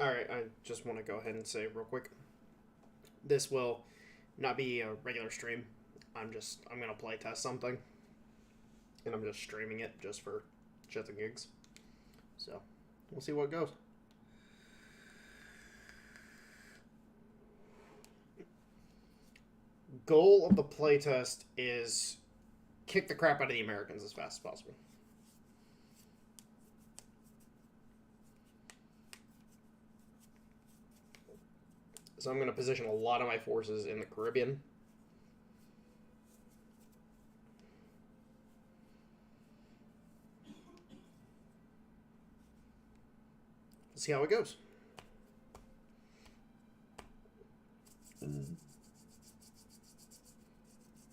Alright, I just want to go ahead and say real quick. This will not be a regular stream. I'm going to play test something. And I'm just streaming it just for shits and gigs. So, we'll see what goes. Goal of the playtest is kick the crap out of the Americans as fast as possible. So I'm going to position a lot of my forces in the Caribbean. See how it goes.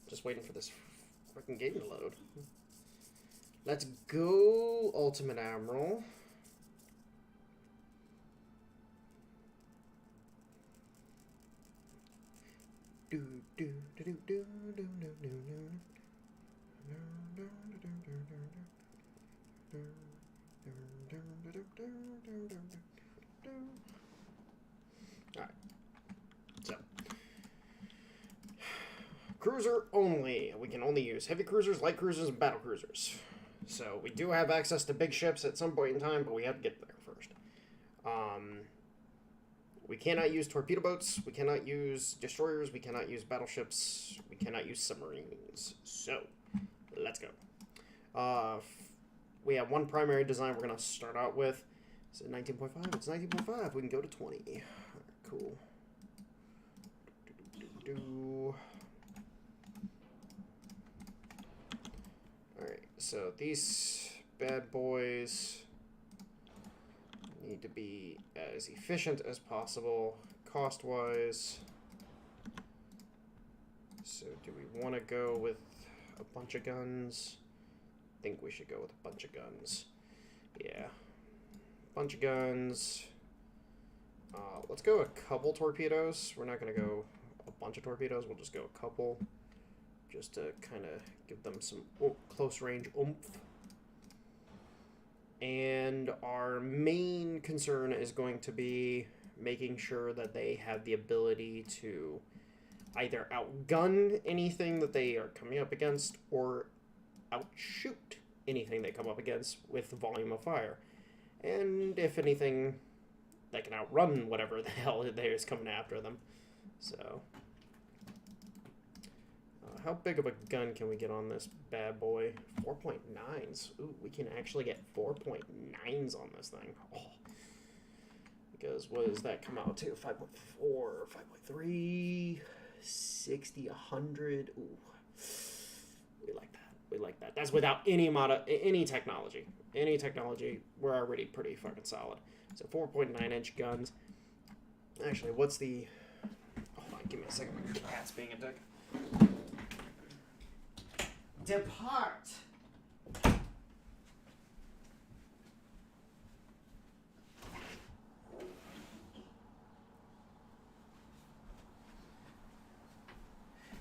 Just waiting for this freaking game to load. Let's go, Ultimate Admiral. Alright. So. Cruiser only. We can only use heavy cruisers, light cruisers, and battle cruisers. So we do have access to big ships at some point in time, but we have to get there first. We cannot use torpedo boats, we cannot use destroyers, we cannot use battleships, we cannot use submarines. So, let's go. We have one primary design we're going to start out with. Is it 19.5? It's 19.5. We can go to 20. Right, cool. Alright, so these bad boys need to be as efficient as possible, cost-wise. So do we want to go with a bunch of guns? I think we should go with a bunch of guns. Yeah. Bunch of guns. Let's go a couple torpedoes. We're not going to go a bunch of torpedoes. We'll just go a couple. Just to kind of give them some close-range oomph. And our main concern is going to be making sure that they have the ability to either outgun anything that they are coming up against or outshoot anything they come up against with the volume of fire. And if anything, they can outrun whatever the hell is coming after them. So, how big of a gun can we get on this bad boy? 4.9s. Ooh, we can actually get 4.9s on this thing. Oh. Because what does that come out to? 5.4, 5.3, 60, 100. Ooh. We like that. We like that. That's without any any technology. Any technology, we're already pretty fucking solid. So 4.9-inch guns. Actually, what's the... Hold on, give me a second. My cat's being a dick. Depart!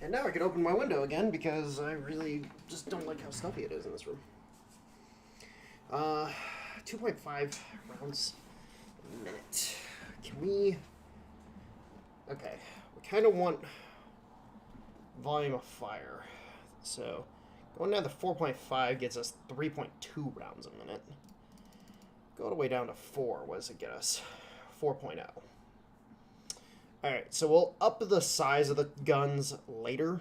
And now I can open my window again because I really just don't like how stuffy it is in this room. 2.5 rounds a minute. Can we... Okay, we kind of want volume of fire. So, going down to 4.5 gets us 3.2 rounds a minute. Go all the way down to 4. What does it get us? 4.0. Alright, so we'll up the size of the guns later.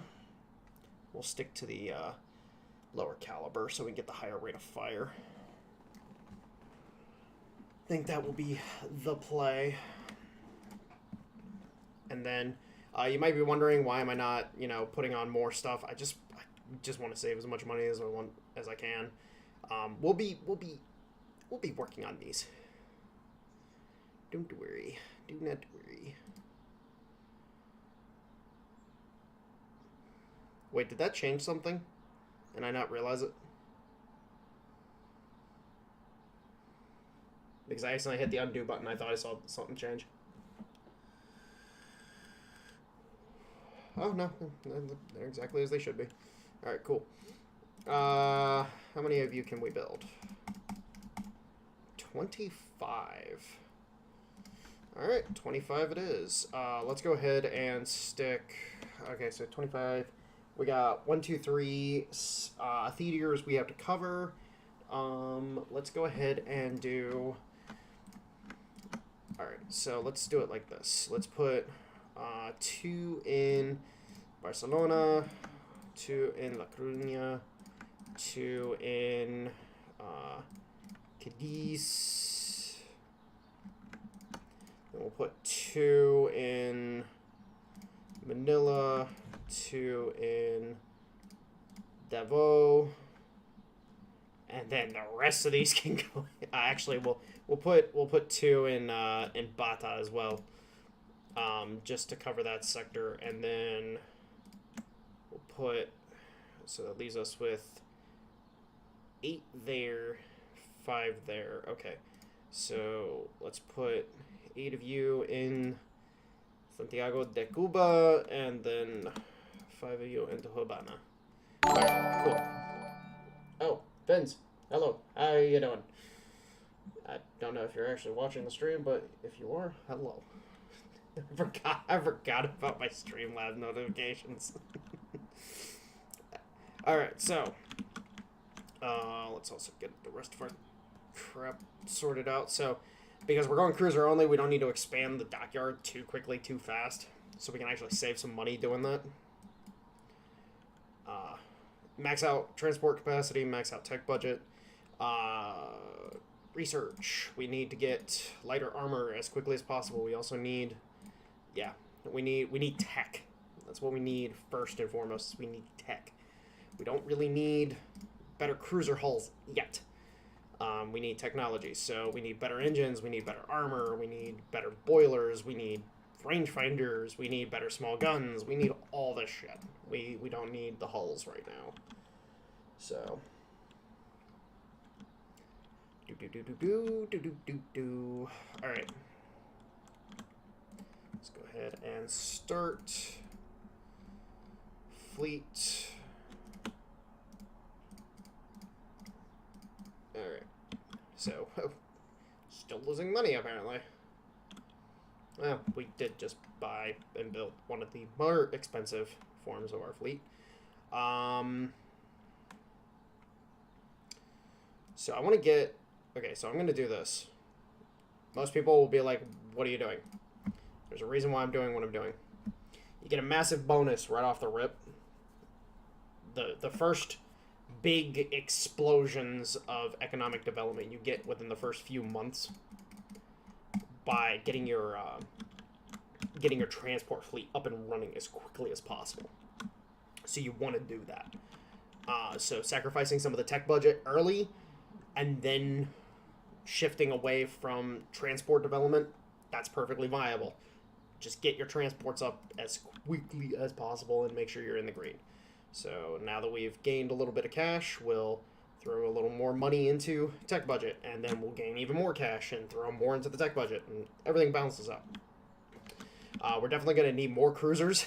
We'll stick to the lower caliber so we can get the higher rate of fire. I think that will be the play. And then you might be wondering, why am I not, putting on more stuff? I just want to save as much money as I can. We'll be working on these. Don't worry. Do not worry. Wait, did that change something? And I not realize it? Because I accidentally hit the undo button. I thought I saw something change. Oh, no. They're exactly as they should be. Alright, cool. How many of you can we build? 25. Alright, 25 it is. Let's go ahead and stick... Okay, so 25. We got 1, 2, 3 theaters we have to cover. Let's go ahead and do... Alright, so let's do it like this. Let's put 2 in Barcelona, 2 in La Coruña, 2 in Cadiz. Then we'll put 2 in Manila, 2 in Davao, and then the rest of these can go. Actually, we'll put 2 in Bata as well, just to cover that sector, and then we'll put. So that leaves us with 8 there, 5 there. Okay, so let's put 8 of you in Santiago de Cuba, and then 5 of you into Habana. Alright, cool. Oh, Vince, hello. How you doing? I don't know if you're actually watching the stream, but if you are, hello. I forgot about my Streamlabs notifications. Alright, so let's also get the rest of our crap sorted out. So, because we're going cruiser only, we don't need to expand the dockyard too quickly, too fast. So we can actually save some money doing that. Max out transport capacity, max out tech budget. Research. We need to get lighter armor as quickly as possible. We also need, we need tech. That's what we need first and foremost. We need tech. We don't really need better cruiser hulls yet. We need technology, so we need better engines, we need better armor, we need better boilers, we need rangefinders, we need better small guns, we need all this shit. We don't need the hulls right now. So... Alright. Let's go ahead and start fleet. Alright. So, still losing money apparently. Well, we did just buy and build one of the more expensive forms of our fleet. So I want to get... Okay, so I'm going to do this. Most people will be like, what are you doing? There's a reason why I'm doing what I'm doing. You get a massive bonus right off the rip. The first big explosions of economic development you get within the first few months by getting your transport fleet up and running as quickly as possible. So you want to do that. So sacrificing some of the tech budget early and then shifting away from transport development, that's perfectly viable. Just get your transports up as quickly as possible and make sure you're in the green. So now that we've gained a little bit of cash, we'll throw a little more money into tech budget, and then we'll gain even more cash and throw more into the tech budget, and everything balances out. We're definitely going to need more cruisers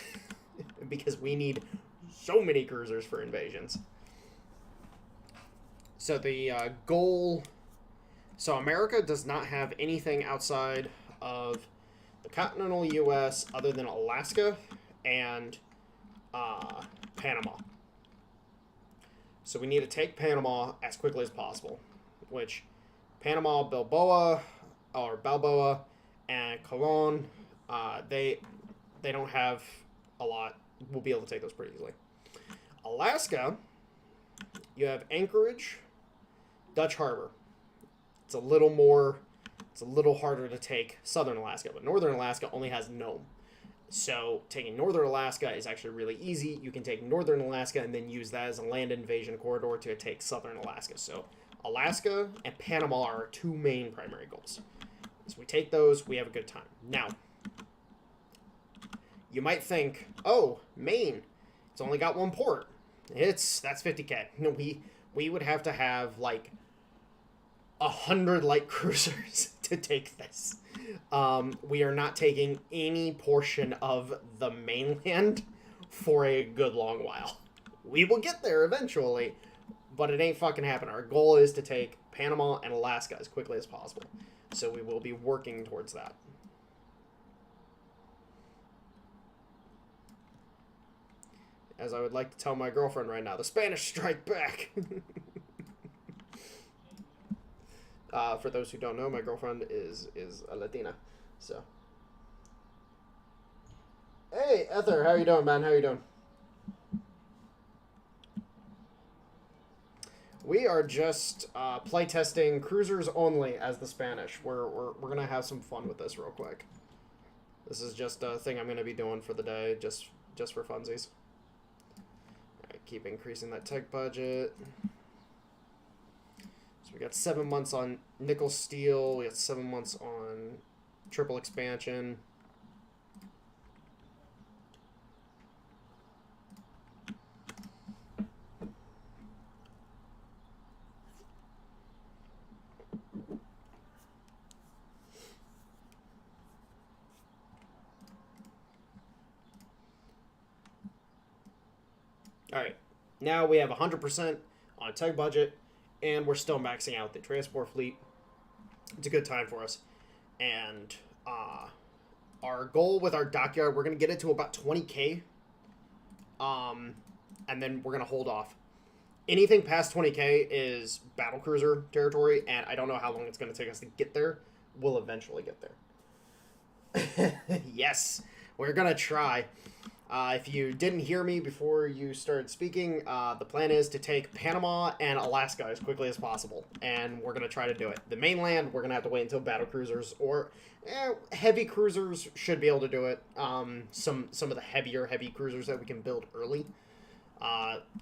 because we need so many cruisers for invasions. So the goal... So America does not have anything outside of the continental U.S. other than Alaska and Panama. So we need to take Panama as quickly as possible, which Panama, Balboa, and Colon, they don't have a lot. We'll be able to take those pretty easily. Alaska, you have Anchorage, Dutch Harbor. It's a little harder to take Southern Alaska, but Northern Alaska only has Nome. So taking Northern Alaska is actually really easy. You can take Northern Alaska and then use that as a land invasion corridor to take Southern Alaska. So Alaska and Panama are our two main primary goals. So we take those, we have a good time. Now, you might think, oh, Maine, it's only got one port. That's 50K. No, we would have to have like 100 light cruisers to take this. We are not taking any portion of the mainland for a good long while. We will get there eventually, but it ain't fucking happening. Our goal is to take Panama and Alaska as quickly as possible. So we will be working towards that. as I would like to tell my girlfriend right now, the Spanish strike back. For those who don't know, my girlfriend is a Latina, so. Hey, Ether, how you doing, man? How you doing? We are just playtesting Cruisers only as the Spanish. We're gonna have some fun with this real quick. This is just a thing I'm gonna be doing for the day, just for funsies. Alright, keep increasing that tech budget. So we got 7 months on nickel steel. We got 7 months on triple expansion. Alright, now we have 100% on tech budget, and we're still maxing out the transport fleet. It's a good time for us. And our goal with our dockyard, we're going to get it to about 20k. And then we're going to hold off. Anything past 20k is battlecruiser territory, and I don't know how long it's going to take us to get there. We'll eventually get there. Yes, we're going to try. If you didn't hear me before you started speaking, the plan is to take Panama and Alaska as quickly as possible, and we're going to try to do it. The mainland, we're going to have to wait until battle cruisers or heavy cruisers should be able to do it. Some of the heavy cruisers that we can build early.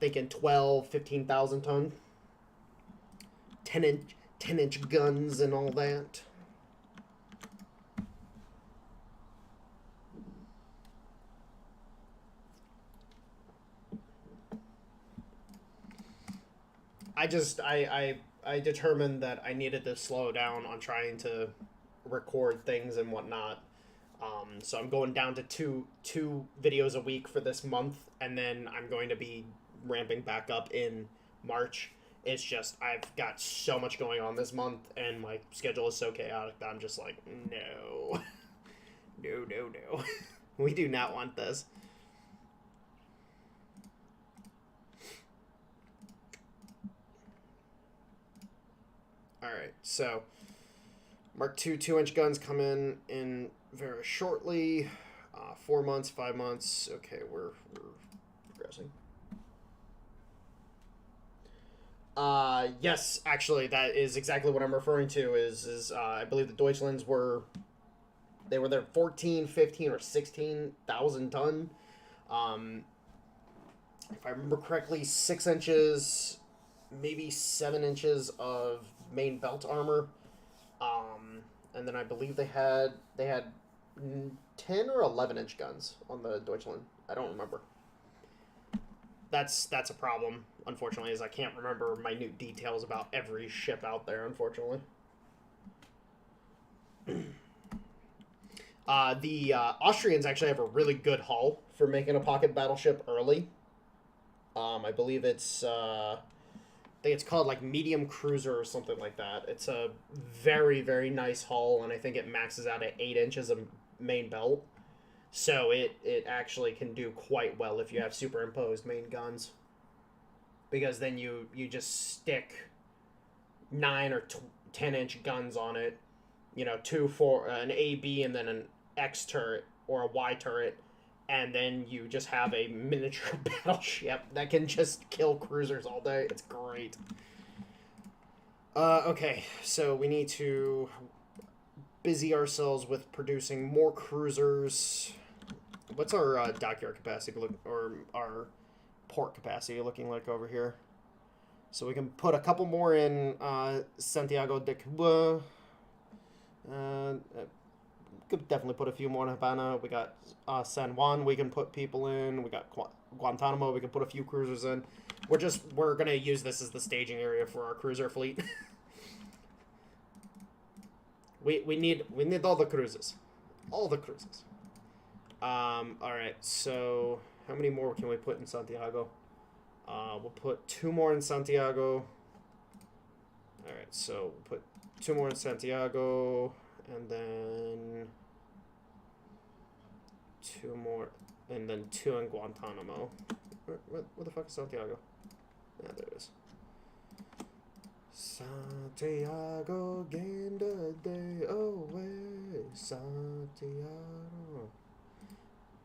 Thinking 12, 15,000 ton, 10 inch guns and all that. I determined that I needed to slow down on trying to record things and whatnot. So I'm going down to two videos a week for this month, and then I'm going to be ramping back up in March. It's just I've got so much going on this month, and my schedule is so chaotic that I'm just like, no. No. We do not want this. Alright, so Mark II 2-inch guns come in very shortly. 4 months, 5 months. Okay, we're progressing. Yes, actually, that is exactly what I'm referring to. Is I believe the Deutschlands were there 14, 15, or 16,000 ton. If I remember correctly, 6 inches, maybe 7 inches of main belt armor. And then I believe they had 10 or 11-inch guns on the Deutschland. I don't remember. That's a problem, unfortunately, is I can't remember minute details about every ship out there, unfortunately. The Austrians actually have a really good hull for making a pocket battleship early. I believe it's I think it's called like medium cruiser or something like that. It's a very, very nice hull, and I think it maxes out at 8 inches of main belt. So it actually can do quite well if you have superimposed main guns. Because then you just stick 9 or 10-inch guns on it. You know, 2 for an AB and then an X turret or a Y turret. And then you just have a miniature battleship that can just kill cruisers all day. It's great. Okay, so we need to busy ourselves with producing more cruisers. What's our dockyard capacity or our port capacity looking like over here? So we can put a couple more in Santiago de Cuba. Could definitely put a few more in Havana. We got San Juan we can put people in. We got Guantanamo we can put a few cruisers in. We're gonna use this as the staging area for our cruiser fleet. we need all the cruises. All the cruises. Alright, so how many more can we put in Santiago? We'll put 2 more in Santiago. Alright, so we'll put 2 more in Santiago, and then 2 more, and then 2 in Guantanamo. Where the fuck is Santiago? Yeah, there it is. Santiago gained a day away. Santiago,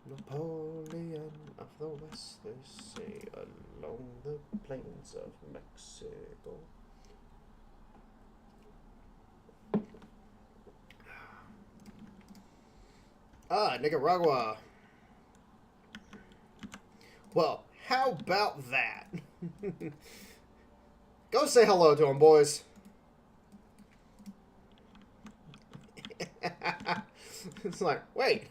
Napoleon of the West, they say, along the plains of Mexico. Ah, Nicaragua. Well, how about that? Go say hello to him, boys. It's like, wait,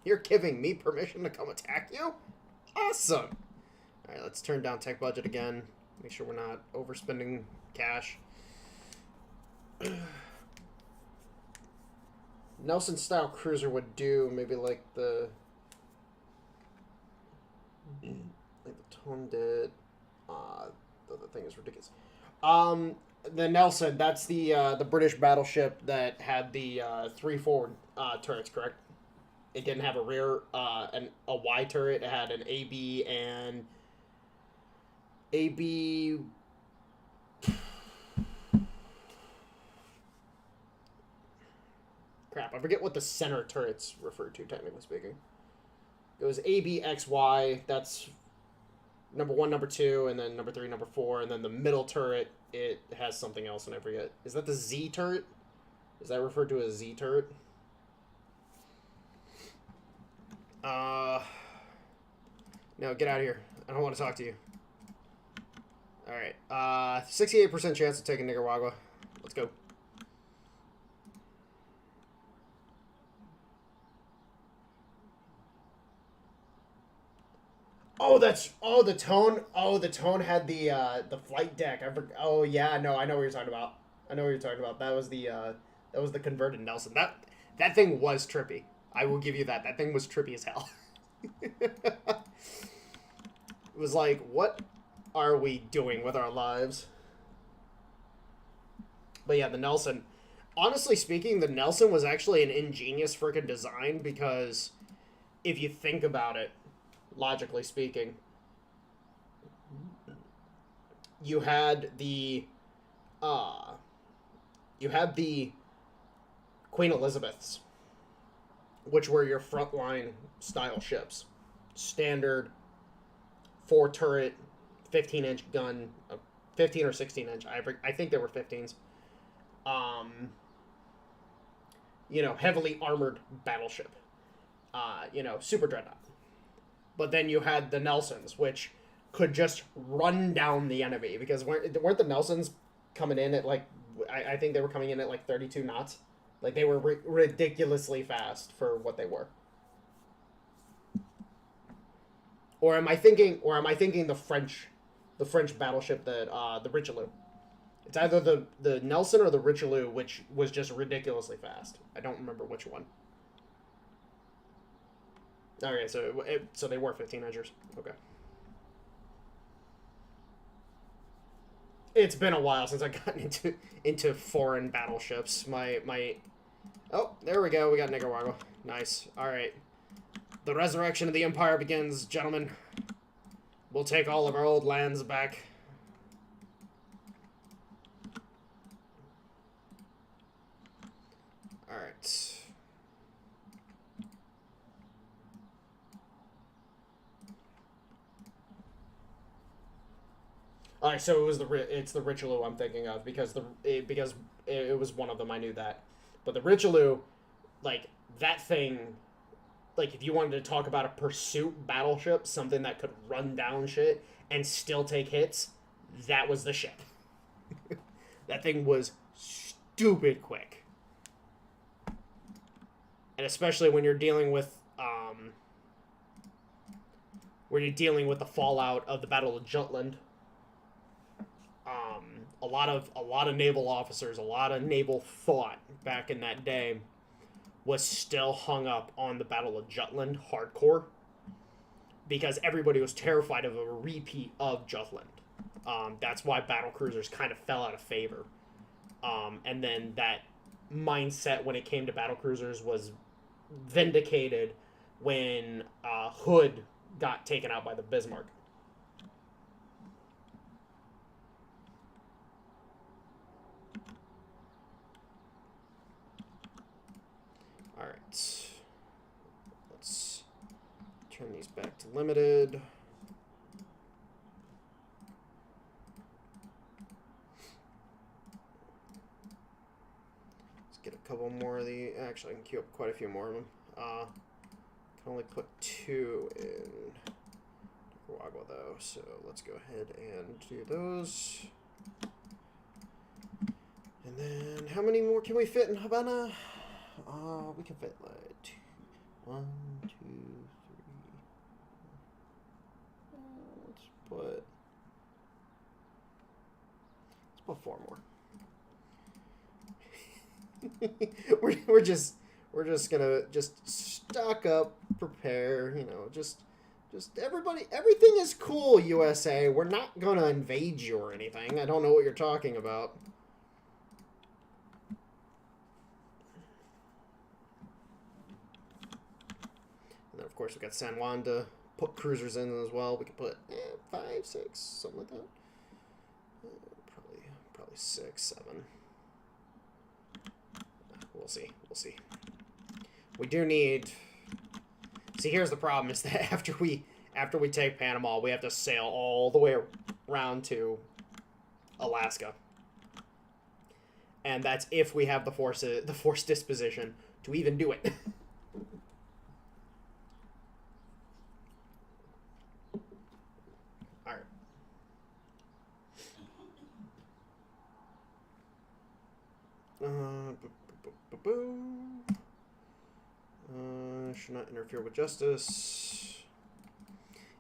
you're giving me permission to come attack you? Awesome. All right, let's turn down tech budget again. Make sure we're not overspending cash. Nelson style cruiser would do maybe like the Tone did. The thing is ridiculous. The Nelson, that's the British battleship that had the 3 forward turrets, correct? It didn't have a rear a Y turret. It had an AB and AB. Crap, I forget what the center turrets refer to, technically speaking. It was ABXY, that's number 1, number 2, and then number 3, number 4, and then the middle turret, it has something else, and I forget. Is that the Z turret? Is that referred to as Z turret? No, get out of here. I don't want to talk to you. Alright, 68% chance of taking Nicaragua. Let's go. Oh, the Tone. Oh, the Tone had the flight deck. Oh yeah, no, I know what you're talking about. I know what you're talking about. That was the converted Nelson. That thing was trippy. I will give you that. That thing was trippy as hell. It was like, what are we doing with our lives? But yeah, the Nelson. Honestly speaking, the Nelson was actually an ingenious freaking design because if you think about it, logically speaking, you had the Queen Elizabeths, which were your frontline style ships, standard 4 turret, 15-inch gun, 15 or 16-inch. I think they were 15s. Heavily armored battleship. Super dreadnought. But then you had the Nelsons, which could just run down the enemy. Because weren't the Nelsons coming in at, like, I think they were coming in at, like, 32 knots? Like, they were ridiculously fast for what they were. Or am I thinking the French battleship that, the Richelieu? It's either the Nelson or the Richelieu, which was just ridiculously fast. I don't remember which one. Okay, so they were 15-inchers. Okay. It's been a while since I've gotten into foreign battleships. Oh, there we go. We got Nicaragua. Nice. All right. The resurrection of the Empire begins, gentlemen. We'll take all of our old lands back. All right. All right, so it's the Richelieu I'm thinking of because it was one of them. I knew that, but the Richelieu, like that thing, like if you wanted to talk about a pursuit battleship, something that could run down shit and still take hits, that was the ship. That thing was stupid quick, and especially when you're dealing with the fallout of the Battle of Jutland. A lot of naval officers, a lot of naval thought back in that day was still hung up on the Battle of Jutland hardcore because everybody was terrified of a repeat of Jutland. That's why battle cruisers kind of fell out of favor. And then that mindset when it came to battle cruisers was vindicated when Hood got taken out by the Bismarck. All right. Let's turn these back to limited. Get a couple more of the. Actually, I can queue up quite a few more of them. Can only put 2 in Nicaragua though, so let's go ahead and do those. And then, how many more can we fit in Havana? We can fit like 1, 2, 3. Let's put 4 more. we're just gonna stock up, prepare, you know, just everybody, everything is cool, USA. We're not gonna invade you or anything. I don't know what you're talking about. And then of course we got San Juan to put cruisers in as well. We could put 5, 6, something like that. Probably 6, 7. We'll see. We'll see. We do need. See, here's the problem: is that after we take Panama, we have to sail all the way around to Alaska, and that's if we have the force disposition to even do it. All right. Should not interfere with justice.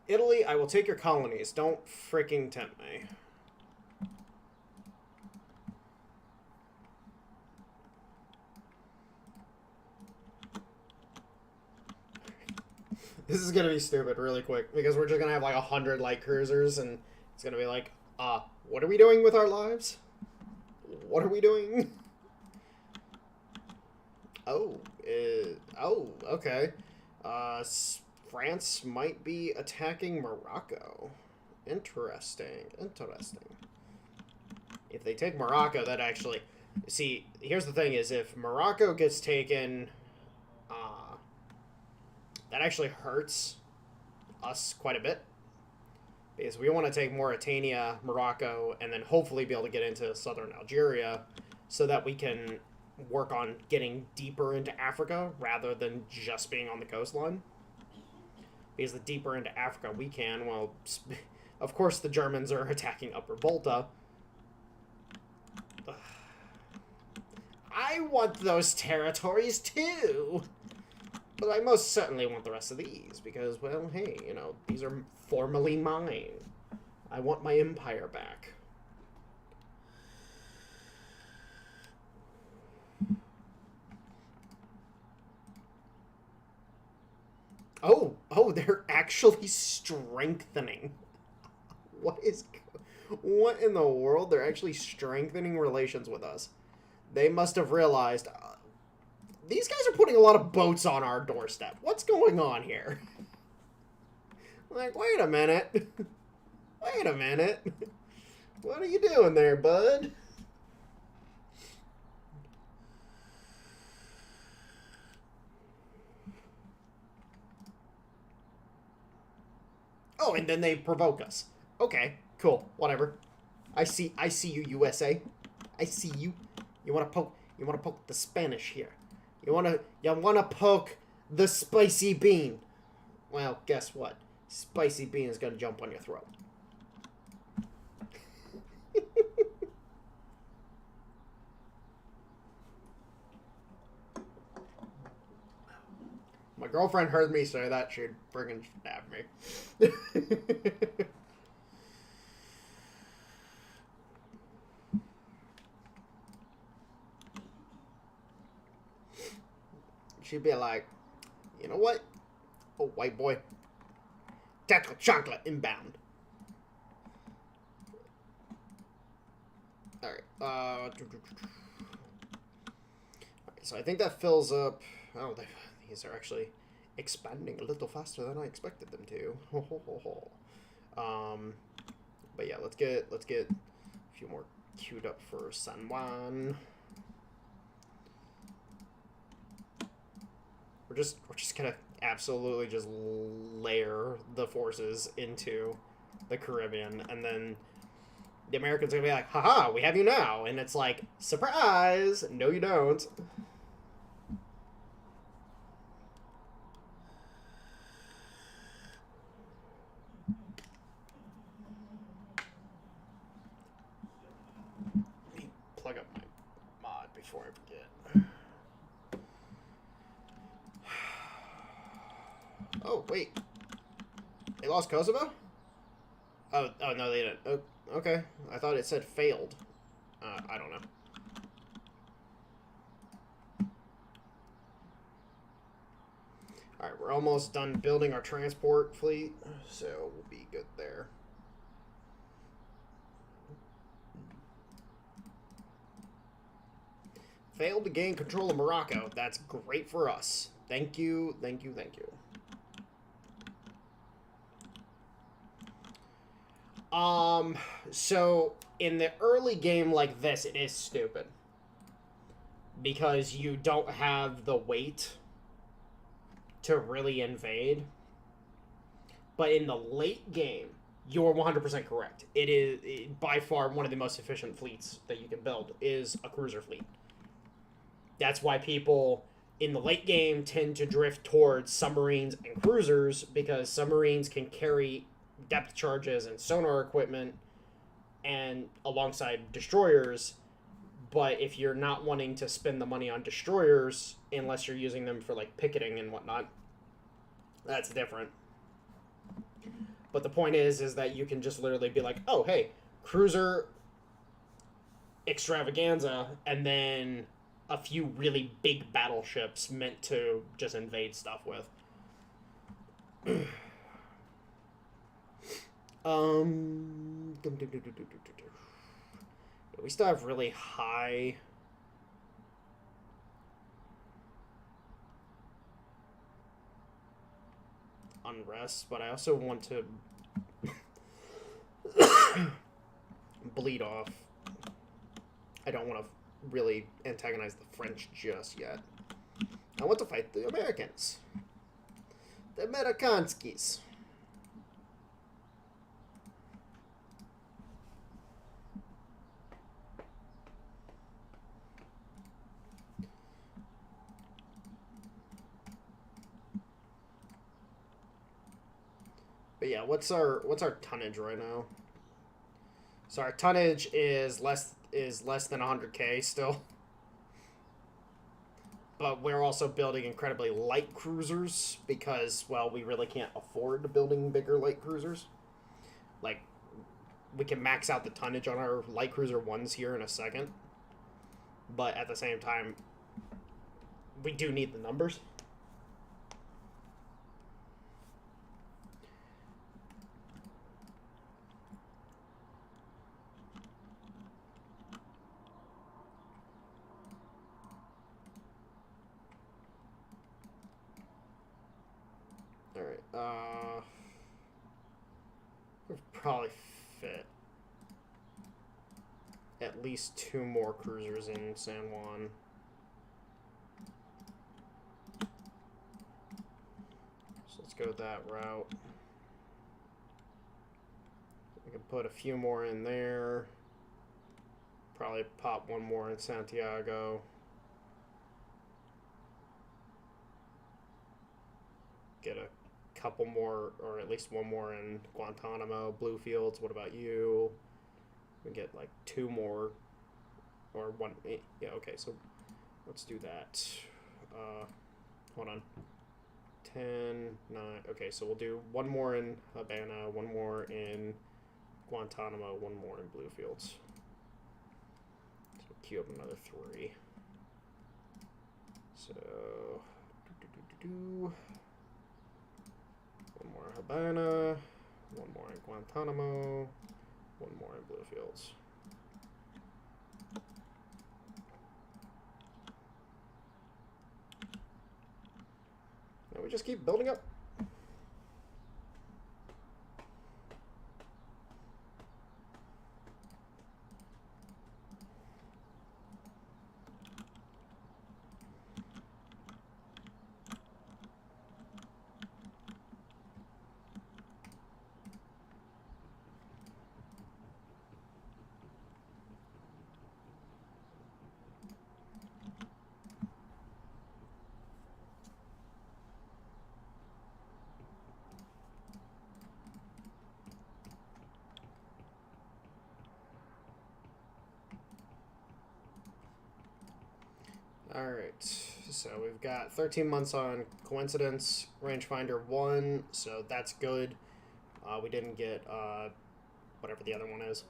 Italy, I will take your colonies. Don't freaking tempt me. This is gonna be stupid really quick because we're just gonna have like 100 light cruisers and it's gonna be like, what are we doing with our lives? What are we doing? Oh, okay. France might be attacking Morocco. Interesting. If they take Morocco, that actually... See, here's the thing is, if Morocco gets taken, that actually hurts us quite a bit. Because we want to take Mauritania, Morocco, and then hopefully be able to get into southern Algeria so that we can work on getting deeper into Africa rather than just being on the coastline. Because the deeper into Africa we can, well, of course the Germans are attacking Upper Volta. I want those territories too! But I most certainly want the rest of these, because, well, hey, you know, these are formerly mine. I want my empire back. Oh, they're actually strengthening. What in the world? They're actually strengthening relations with us. They must have realized, these guys are putting a lot of boats on our doorstep. What's going on here? Like, wait a minute. Wait a minute. What are you doing there, bud? Oh, and then they provoke us. Okay, cool, whatever. I see you, USA. I see you. You wanna poke the Spanish here. You wanna poke the spicy bean. Well, guess what? Spicy bean is gonna jump on your throat. My girlfriend heard me say that, she'd friggin' stab me. She'd be like, you know what? Oh, white boy. Tactical chocolate inbound. Alright, so I think that fills up... Oh, these are actually expanding a little faster than I expected them to. But yeah, let's get a few more queued up for San Juan. We're just gonna absolutely just layer the forces into the Caribbean, and then the Americans are gonna be like, haha, we have you now. And it's like, surprise! No, you don't. Let me plug up my mod before I forget. Oh, wait. They lost Kosovo? Oh, no, they didn't. Oh, okay. I thought it said failed. I don't know. Alright, we're almost done building our transport fleet, so we'll be good there. Failed to gain control of Morocco. That's great for us. Thank you, thank you, thank you. So in the early game like this, it is stupid. Because you don't have the weight to really invade. But in the late game, you're 100% correct. It is by far one of the most efficient fleets that you can build is a cruiser fleet. That's why people in the late game tend to drift towards submarines and cruisers, because submarines can carry depth charges and sonar equipment and alongside destroyers. But if you're not wanting to spend the money on destroyers, unless you're using them for like picketing and whatnot, that's different. But the point is that you can just literally be like, oh, hey, cruiser extravaganza, and then a few really big battleships meant to just invade stuff with. We still have really high unrest, but I also want to bleed off. I don't want to really antagonize the French just yet. I want to fight the Americans. The Amerikanskis. But yeah, what's our tonnage right now? So our tonnage is less than 100K still. But we're also building incredibly light cruisers because, well, we really can't afford building bigger light cruisers. Like, we can max out the tonnage on our light cruiser ones here in a second. But at the same time, we do need the numbers. Alright, we'll probably fit at least 2 more cruisers in San Juan. So let's go that route. We can put a few more in there. Probably pop 1 more in Santiago. Get a couple more, or at least 1 more in Guantanamo, Bluefields. What about you? We get like 2 more, or 1. Yeah, okay, so let's do that. Hold on. 10, 9. Okay, so we'll do 1 more in Havana, 1 more in Guantanamo, 1 more in Bluefields. So queue up another 3. So 1 more in Havana, 1 more in Guantanamo, 1 more in Bluefields. Now we just keep building up. Alright, so we've got 13 months on Coincidence, Rangefinder 1, so that's good. We didn't get whatever the other one is.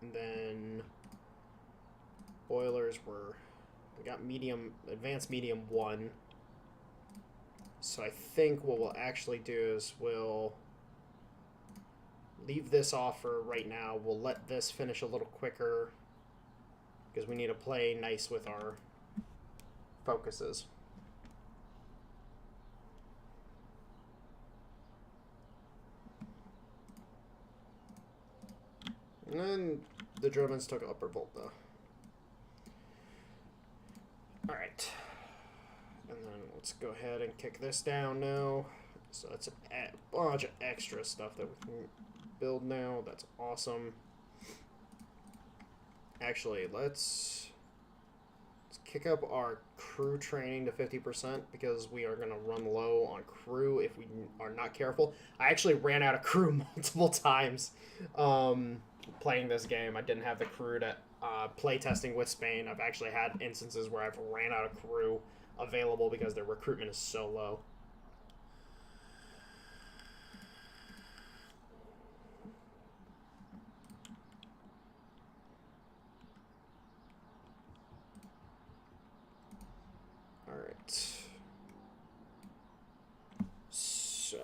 And then boilers we got medium, advanced medium 1. So I think what we'll actually do is we'll leave this off for right now. We'll let this finish a little quicker because we need to play nice with our focuses. And then the Germans took Upper Volta. Alright. And then let's go ahead and kick this down now. So that's a bunch of extra stuff that we can build now. That's awesome. Actually, let's kick up our crew training to 50% because we are going to run low on crew if we are not careful. I actually ran out of crew multiple times playing this game. I didn't have the crew to play testing with Spain. I've actually had instances where I've ran out of crew available because their recruitment is so low. Alright. So.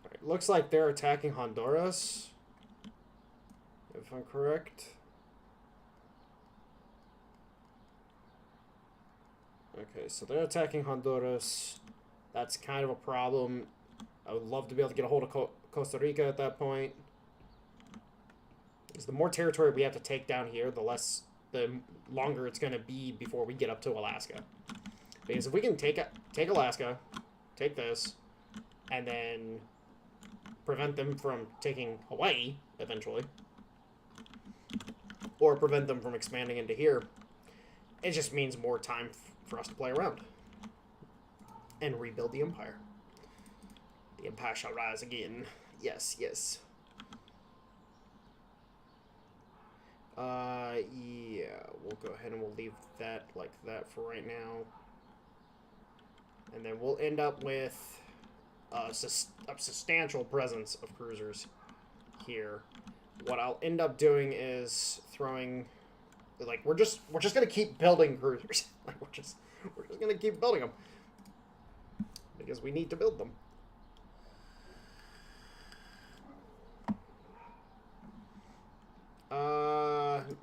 Alright, looks like they're attacking Honduras, if I'm correct. Okay, so they're attacking Honduras. That's kind of a problem. I would love to be able to get a hold of Costa Rica at that point. Because the more territory we have to take down here, the longer it's going to be before we get up to Alaska. Because if we can take Alaska, take this, and then prevent them from taking Hawaii eventually, or prevent them from expanding into here, it just means more time for us to play around and rebuild the empire. The empire shall rise again. Yes, yes. Yeah, we'll go ahead and we'll leave that like that for right now. And then we'll end up with a substantial presence of cruisers here. What I'll end up doing is throwing, like, we're just gonna keep building cruisers. Like, we're just gonna keep building them because we need to build them.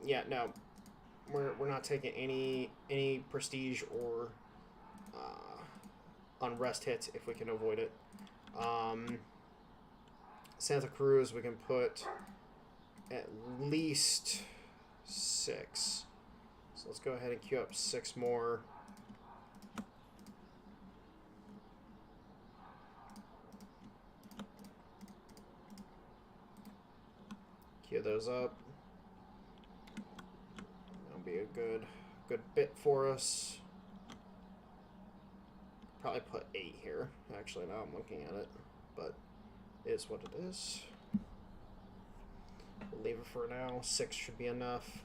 Yeah, no, we're not taking any prestige or unrest hits if we can avoid it. Santa Cruz, we can put at least 6. So let's go ahead and queue up 6 more. Queue those up. That'll be a good bit for us. Probably put 8 here. Actually, now I'm looking at it, but it is what it is. We'll leave it for now. 6 should be enough.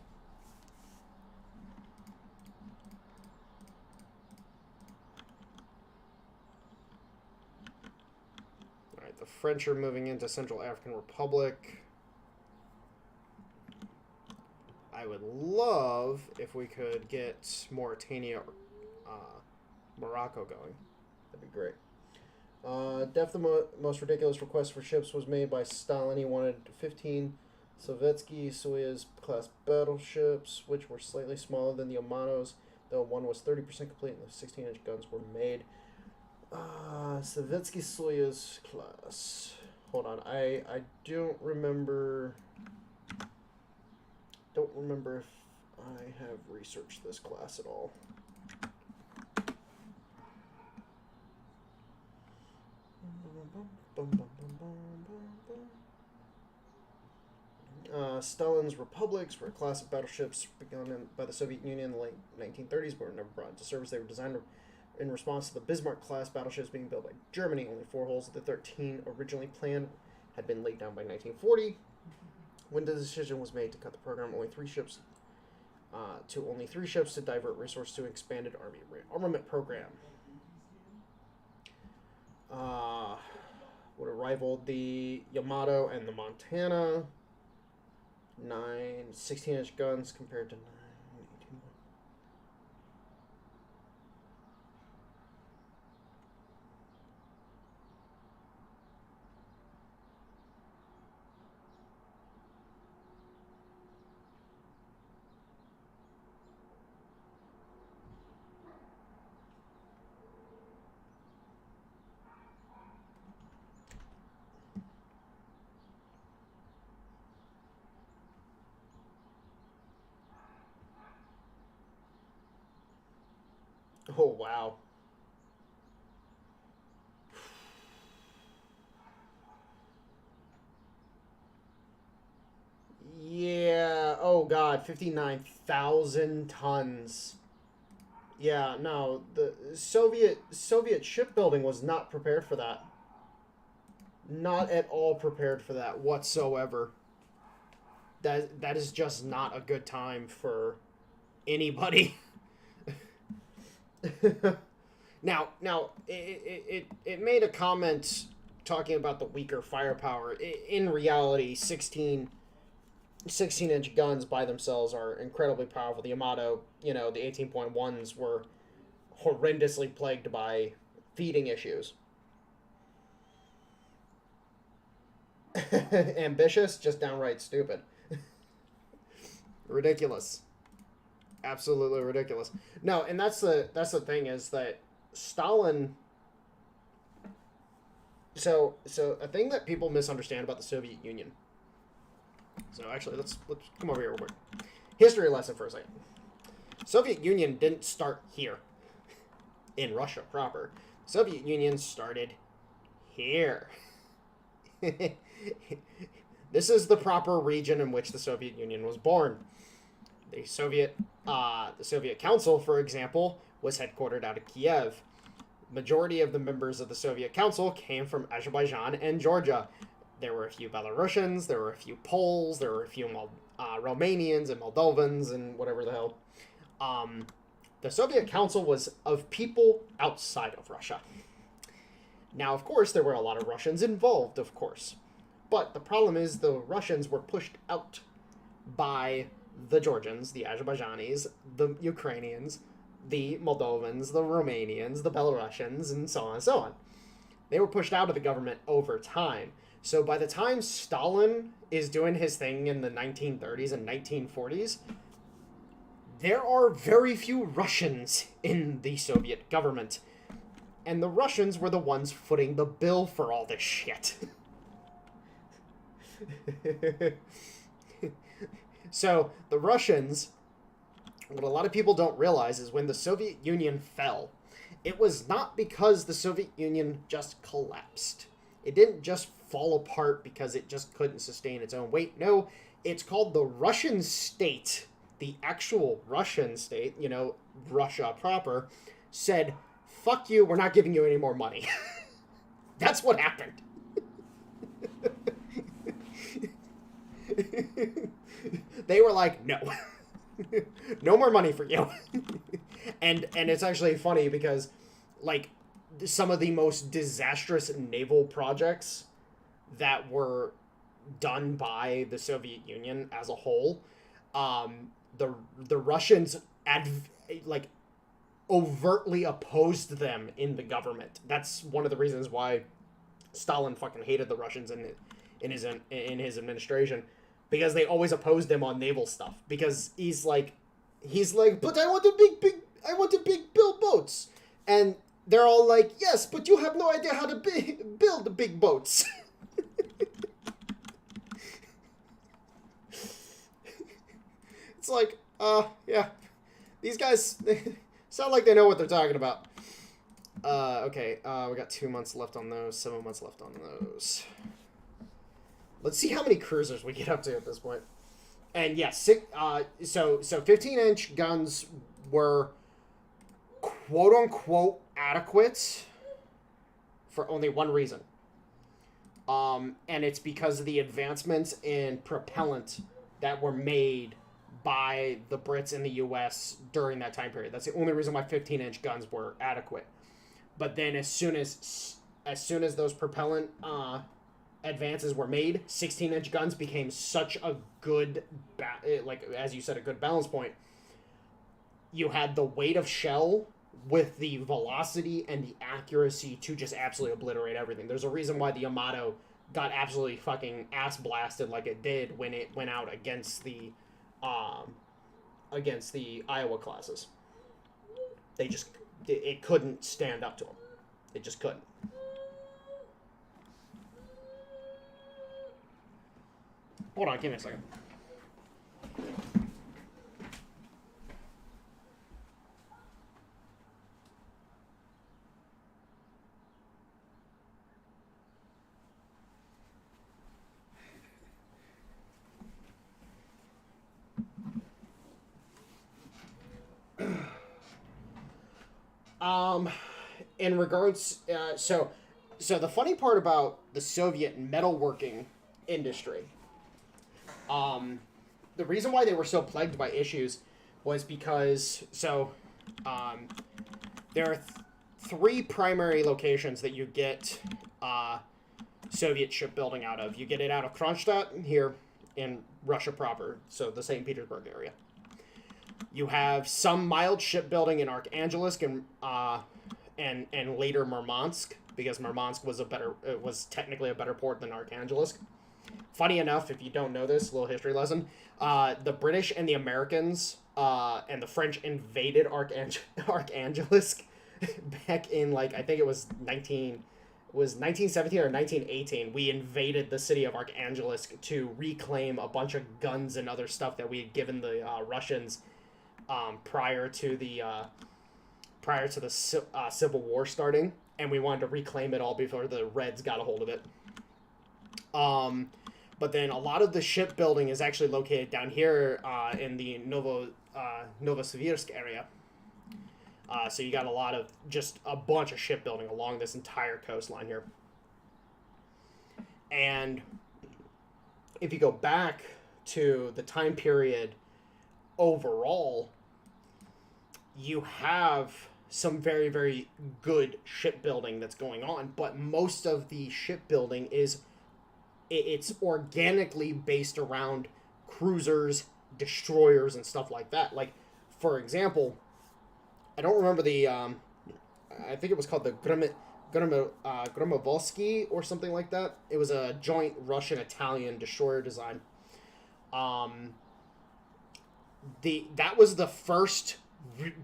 Alright, the French are moving into Central African Republic. I would love if we could get Mauritania or Morocco going. That'd be great. Definitely the most ridiculous request for ships was made by Stalin. He wanted 15 Sovietsky Soyuz class battleships, which were slightly smaller than the Yamatos, though one was 30% complete and the 16-inch guns were made. Sovietsky Soyuz class. Hold on, I don't remember. Don't remember if I have researched this class at all. Stalin's republics were a class of battleships begun by the Soviet Union in the late 1930s, but were never brought into service. They were designed in response to the Bismarck-class battleships being built by Germany. Only 4 hulls of the 13 originally planned had been laid down by 1940. When the decision was made to cut the program, only 3 ships to divert resources to an expanded army armament program. Would have rivaled the Yamato and the Montana. 9 16-inch guns compared to 9 18. Oh, wow. Yeah. Oh, God. 59,000 tons. Yeah, no. The Soviet shipbuilding was not prepared for that. Not at all prepared for that whatsoever. That is just not a good time for anybody. now, it made a comment talking about the weaker firepower. In reality, 16-inch guns by themselves are incredibly powerful. The Yamato, the 18.1s were horrendously plagued by feeding issues. Ambitious, just downright stupid. Ridiculous. Absolutely ridiculous. No, and that's the thing is that Stalin. So a thing that people misunderstand about the Soviet Union. So actually, let's come over here real quick. History lesson for a second. Soviet Union didn't start here, in Russia proper. Soviet Union started here. This is the proper region in which the Soviet Union was born. The Soviet Council, for example, was headquartered out of Kiev. Majority of the members of the Soviet Council came from Azerbaijan and Georgia. There were a few Belarusians, there were a few Poles, there were a few Romanians and Moldovans and whatever the hell. The Soviet Council was of people outside of Russia. Now, of course, there were a lot of Russians involved, of course. But the problem is the Russians were pushed out by the Georgians, the Azerbaijanis, the Ukrainians, the Moldovans, the Romanians, the Belarusians, and so on and so on. They were pushed out of the government over time. So by the time Stalin is doing his thing in the 1930s and 1940s, there are very few Russians in the Soviet government. And the Russians were the ones footing the bill for all this shit. So, the Russians, what a lot of people don't realize is when the Soviet Union fell, it was not because the Soviet Union just collapsed. It didn't just fall apart because it just couldn't sustain its own weight. No, it's called the Russian state, the actual Russian state, Russia proper, said, fuck you, we're not giving you any more money. That's what happened. They were like, no. No more money for you. and it's actually funny because, like, some of the most disastrous naval projects that were done by the Soviet Union as a whole The Russians like overtly opposed them in the government. That's one of the reasons why Stalin fucking hated the Russians in his administration, because they always opposed him on naval stuff. Because he's like, but I want a big build boats, and they're all like, yes, but you have no idea how to build the big boats. It's like, yeah, these guys sound like they know what they're talking about. Okay, we got 2 months left on those, 7 months left on those. Let's see how many cruisers we get up to at this point. And yes, so 15-inch guns were quote-unquote adequate for only one reason. And it's because of the advancements in propellant that were made by the Brits in the U.S. during that time period. That's the only reason why 15-inch guns were adequate. But then as soon as those propellant advances were made, 16-inch guns became such a good, as you said, a good balance point. You had the weight of shell with the velocity and the accuracy to just absolutely obliterate everything. There's a reason why the Yamato got absolutely fucking ass blasted like it did when it went out against the Iowa classes. It couldn't stand up to them. It just couldn't. Hold on, give me a second. In regards, so the funny part about the Soviet metalworking industry, the reason why they were so plagued by issues was because, there are three primary locations that you get, Soviet shipbuilding out of. You get it out of Kronstadt here in Russia proper, so the St. Petersburg area. You have some mild shipbuilding in Archangelisk and later Murmansk, because Murmansk was technically a better port than Archangelisk. Funny enough, if you don't know this, little history lesson, the British and the Americans and the French invaded Archangelisk back in, I think it was 1917 or 1918. We invaded the city of Archangelisk to reclaim a bunch of guns and other stuff that we had given the Russians prior to the Civil War starting, and we wanted to reclaim it all before the Reds got a hold of it. But then a lot of the shipbuilding is actually located down here in the Novosibirsk area. So you got just a bunch of shipbuilding along this entire coastline here. And if you go back to the time period overall, you have some very, very good shipbuilding that's going on, but most of the shipbuilding it's organically based around cruisers, destroyers, and stuff like that. Like, for example, I don't remember I think it was called the Gromovsky or something like that. It was a joint Russian-Italian destroyer design. That was the first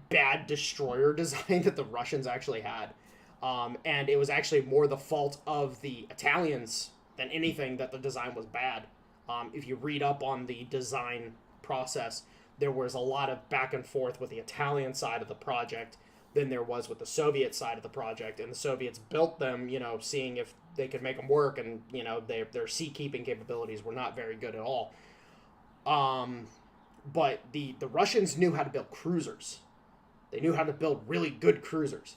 bad destroyer design that the Russians actually had. And it was actually more the fault of the Italians than anything that the design was bad. If you read up on the design process, there was a lot of back and forth with the Italian side of the project than there was with the Soviet side of the project. And the Soviets built them, seeing if they could make them work, and, their sea-keeping capabilities were not very good at all. But the Russians knew how to build cruisers. They knew how to build really good cruisers.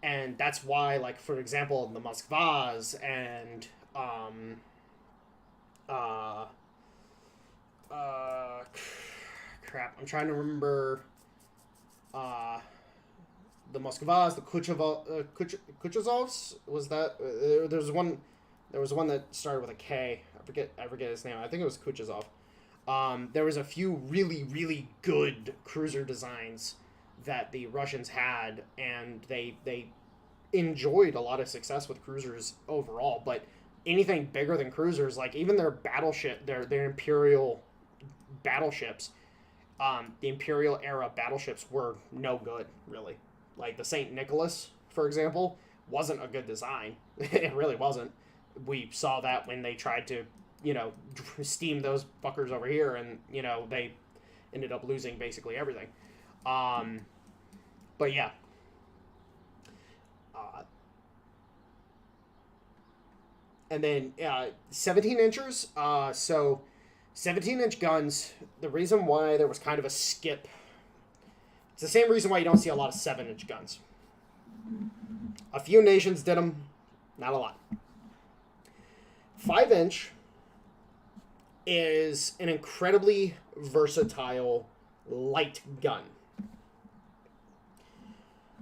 And that's why, for example, the Moskvas and I'm trying to remember the Moskvas, the Kuchazovs, was that there was one that started with a K. I forget his name. I think it was Kuchazov. There was a few really, really good cruiser designs that the Russians had, and they enjoyed a lot of success with cruisers overall. But anything bigger than cruisers, like even their battleship, their Imperial battleships, the Imperial era battleships were no good, really. Like the St. Nicholas, for example, wasn't a good design. It really wasn't. We saw that when they tried to, steam those fuckers over here, and, they ended up losing basically everything. But yeah. And then 17 inchers. So 17-inch guns, the reason why there was kind of a skip, it's the same reason why you don't see a lot of 7-inch guns. A few nations did them, not a lot. 5-inch is an incredibly versatile light gun.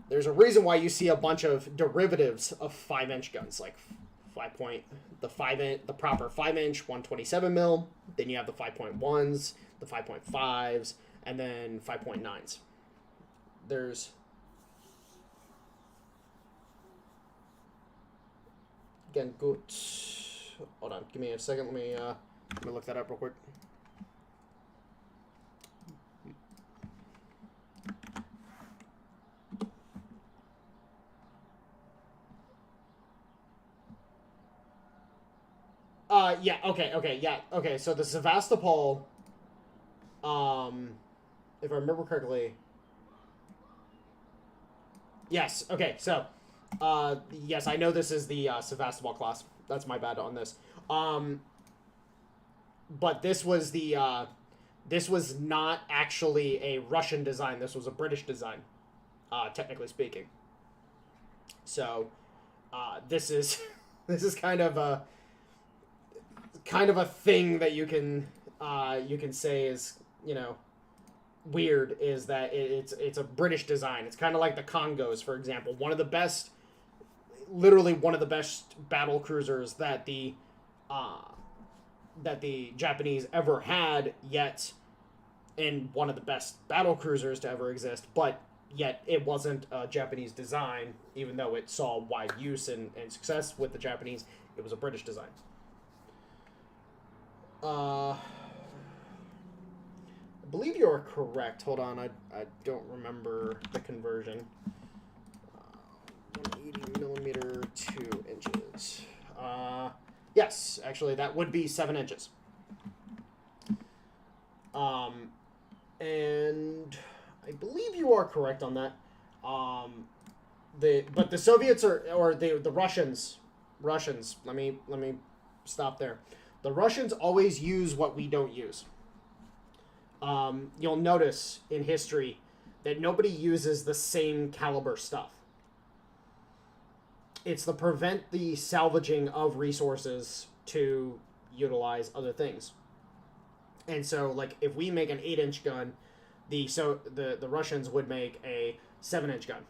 There's a reason why you see a bunch of derivatives of 5-inch guns, like the proper 5-inch 127 mil. Then you have the 5.1s, the 5.5s, and then 5.9s. There's again good. Hold on, give me a second. Let me look that up real quick. Yeah, okay. So the Sevastopol, if I remember correctly, yes, okay, so, yes, I know this is the, Sevastopol class. That's my bad on this. But this was this was not actually a Russian design. This was a British design, technically speaking. So, this is, this is kind of a thing that you can say is, weird, is that it's a British design. It's kind of like the Congos, for example. Literally one of the best battle cruisers that the Japanese ever had, yet, and one of the best battle cruisers to ever exist, but yet it wasn't a Japanese design, even though it saw wide use and success with the Japanese. It was a British design. I believe you are correct. Hold on, I don't remember the conversion. 180 millimeter, 2 inches. Yes, actually, that would be 7 inches. And I believe you are correct on that. But the Soviets or the Russians. Let me stop there. The Russians always use what we don't use. You'll notice in history that nobody uses the same caliber stuff. It's to prevent the salvaging of resources to utilize other things. And so, like, if we make an 8-inch gun, the Russians would make a 7-inch gun,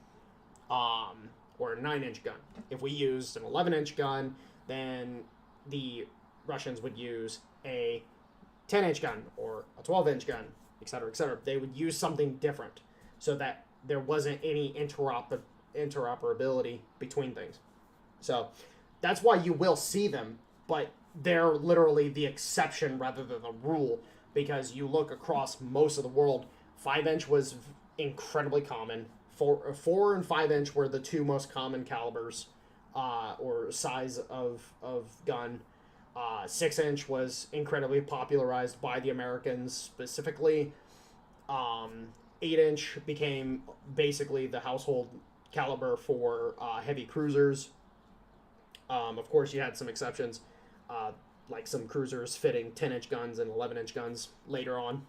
or a 9-inch gun. If we used an 11-inch gun, then the Russians would use a 10-inch gun or a 12-inch gun, etc., etc. They would use something different so that there wasn't any interoperability between things. So that's why you will see them, but they're literally the exception rather than the rule, because you look across most of the world, 5-inch was incredibly common. 4 and 5-inch were the two most common calibers or size of gun. 6-inch was incredibly popularized by the Americans specifically. 8-inch became basically the household caliber for heavy cruisers. Of course, you had some exceptions, like some cruisers fitting 10-inch guns and 11-inch guns later on.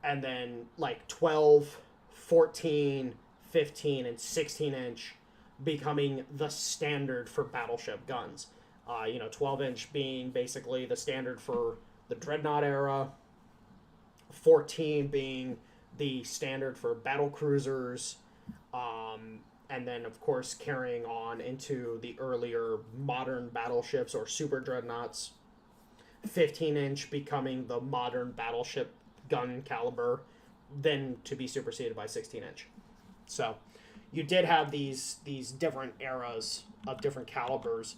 And then like 12, 14, 15, and 16-inch becoming the standard for battleship guns. 12-inch being basically the standard for the Dreadnought era, 14 being the standard for battle cruisers, and then, of course, carrying on into the earlier modern battleships or super dreadnoughts. 15-inch becoming the modern battleship gun caliber, then to be superseded by 16-inch. So you did have these different eras of different calibers.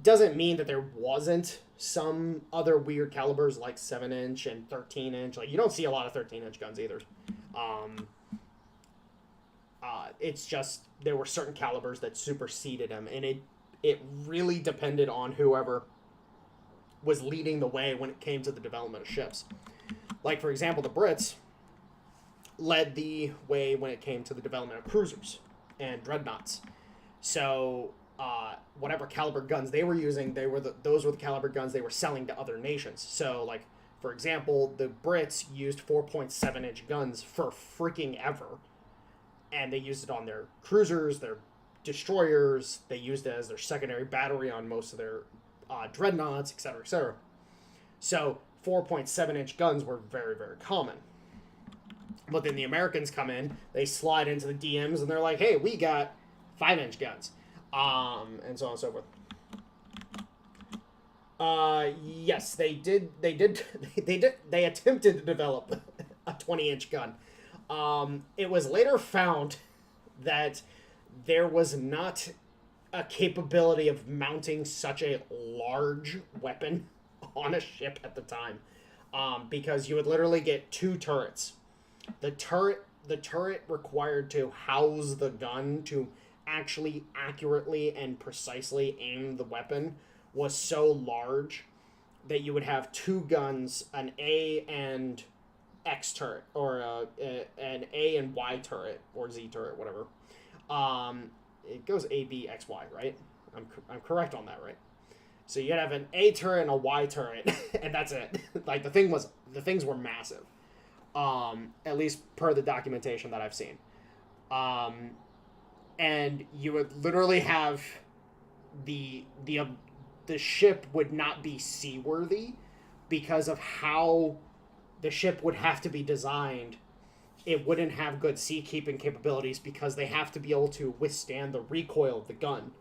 Doesn't mean that there wasn't some other weird calibers like 7-inch and 13-inch. Like, you don't see a lot of 13-inch guns either. It's just there were certain calibers that superseded them, and it really depended on whoever was leading the way when it came to the development of ships. Like, for example, the Brits led the way when it came to the development of cruisers and dreadnoughts. So whatever caliber guns they were using, those were the caliber guns they were selling to other nations. So, like, for example, the Brits used 4.7-inch guns for freaking ever, and they used it on their cruisers, their destroyers. They used it as their secondary battery on most of their dreadnoughts, etc., etc. So 4.7-inch guns were very, very common. But then the Americans come in, they slide into the DMs, and they're like, hey, we got 5-inch guns. And so on and so forth. Yes, they attempted to develop a 20-inch gun. It was later found that there was not a capability of mounting such a large weapon on a ship at the time, because you would literally get 2 turrets. The turret required to house the gun to actually accurately and precisely aim the weapon was so large that you would have 2 guns, an A and X turret, or an A and Y turret, or Z turret, whatever. It goes A, B, X, Y, right? I'm correct on that, right? So you'd have an A turret and a Y turret, and that's it. Like, the things were massive. At least per the documentation that I've seen. And you would literally have the ship would not be seaworthy because of how the ship would have to be designed. It wouldn't have good sea-keeping capabilities because they have to be able to withstand the recoil of the gun.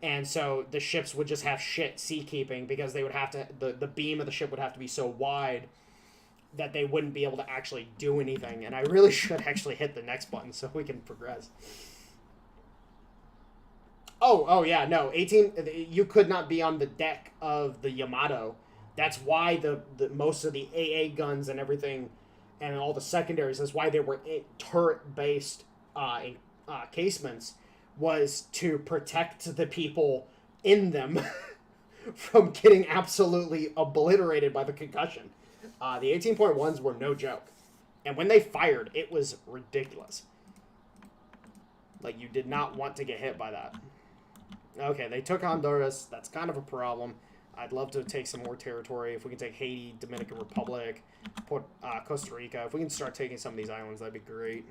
And so the ships would just have shit sea-keeping because they would have to... The beam of the ship would have to be so wide that they wouldn't be able to actually do anything. And I really should actually hit the next button so we can progress. Oh yeah, no. 18... You could not be on the deck of the Yamato. That's why the most of the AA guns and everything, and all the secondaries, that's why they were turret-based casements, was to protect the people in them from getting absolutely obliterated by the concussion. The 18.1s were no joke. And when they fired, it was ridiculous. Like, you did not want to get hit by that. Okay, they took Honduras. That's kind of a problem. I'd love to take some more territory. If we can take Haiti, Dominican Republic, Costa Rica. If we can start taking some of these islands, that'd be great.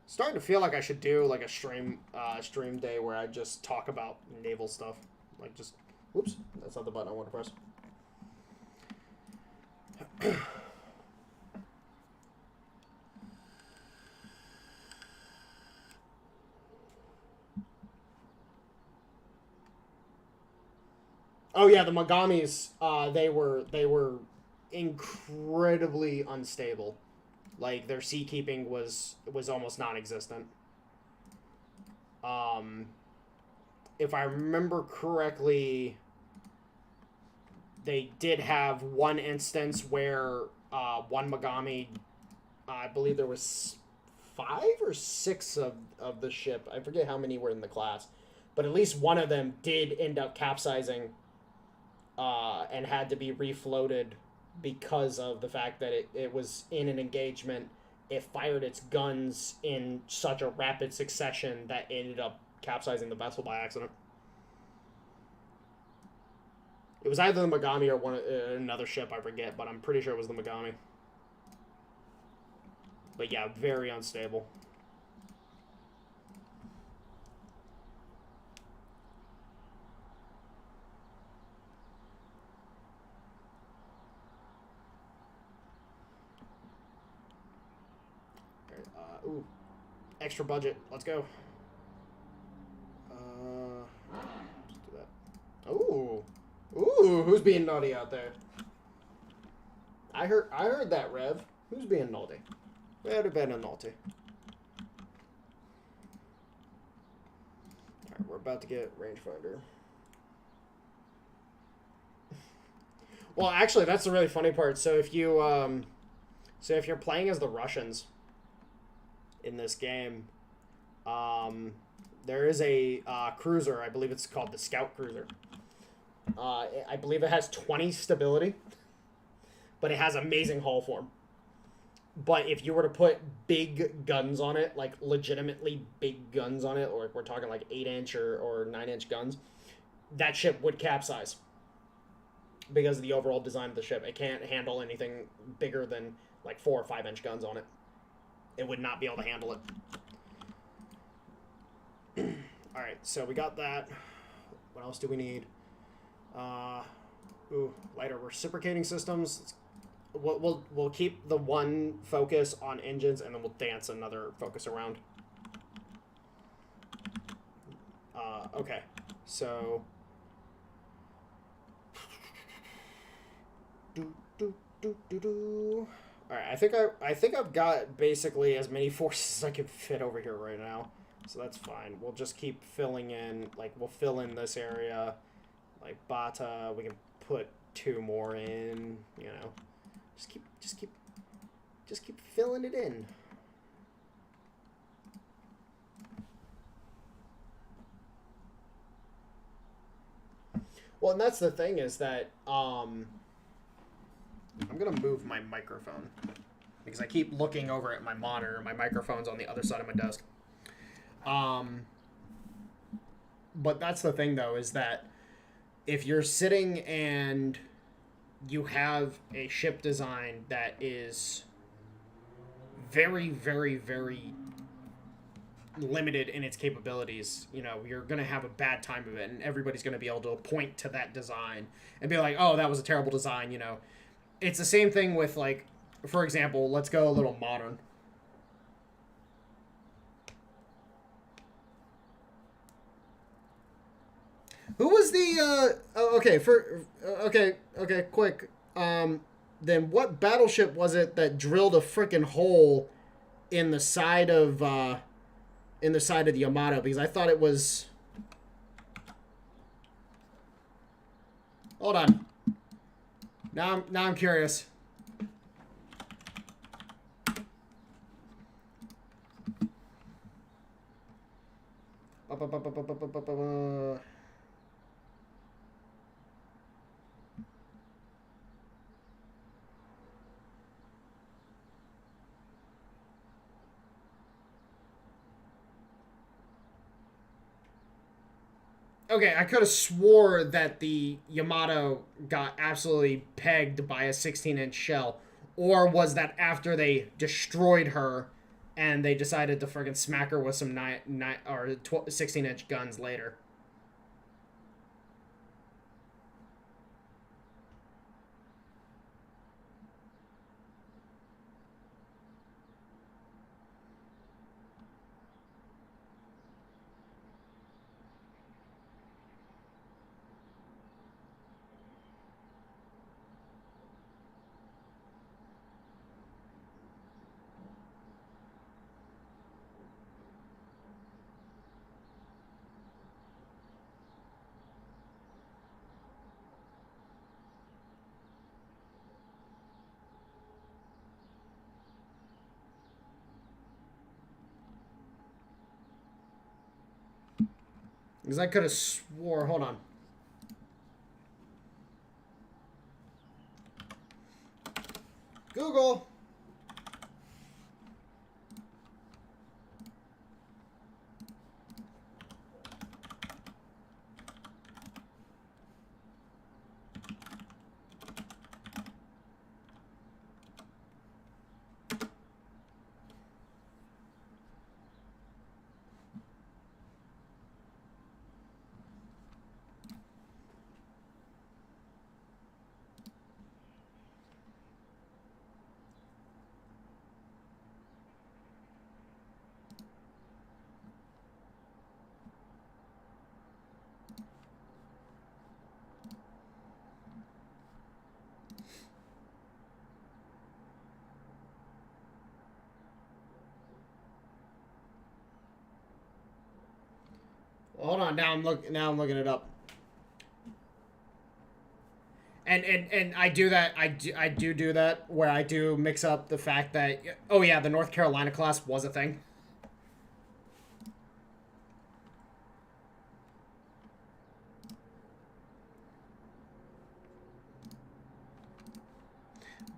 Starting to feel like I should do like a stream day where I just talk about naval stuff. Like, just... Whoops, that's not the button I want to press. Oh yeah, the Magamis, they were incredibly unstable. Like, their sea keeping was almost non-existent. If I remember correctly, they did have one instance where one Magami, I believe there was 5 or 6 of the ship. I forget how many were in the class, but at least one of them did end up capsizing and had to be refloated because of the fact that it was in an engagement. It fired its guns in such a rapid succession that it ended up capsizing the vessel by accident. It was either the Magami or another ship, I forget, but I'm pretty sure it was the Magami. But yeah, very unstable. Ooh, extra budget. Let's go. Let's do that. Ooh, who's being naughty out there? I heard that, Rev. Who's being naughty? Very, very naughty. Alright, we're about to get rangefinder. Well, actually, that's the really funny part. So if you're playing as the Russians in this game, there is a cruiser. I believe it's called the Scout Cruiser. I believe it has 20 stability, but it has amazing hull form. But if you were to put big guns on it, like legitimately big guns on it, or we're talking like 8-inch or 9-inch guns, that ship would capsize because of the overall design of the ship. It can't handle anything bigger than like 4 or 5-inch guns on it. It would not be able to handle it. Alright, so we got that. What else do we need? Lighter reciprocating systems. We'll keep the one focus on engines, and then we'll dance another focus around. Okay, so all right. I think I've got basically as many forces as I can fit over here right now, so that's fine. We'll just keep filling in. Like we'll fill in this area, like Bata. We can put 2 more in. You know. Just keep filling it in. Well, and that's the thing is that I'm gonna move my microphone because I keep looking over at my monitor. My microphone's on the other side of my desk. But that's the thing though, is that if you're sitting and you have a ship design that is very, very, very limited in its capabilities, you know, you're going to have a bad time of it, and everybody's going to be able to point to that design and be like, oh, that was a terrible design, you know. It's the same thing with, like, for example, let's go a little modern. Who was the okay, quick. Then what battleship was it that drilled a freaking hole in the side of the Yamato? Because I thought it was. Hold on. Now I'm curious. Okay, I could have swore that the Yamato got absolutely pegged by a 16-inch shell. Or was that after they destroyed her and they decided to friggin' smack her with some 16-inch guns later? Because I could have swore... Hold on. Google! hold on. Now I'm looking it up. And I do that. I do that where I do mix up the fact that, oh yeah, the North Carolina class was a thing.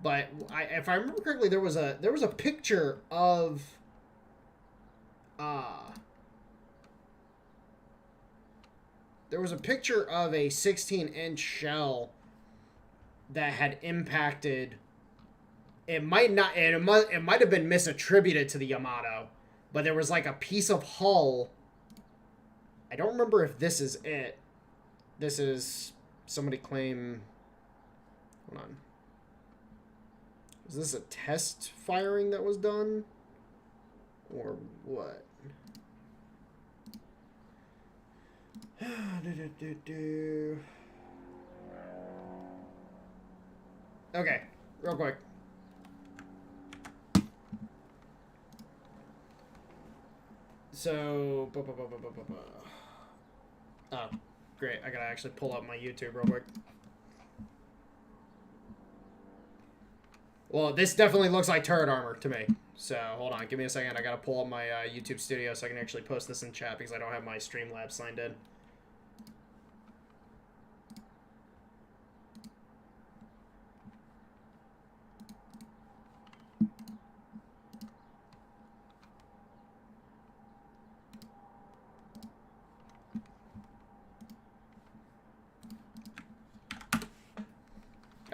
But if I remember correctly, there was a picture of there was a picture of a 16-inch shell that had impacted. It might not. It might have been misattributed to the Yamato, but there was like a piece of hull. I don't remember if this is it. This is somebody claim. Hold on. Was this a test firing that was done? Or what? Okay, real quick. So, oh, great. I gotta actually pull up my YouTube real quick. Well, this definitely looks like turret armor to me. So, hold on. Give me a second. I gotta pull up my YouTube studio so I can actually post this in chat because I don't have my Streamlabs signed in.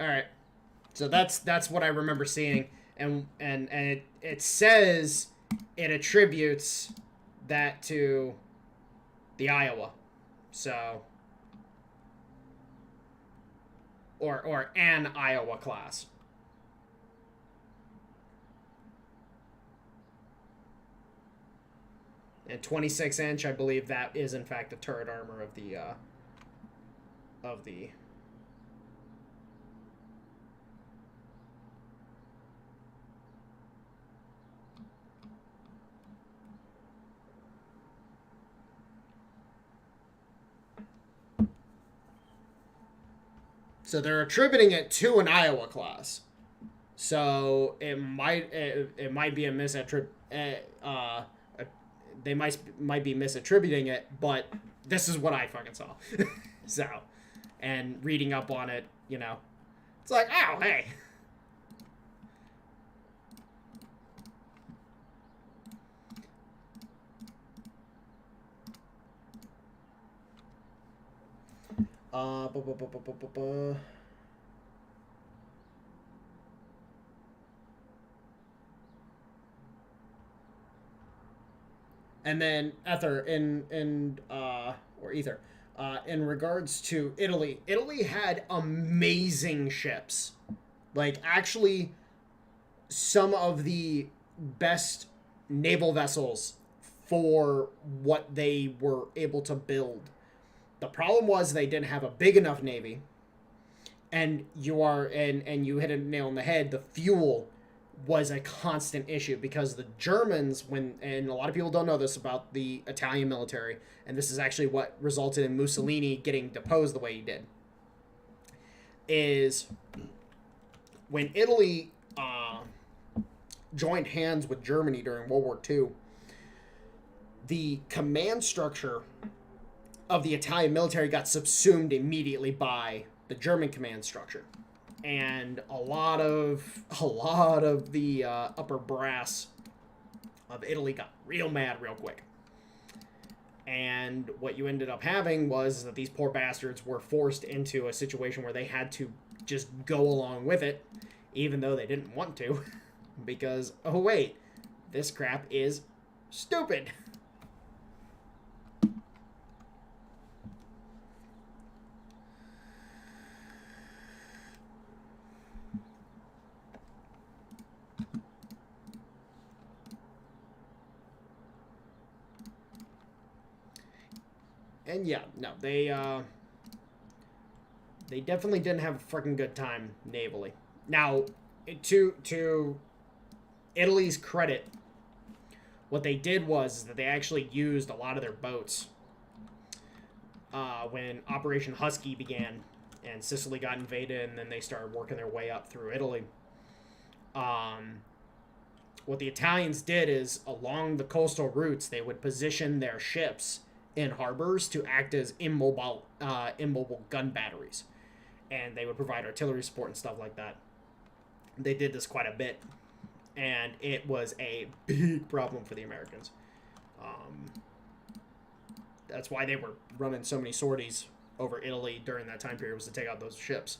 All right. So that's what I remember seeing, and it says it attributes that to the Iowa, so or an Iowa class. And 26-inch, I believe that is in fact the turret armor of the So they're attributing it to an Iowa class. So it might be a they might be misattributing it, but this is what I fucking saw. So, and reading up on it, you know, it's like, oh hey. And then Ether in regards to Italy, Italy had amazing ships. Like actually some of the best naval vessels for what they were able to build. The problem was they didn't have a big enough navy, and you hit a nail on the head. The fuel was a constant issue because the Germans, and a lot of people don't know this about the Italian military, and this is actually what resulted in Mussolini getting deposed the way he did, is when Italy joined hands with Germany during World War II, the command structure of the Italian military got subsumed immediately by the German command structure, and a lot of the upper brass of Italy got real mad real quick. And what you ended up having was that these poor bastards were forced into a situation where they had to just go along with it, even though they didn't want to, because, oh wait, this crap is stupid. And yeah, no, they definitely didn't have a freaking good time navally. Now, to Italy's credit, what they did was that they actually used a lot of their boats when Operation Husky began and Sicily got invaded, and then they started working their way up through Italy. What the Italians did is, along the coastal routes, they would position their ships in harbors to act as immobile gun batteries, and they would provide artillery support and stuff like that. They did this quite a bit, and it was a big problem for the Americans. That's why they were running so many sorties over Italy during that time period, was to take out those ships.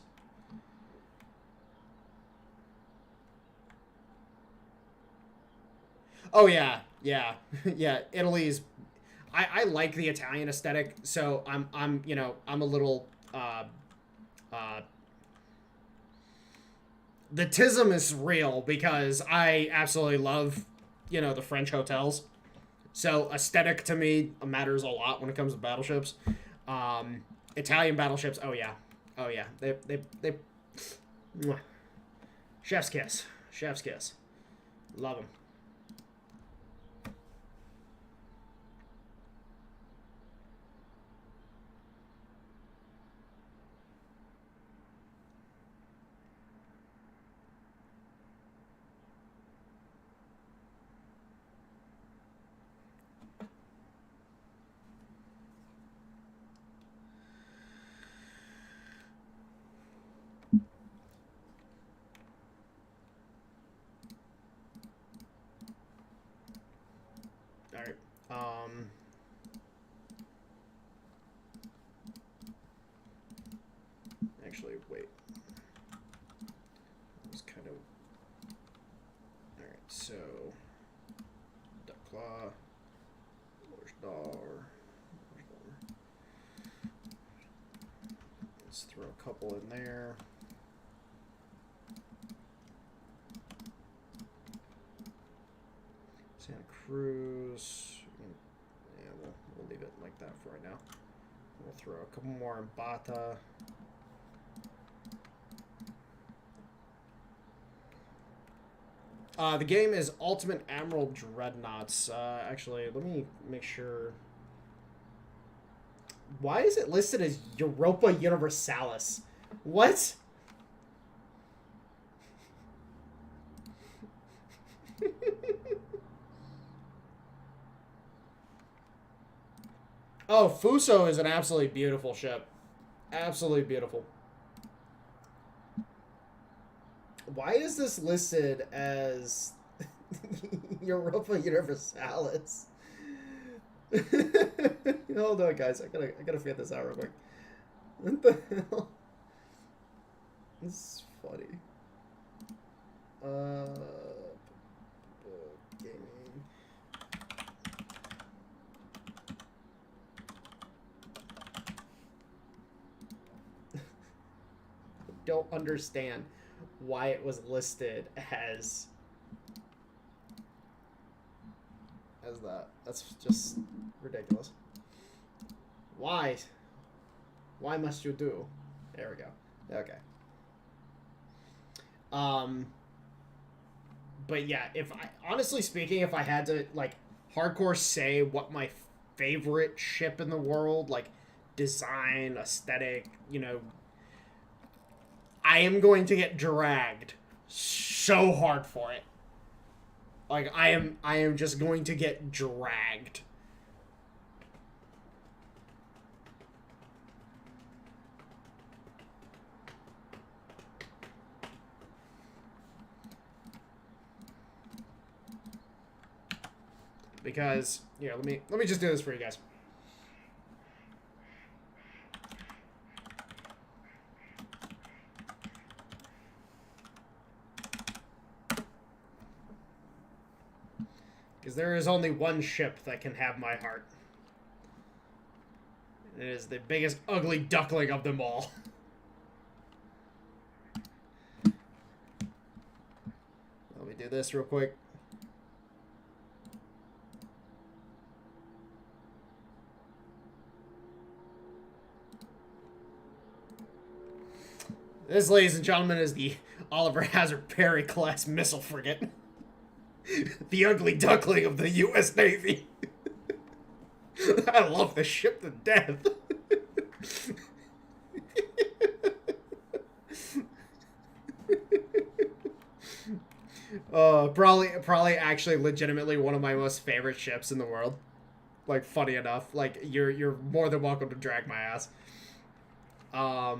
Oh yeah, yeah, yeah. Italy's. I like the Italian aesthetic, so I'm a little. The tism is real because I absolutely love, the French hotels. So aesthetic to me matters a lot when it comes to battleships. Italian battleships. Oh yeah, they. Chef's kiss. Chef's kiss. Love them. All right. Actually, wait. It was kind of. All right. So, duck claw, let's throw a couple in there. Santa Cruz. Yeah, we'll leave it like that for right now. We'll throw a couple more in Bata. The game is Ultimate Admiral Dreadnoughts. Actually, let me make sure. Why is it listed as Europa Universalis? What? Oh, Fuso is an absolutely beautiful ship. Absolutely beautiful. Why is this listed as Europa Universalis? Hold on, guys. I gotta figure this out real quick. What the hell? This is funny. Gaming. Don't understand why it was listed as that. That's just ridiculous. Why? Why must you do? There we go. Okay. But yeah, honestly speaking, if I had to hardcore say what my favorite ship in the world, design, aesthetic, I am going to get dragged so hard for it. I am just going to get dragged. Because, let me just do this for you guys. Because there is only one ship that can have my heart. It is the biggest ugly duckling of them all. Let me do this real quick. This, ladies and gentlemen, is the Oliver Hazard Perry class missile frigate. The ugly duckling of the U.S. Navy. I love this ship to death. Probably actually legitimately one of my most favorite ships in the world. Like, funny enough, like you're more than welcome to drag my ass. So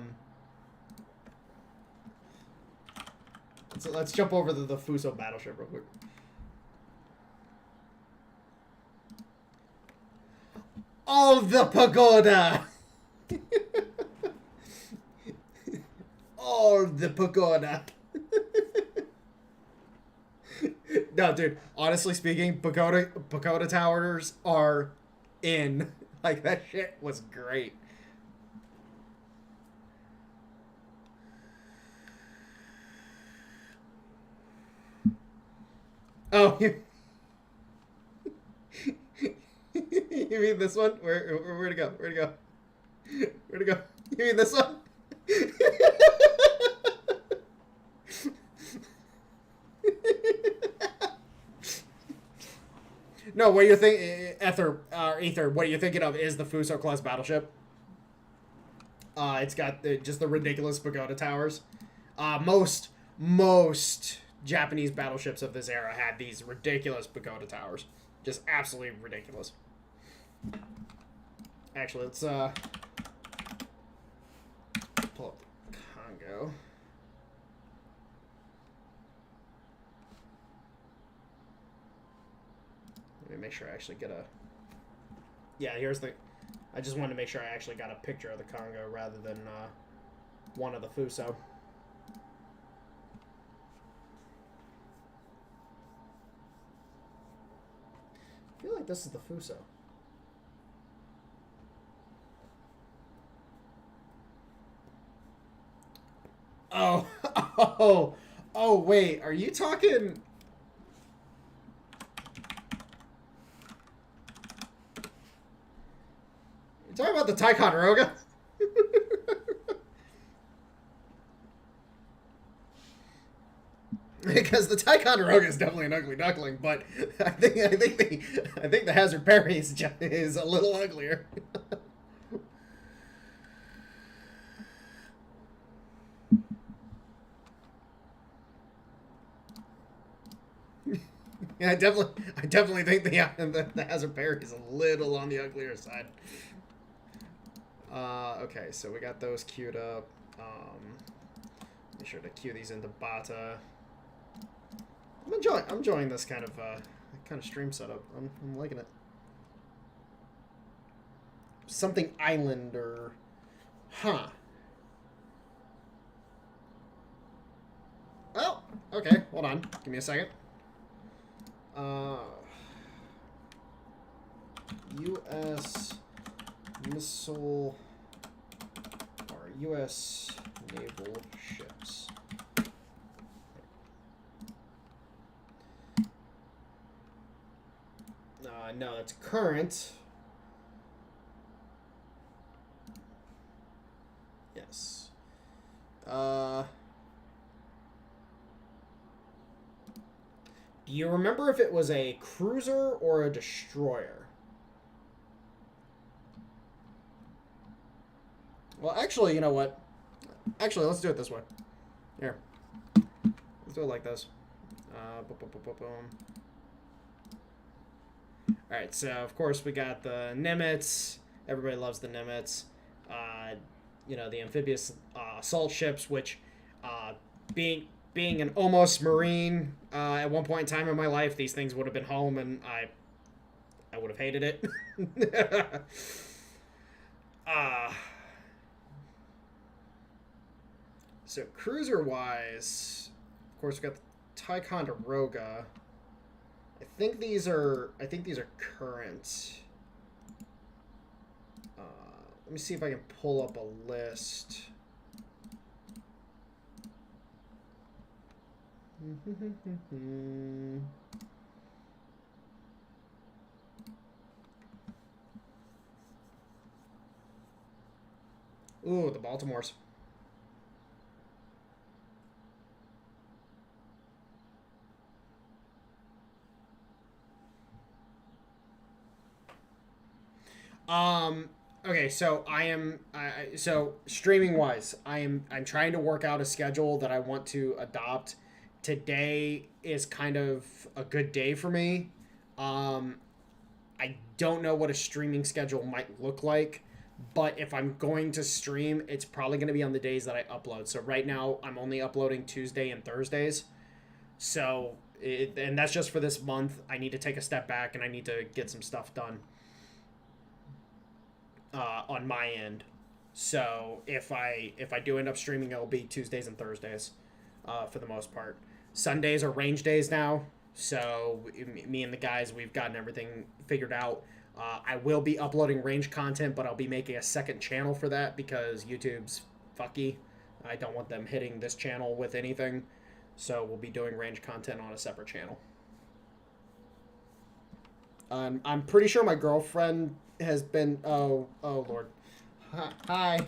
let's jump over to the Fuso battleship real quick. Oh, the pagoda! Oh, the pagoda! No, dude. Honestly speaking, pagoda towers are in. Like, that shit was great. Oh, you mean this one? Where to go? Where to go? Where to go? You mean this one? No, what you're thinking, Ether, what you're thinking of is the Fuso class battleship. It's got just the ridiculous pagoda towers. Most Japanese battleships of this era had these ridiculous pagoda towers. Just absolutely ridiculous. Actually, let's pull up the Congo. Let me make sure I actually get a... Yeah, here's the... I just wanted to make sure I actually got a picture of the Congo rather than one of the Fuso. I feel like this is the Fuso. Oh, oh, wait, are you talking... You talking about the Ticonderoga? Because the Ticonderoga is definitely an ugly duckling, but I think the Hazard Perry is a little uglier. Yeah, I definitely think the Hazard Perry is a little on the uglier side. Okay, so we got those queued up. Make sure to queue these into Bata. I'm enjoying this kind of stream setup. I'm liking it. Something island or, huh? Oh, okay. Hold on. Give me a second. U.S. missile or U.S. naval ships. No, it's current. Yes. Do you remember if it was a cruiser or a destroyer? Well, actually, you know what? Actually, let's do it this way. Here. Let's do it like this. Boom. Alright, so of course we got the Nimitz. Everybody loves the Nimitz. You know, the amphibious assault ships, which being an almost Marine at one point in time in my life, these things would have been home and I would have hated it. So cruiser-wise, of course, we got the Ticonderoga. I think these are current. Let me see if I can pull up a list. Ooh, the Baltimores. Okay, so so streaming wise, I'm trying to work out a schedule that I want to adopt. Today is kind of a good day for me. Um, I don't know what a streaming schedule might look like, but if I'm going to stream, it's probably going to be on the days that I upload. So right now, I'm only uploading Tuesday and Thursdays. And that's just for this month. I need to take a step back and I need to get some stuff done on my end. So if I do end up streaming, it'll be Tuesdays and Thursdays for the most part. Sundays are range days now. So me and the guys, we've gotten everything figured out. I will be uploading range content, but I'll be making a second channel for that because YouTube's fucky. I don't want them hitting this channel with anything. So we'll be doing range content on a separate channel. I'm pretty sure my girlfriend has been... Oh Lord. Hi.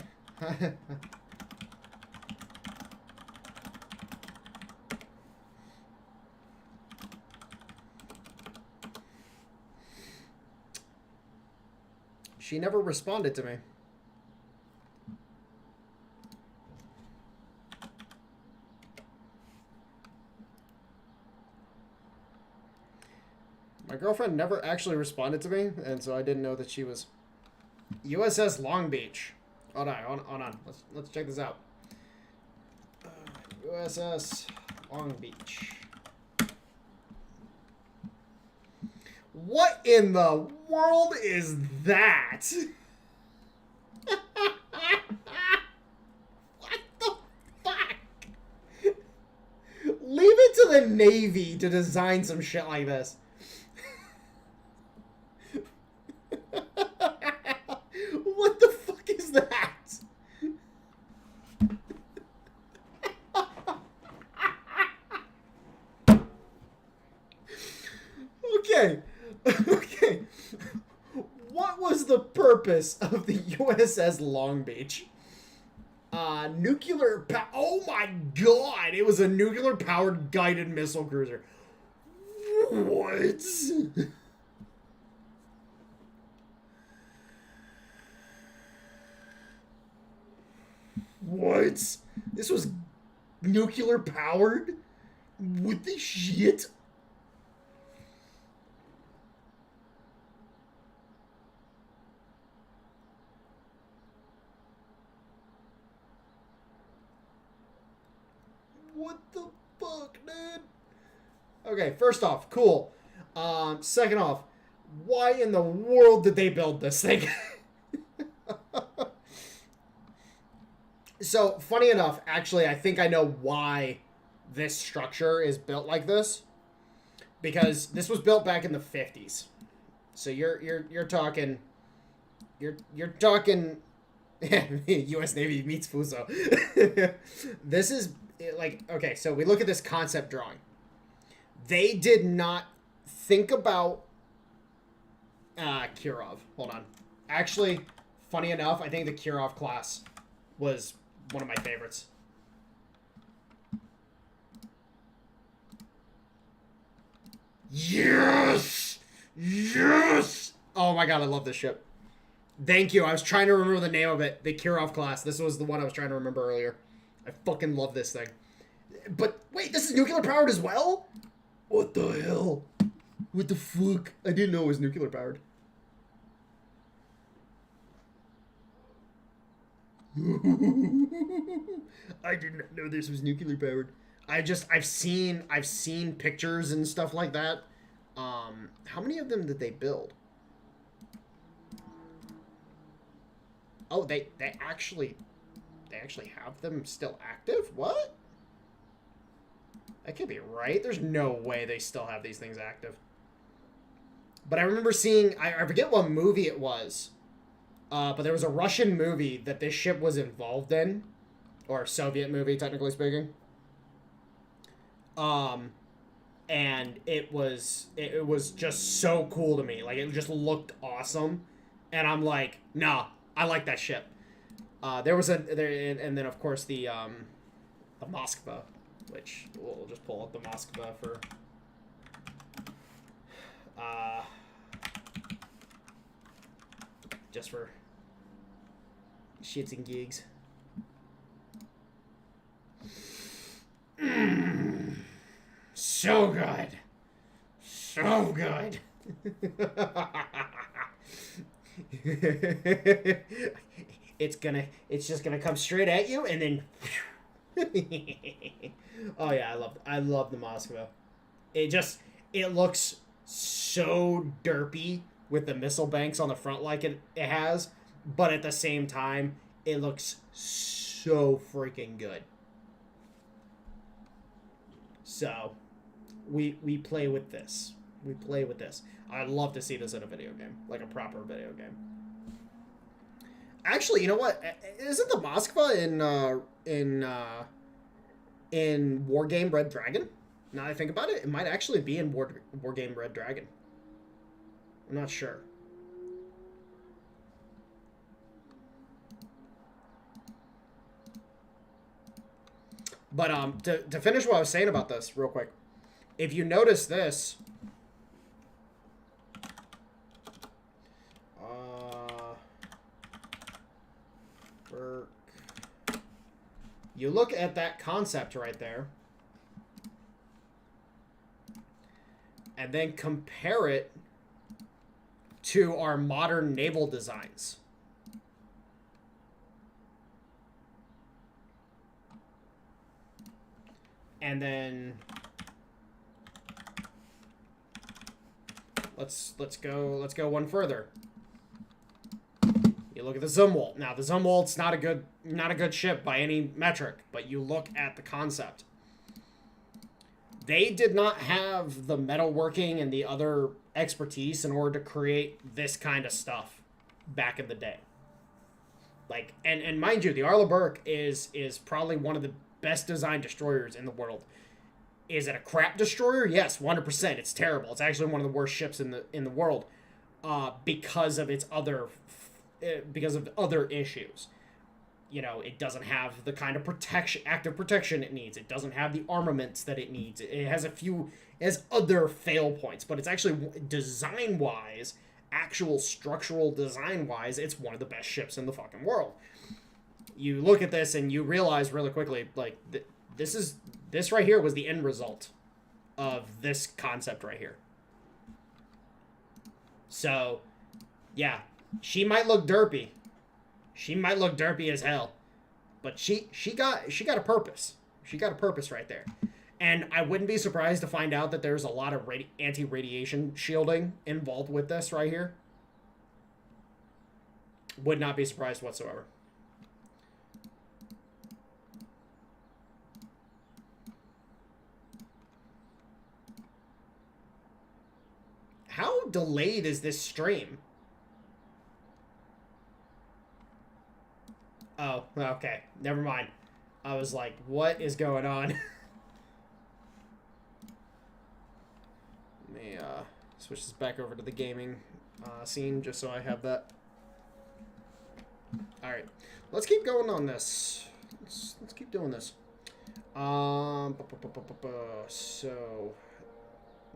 She never responded to me. My girlfriend never actually responded to me, and so I didn't know that she was... USS Long Beach. Hold on. Let's check this out. USS Long Beach. What in the world is that? What the fuck? Leave it to the Navy to design some shit like this. What the fuck is that? Okay. Okay. What was the purpose of the USS Long Beach? Nuclear power. Oh my god! It was a nuclear powered guided missile cruiser. What? What? This was nuclear powered? What the shit? What the fuck, dude? Okay, first off, cool. Second off, why in the world did they build this thing? So, funny enough, actually, I think I know why this structure is built like this. Because this was built back in the 50s. So you're talking US Navy meets Fuso. This is like, okay, so we look at this concept drawing. They did not think about Kirov. Hold on. Actually, funny enough, I think the Kirov class was one of my favorites. Yes! Yes! Oh my god, I love this ship. Thank you. I was trying to remember the name of it. The Kirov class. This was the one I was trying to remember earlier. I fucking love this thing. But wait, this is nuclear powered as well? What the hell? What the fuck? I didn't know it was nuclear powered. I did not know this was nuclear powered. I've seen pictures and stuff like that. How many of them did they build? Oh, they actually have them still active? What? That can't be right. There's no way they still have these things active. But I remember seeing, I forget what movie it was, but there was a Russian movie that this ship was involved in, or a Soviet movie, technically speaking. And it was just so cool to me. Like, it just looked awesome, and I'm like, nah, I like that ship. And then of course the Moskva, which we'll just pull up the Moskva for. Just for shits and gigs. So good. So good. It's just gonna come straight at you and then oh yeah, I love the Moskva. It looks so derpy with the missile banks on the front like it has, but at the same time it looks so freaking good. So we play with this. We play with this. I'd love to see this in a video game, like a proper video game. Actually, you know what? Isn't the Moskva in Wargame Red Dragon? Now that I think about it, it might actually be in Wargame Red Dragon. I'm not sure. But to finish what I was saying about this real quick, if you notice this, you look at that concept right there, and then compare it to our modern naval designs. And then let's go one further. You look at the Zumwalt. Now the Zumwalt's not a good ship by any metric, but you look at the concept. They did not have the metalworking and the other expertise in order to create this kind of stuff back in the day. Like, and mind you, the Arleigh Burke is probably one of the best designed destroyers in the world. Is it a crap destroyer? Yes, 100%. It's terrible. It's actually one of the worst ships in the world, because of its other issues. You know, it doesn't have the kind of active protection it needs. It doesn't have the armaments that it needs. It has other fail points, but it's actually design-wise, actual structural design-wise, it's one of the best ships in the fucking world. You look at this and you realize really quickly, like, this right here was the end result of this concept right here. So, yeah, she might look derpy. She might look derpy as hell, but she got a purpose. She got a purpose right there. And I wouldn't be surprised to find out that there's a lot of anti-radiation shielding involved with this right here. Would not be surprised whatsoever. How delayed is this stream? Oh, okay. Never mind. I was like, what is going on? Let me switch this back over to the gaming scene just so I have that. Alright. Let's keep going on this. Let's keep doing this. So,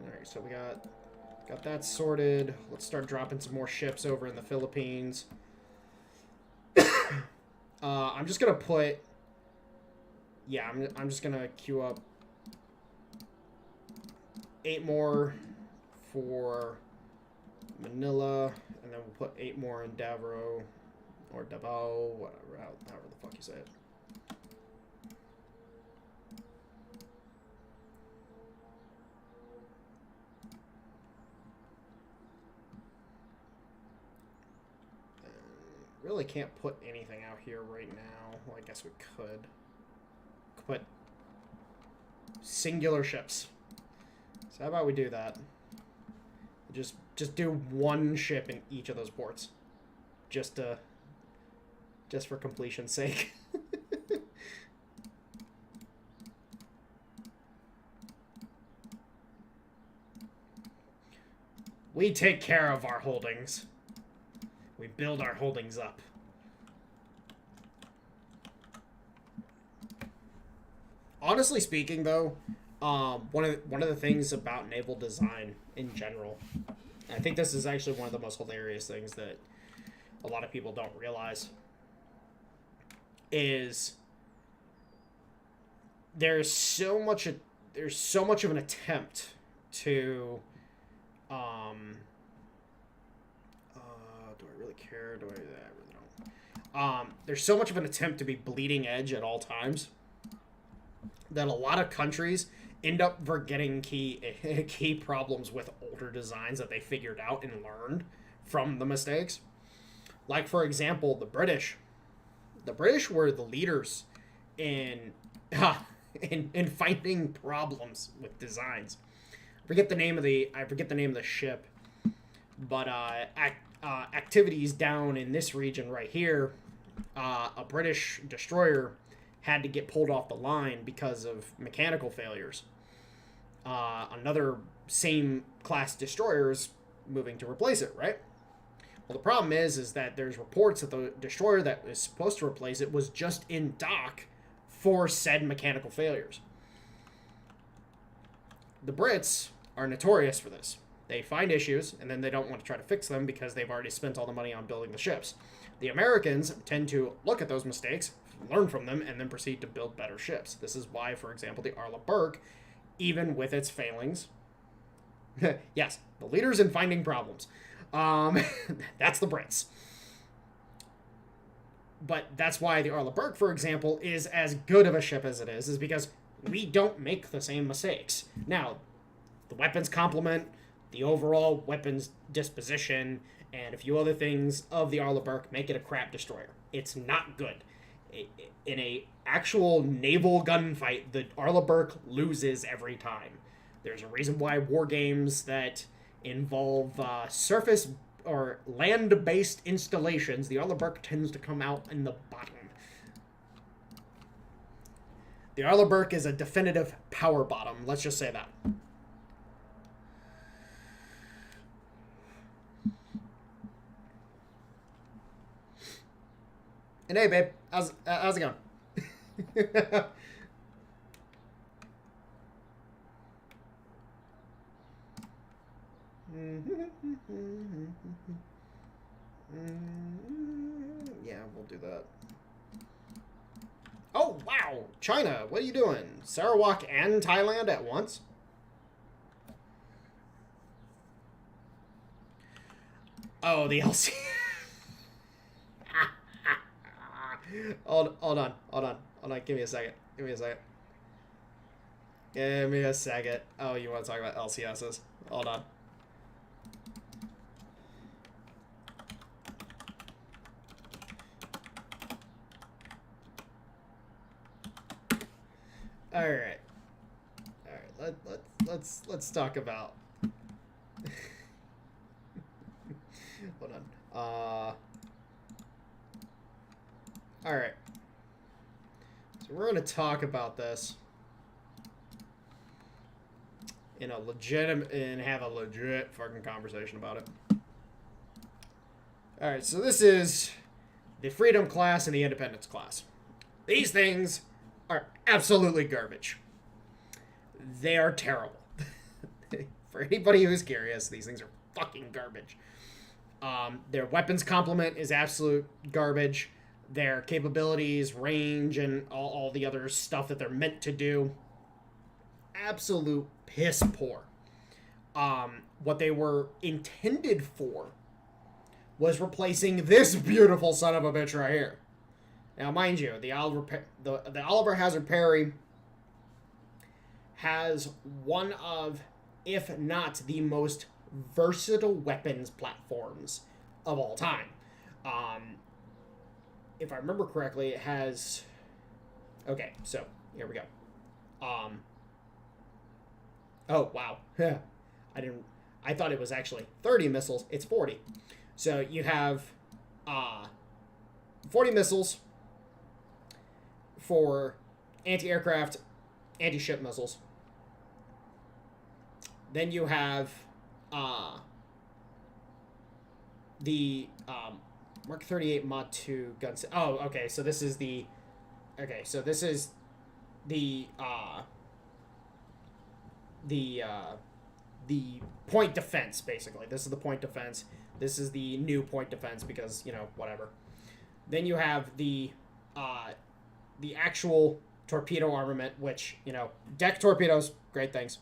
alright, so we got that sorted. Let's start dropping some more ships over in the Philippines. I'm just gonna put. Yeah, I'm just gonna queue up 8 more for Manila, and then we'll put 8 more in Davao or Davao, whatever, however the fuck you say it. Really can't put anything out here right now. Well, I guess we could put singular ships. So how about we do that? Just do one ship in each of those ports, just for completion's sake. We take care of our holdings. We build our holdings up. Honestly speaking, though, one of the things about naval design in general, and I think this is actually one of the most hilarious things that a lot of people don't realize, is there's so much of an attempt to do I really care? I really don't. There's so much of an attempt to be bleeding edge at all times that a lot of countries end up forgetting key problems with older designs that they figured out and learned from the mistakes. Like, for example, the British. The British were the leaders in finding problems with designs. I forget the name of the ship, but activities down in this region right here, a British destroyer had to get pulled off the line because of mechanical failures. Another same class destroyer is moving to replace it, right? Well, the problem is that there's reports that the destroyer that was supposed to replace it was just in dock for said mechanical failures. The Brits are notorious for this. They find issues, and then they don't want to try to fix them because they've already spent all the money on building the ships. The Americans tend to look at those mistakes, learn from them, and then proceed to build better ships. This is why, for example, the Arleigh Burke, even with its failings... yes, the leaders in finding problems. That's the Brits. But that's why the Arleigh Burke, for example, is as good of a ship as it is because we don't make the same mistakes. Now, the weapons complement, the overall weapons disposition, and a few other things of the Arleigh Burke make it a crap destroyer. It's not good. In a actual naval gunfight, the Arleigh Burke loses every time. There's a reason why war games that involve surface or land-based installations, the Arleigh Burke tends to come out in the bottom. The Arleigh Burke is a definitive power bottom. Let's just say that. And hey, babe, how's it going? Yeah, we'll do that. Oh, wow! China, what are you doing? Sarawak and Thailand at once? Oh, the LC. Hold on. Give me a second. Oh, you want to talk about LCSs? Hold on. All right. Let's talk about. Hold on. All right. So we're going to talk about this in a legitimate and have a legit fucking conversation about it. All right. So this is the Freedom class and the Independence class. These things are absolutely garbage. They are terrible. For anybody who's curious, these things are fucking garbage. Their weapons complement is absolute garbage. Their capabilities, range, and all the other stuff that they're meant to do, absolute piss poor. What they were intended for was replacing this beautiful son of a bitch right here. Now, mind you, the Oliver Hazard Perry has one of, if not the most versatile weapons platforms of all time. If I remember correctly, it has... Okay, so, here we go. Oh, wow. I thought it was actually 30 missiles. It's 40. So, you have 40 missiles for anti-aircraft, anti-ship missiles. Then you have the Mark 38 Mod 2 guns. Oh, okay. So this is the point defense, basically. This is the point defense. This is the new point defense because, whatever. Then you have the the actual torpedo armament, which, you know, deck torpedoes, great things.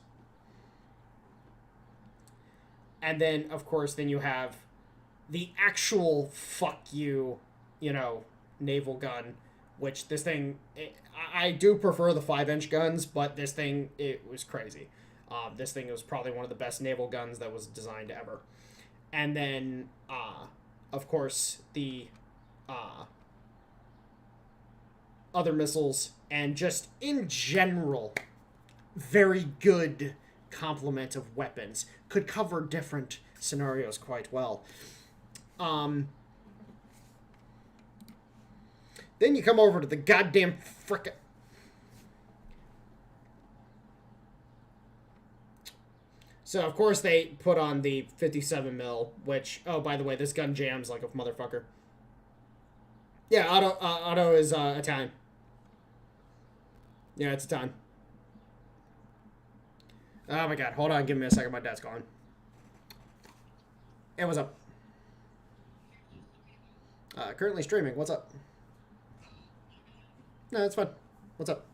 And then, of course, then you have the actual fuck you, you know, naval gun, which this thing, I do prefer the 5-inch guns, but this thing, it was crazy. This thing was probably one of the best naval guns that was designed ever. And then, of course, the other missiles, and just in general, very good complement of weapons. Could cover different scenarios quite well. Then you come over to the goddamn frickin'... So, of course, they put on the 57 mil, which, oh, by the way, this gun jams like a motherfucker. Yeah, Otto is Italian. Yeah, it's Italian. Oh my god, hold on, give me a second, my dad's calling. Hey, what's up? Currently streaming, what's up? No, it's fine. What's up?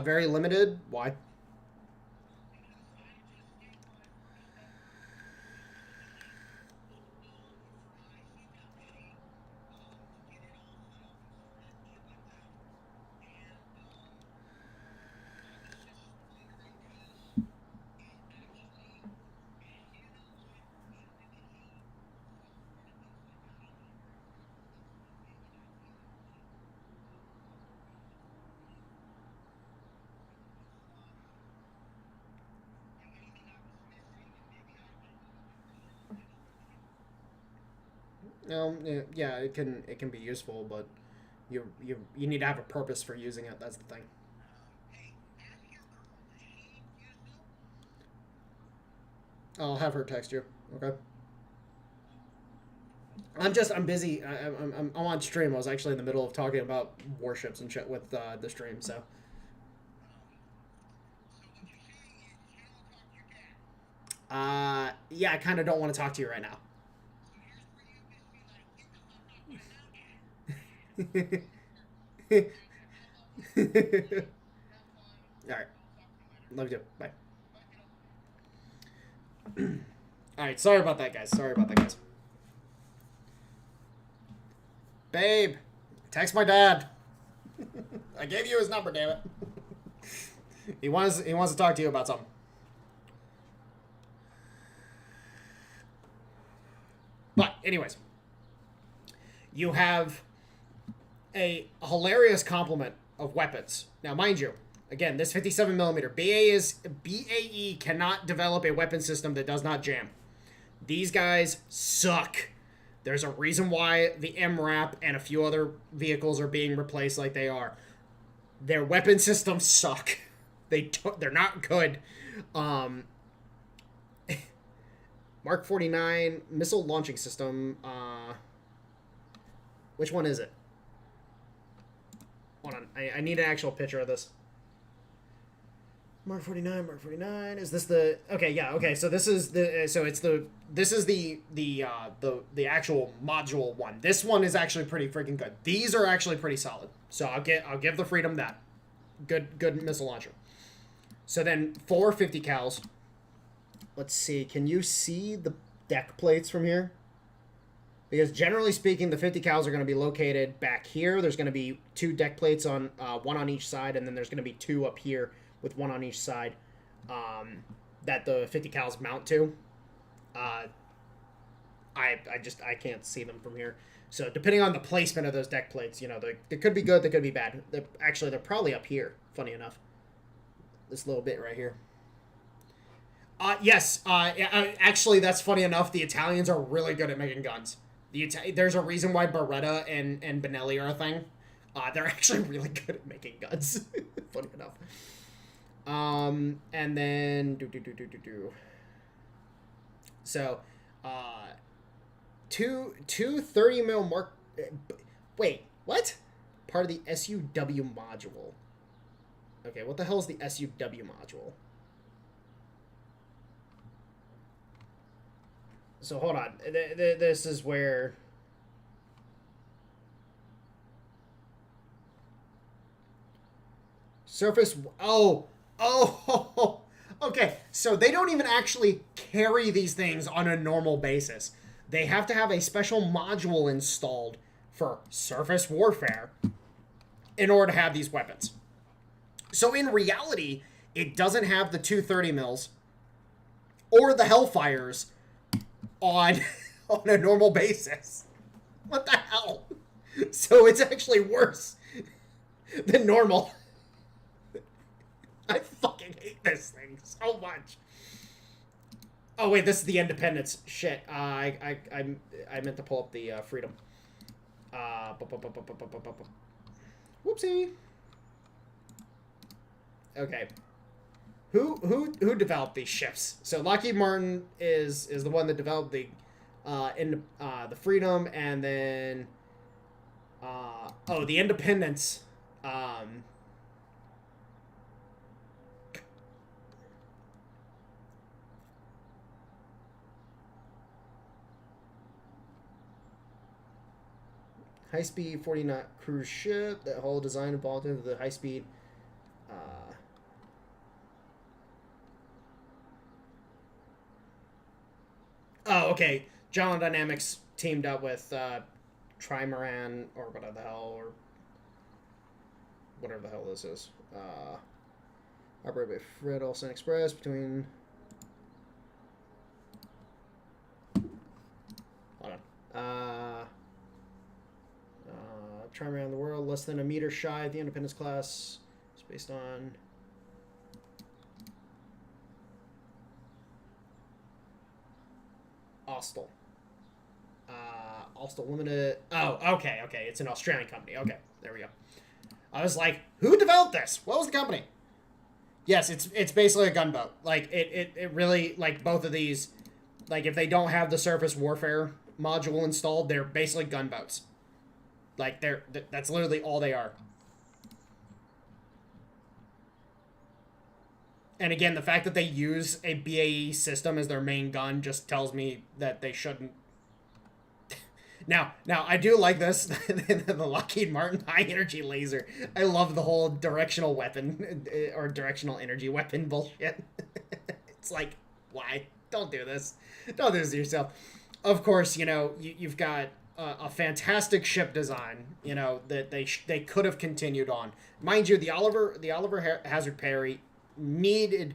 Very limited. Why? Yeah, it can be useful, but you need to have a purpose for using it. That's the thing. I'll have her text you. Okay. I'm busy. I'm on stream. I was actually in the middle of talking about warships and shit with the stream. So. Yeah, I kind of don't want to talk to you right now. All right. Love you too. Bye. All right. Sorry about that, guys. Babe, text my dad. I gave you his number, damn it. He wants to talk to you about something. But anyways, you have a hilarious complement of weapons. Now, mind you, again, this 57mm, BAE cannot develop a weapon system that does not jam. These guys suck. There's a reason why the MRAP and a few other vehicles are being replaced like they are. Their weapon systems suck. They're not good. Mark 49 missile launching system. Which one is it? Hold on. I need an actual picture of this. Mark 49. Is this the... Okay, yeah, okay. So this is the... So it's the... This is the actual module one. This one is actually pretty freaking good. These are actually pretty solid. So I'll give the Freedom that. Good missile launcher. So then 450 cals. Let's see. Can you see the deck plates from here? Because generally speaking, the 50 cals are going to be located back here. There's going to be 2 deck plates on one on each side, and then there's going to be 2 up here with 1 on each side that the 50 cals mount to. I can't see them from here. So depending on the placement of those deck plates, you know, they could be good, they could be bad. They're probably up here, funny enough. This little bit right here. Yes. Actually, that's funny enough. The Italians are really good at making guns. There's a reason why Beretta and Benelli are a thing. They're actually really good at making guns. Funny enough. And then So, 2 30 mil mark. Wait, what? Part of the SUW module. Okay, what the hell is the SUW module? So hold on. This is where surface. Oh. Okay, so they don't even actually carry these things on a normal basis. They have to have a special module installed for surface warfare in order to have these weapons. So in reality, it doesn't have the 230 mils or the Hellfires on on a normal basis. What the hell? So it's actually worse than normal. I fucking hate this thing so much. Oh wait, this is the Independence. Shit. I meant to pull up the Freedom. Whoopsie. Okay. Who developed these ships? So Lockheed Martin is the one that developed the the Freedom, and then the Independence. High-speed 40-knot cruise ship. That whole design involved into the high-speed. Oh, okay. General Dynamics teamed up with Trimaran, or whatever the hell, or whatever the hell this is. Operated by Fred Olsen Express between. Hold on. Trimaran the world, less than a meter shy of the Independence class. It's based on. Austal. Austal Limited. Oh, okay. It's an Australian company. Okay, there we go. I was like, who developed this? What was the company? Yes, it's basically a gunboat. Like it really, like, both of these, like, if they don't have the surface warfare module installed, they're basically gunboats. Like that's literally all they are. And again, the fact that they use a BAE system as their main gun just tells me that they shouldn't. Now I do like this, the Lockheed Martin high energy laser. I love the whole directional weapon or directional energy weapon bullshit. It's like, why? Don't do this. Don't do this to yourself. Of course, you've got a fantastic ship design, that they could have continued on. Mind you, the Oliver Hazard Perry needed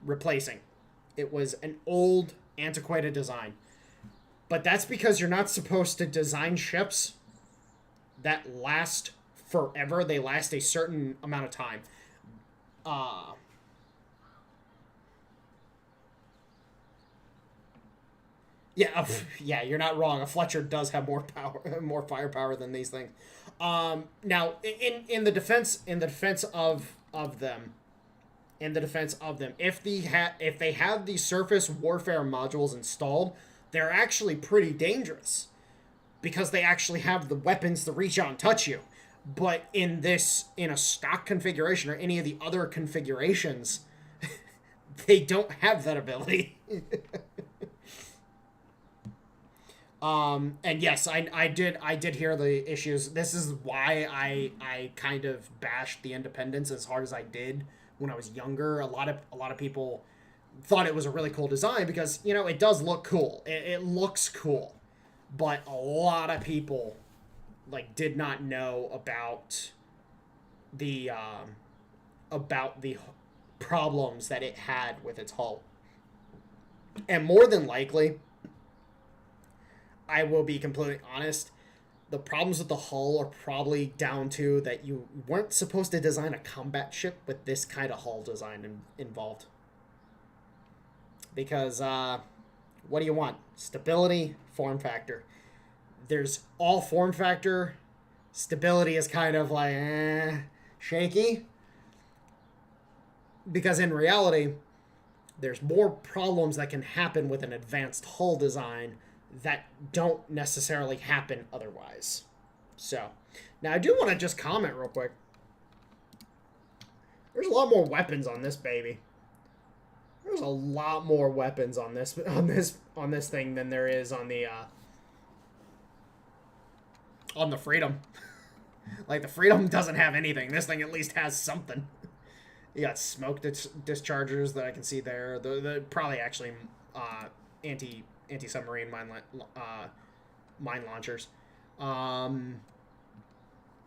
replacing. It was an old, antiquated design. But that's because you're not supposed to design ships that last forever. They last a certain amount of time. Yeah, you're not wrong. A Fletcher does have more power, more firepower than these things. Now, in the defense of them, if they have the surface warfare modules installed, they're actually pretty dangerous because they actually have the weapons to reach out and touch you. But in a stock configuration or any of the other configurations, they don't have that ability. And yes, I did hear the issues. This is why I kind of bashed the Independence as hard as I did when I was younger. A lot of people thought it was a really cool design because, it does look cool. It looks cool. But a lot of people did not know about the problems that it had with its hull. And more than likely, I will be completely honest, the problems with the hull are probably down to that you weren't supposed to design a combat ship with this kind of hull design involved. Because, what do you want? Stability, form factor. There's all form factor. Stability is kind of shaky. Because in reality, there's more problems that can happen with an advanced hull design that don't necessarily happen otherwise. So, now I do want to just comment real quick. There's a lot more weapons on this baby. There's a lot more weapons on this thing than there is on the Freedom. Like, the Freedom doesn't have anything. This thing at least has something. You got smoke dischargers that I can see there. The probably actually anti-submarine mine launchers.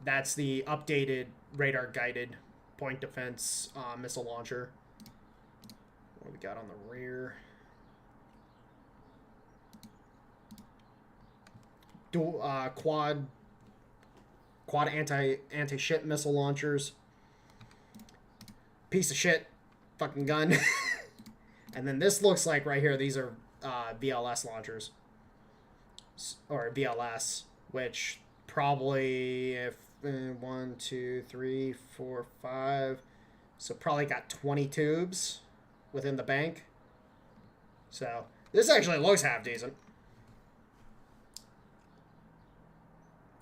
That's the updated radar guided point defense missile launcher. What do we got on the rear? Dual quad anti-ship missile launchers. Piece of shit fucking gun. And then this looks like right here, these are VLS launchers. Or VLS, which probably, if 1, 2, 3, 4, 5, so probably got 20 tubes within the bank. So this actually looks half decent.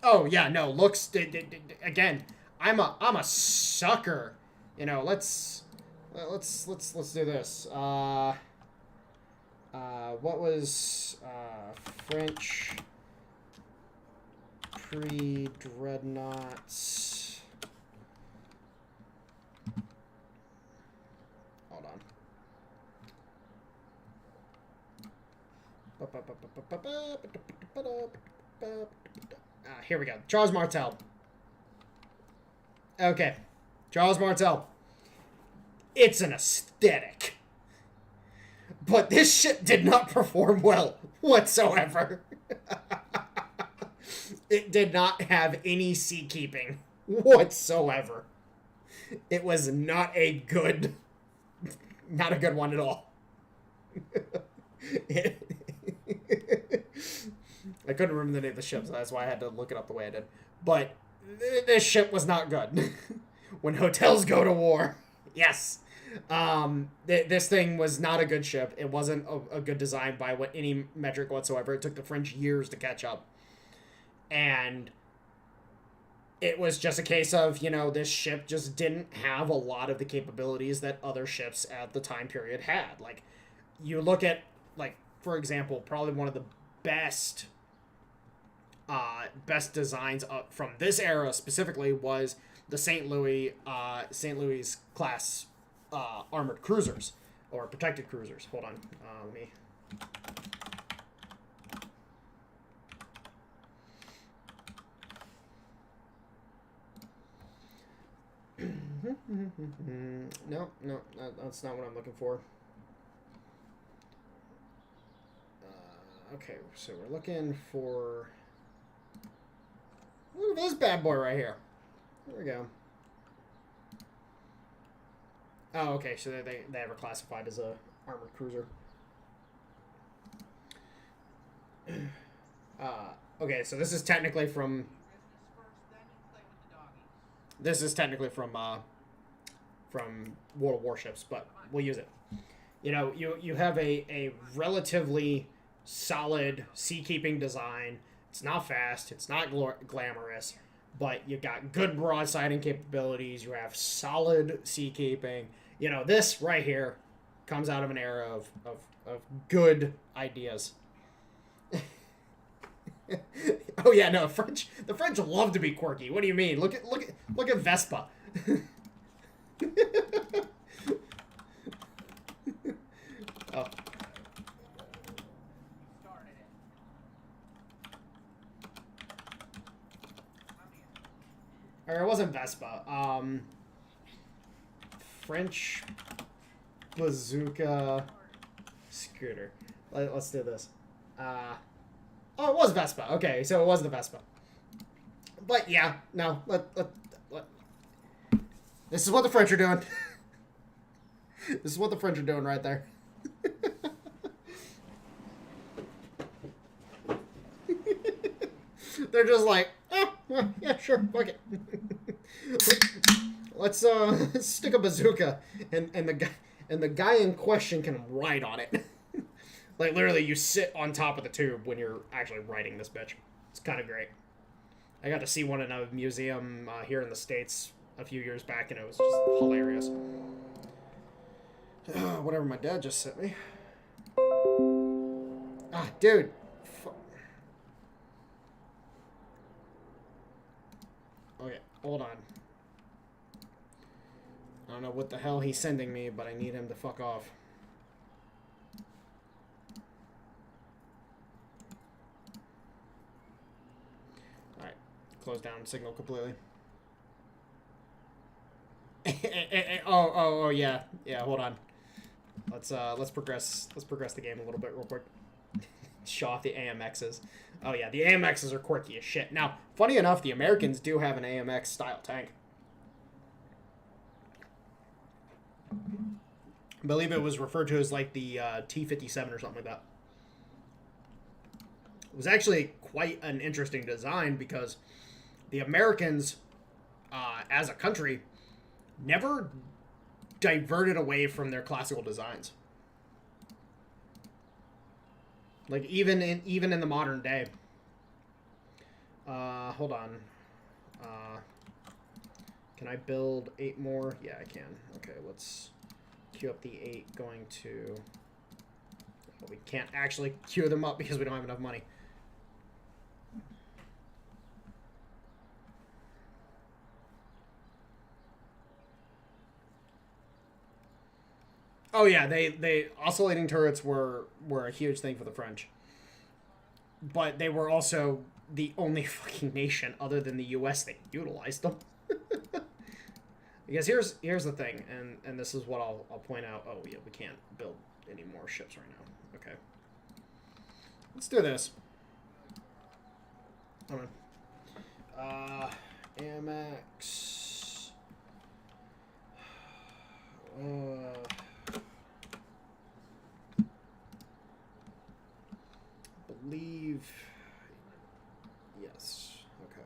Oh yeah, no, looks again. I'm a sucker. You know, let's do this. What was French pre-dreadnoughts? Hold on. Here we go. Charles Martel. Okay. Charles Martel. It's an aesthetic. But this ship did not perform well whatsoever. It did not have any seakeeping whatsoever. It was not a good one at all. I couldn't remember the name of the ship, so that's why I had to look it up the way I did. But this ship was not good. When hotels go to war. Yes. This thing was not a good ship. It wasn't a good design by any metric whatsoever. It took the French years to catch up. And it was just a case of, you know, this ship just didn't have a lot of the capabilities that other ships at the time period had. Like, you look at, like, for example, probably one of the best designs from this era specifically was the St. Louis class armored cruisers or protected cruisers. Hold on, let me. No, that's not what I'm looking for. Okay, so we're looking for. Look at this bad boy right here. There we go. Oh, okay, so they ever classified as a armored cruiser. Okay, so this is technically from. This is technically from World of Warships, but we'll use it. You know, you have a relatively solid seakeeping design. It's not fast. It's not glamorous, but you got good broadsiding capabilities. You have solid seakeeping. You know, this right here comes out of an era of good ideas. Oh yeah, no, the French love to be quirky. What do you mean? Look at Vespa. Oh. Or it wasn't Vespa. French bazooka scooter. Let's do this. Oh, it was Vespa. Okay, so it was the Vespa. But yeah, no. This is what the French are doing. This is what the French are doing right there. They're just like, oh, yeah, sure, fuck it. Let's stick a bazooka, and the guy in question can ride on it. Like, literally, you sit on top of the tube when you're actually riding this bitch. It's kind of great. I got to see one in a museum here in the States a few years back, and it was just hilarious. Whatever my dad just sent me. Ah, dude. Okay, hold on. I don't know what the hell he's sending me, but I need him to fuck off. Alright, close down signal completely. Oh, yeah. Yeah, hold on. Let's progress the game a little bit real quick. Show off the AMXs. Oh yeah, the AMXs are quirky as shit. Now, funny enough, the Americans do have an AMX style tank. I believe it was referred to as like the T-57 or something like that. It was actually quite an interesting design because the Americans, as a country, never diverted away from their classical designs. Like even in the modern day. Hold on. Can I build 8 more? Yeah, I can. Okay, let's queue up the 8 going to... Well, we can't actually queue them up because we don't have enough money. Oh yeah, they oscillating turrets were a huge thing for the French. But they were also the only fucking nation other than the US that utilized them. Because here's the thing, and this is what I'll point out. Oh yeah, we can't build any more ships right now. Okay. Let's do this. Hold on. Amex. Believe. Yes. Okay.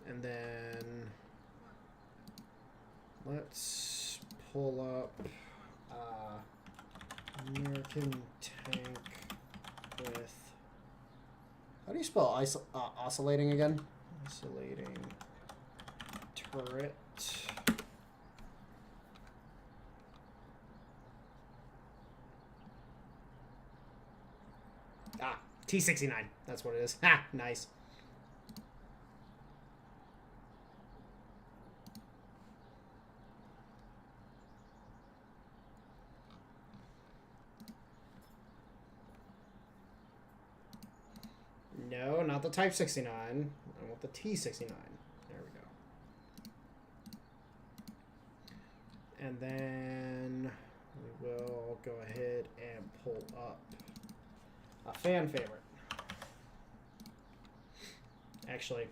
And then let's pull up American tank with, how do you spell oscillating again? Oscillating turret. T-69. That's what it is. Ha! Nice. No, not the Type 69. I want the T-69. There we go. And then we will go ahead and pull up a fan favorite. Actually,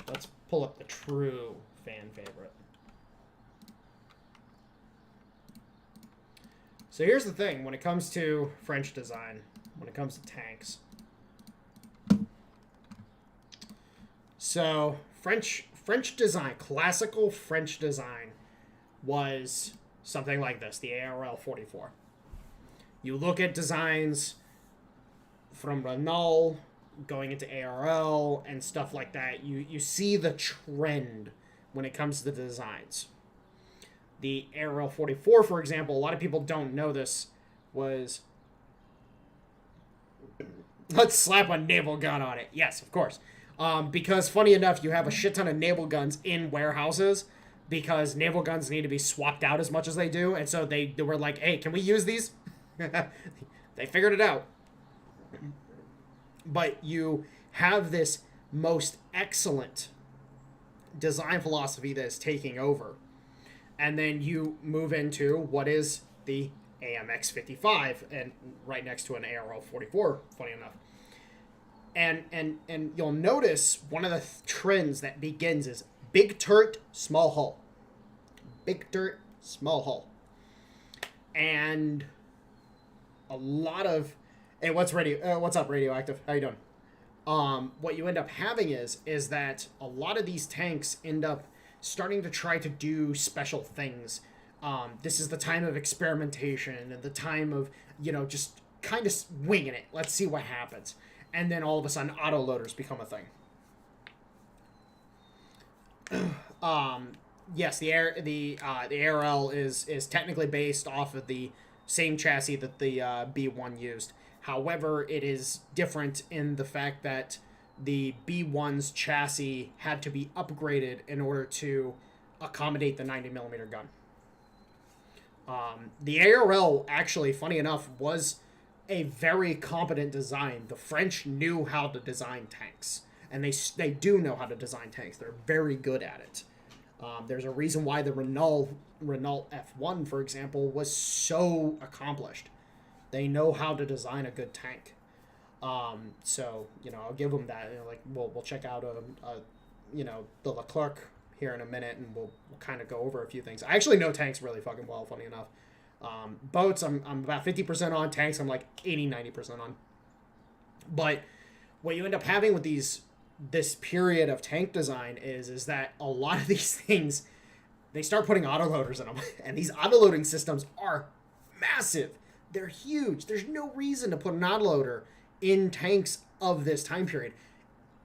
let's pull up the true fan favorite. So here's the thing, when it comes to French design, when it comes to tanks. So French design, classical French design was something like this, the ARL 44. You look at designs from Naval going into ARL and stuff like that, you see the trend when it comes to the designs. The ARL 44, for example, a lot of people don't know this, was... Let's slap a naval gun on it. Yes, of course. Because, funny enough, you have a shit ton of naval guns in warehouses because naval guns need to be swapped out as much as they do. And so they were like, hey, can we use these? They figured it out. But you have this most excellent design philosophy that is taking over. And then you move into what is the AMX 55 and right next to an ARL 44, funny enough. And you'll notice one of the trends that begins is big turret, small hull. Big turret, small hull. And a lot of... Hey, what's up, Radioactive? How you doing? What you end up having is that a lot of these tanks end up starting to try to do special things. This is the time of experimentation and the time of, just kind of winging it. Let's see what happens. and then all of a sudden autoloaders become a thing. Yes, the ARL is technically based off of the same chassis that the B1 used. However, it is different in the fact that the B1's chassis had to be upgraded in order to accommodate the 90mm gun. The ARL, actually, funny enough, was a very competent design. The French knew how to design tanks, and they do know how to design tanks. They're very good at it. There's a reason why the Renault F1, for example, was so accomplished. They know how to design a good tank. So, I'll give them that. We'll check out the Leclerc here in a minute, and we'll kind of go over a few things. I actually know tanks really fucking well, funny enough. Boats, I'm about 50% on. Tanks, I'm like 80-90% on. But what you end up having with this period of tank design is that a lot of these things, they start putting autoloaders in them, and these autoloading systems are massive. They're huge. There's no reason to put an autoloader in tanks of this time period.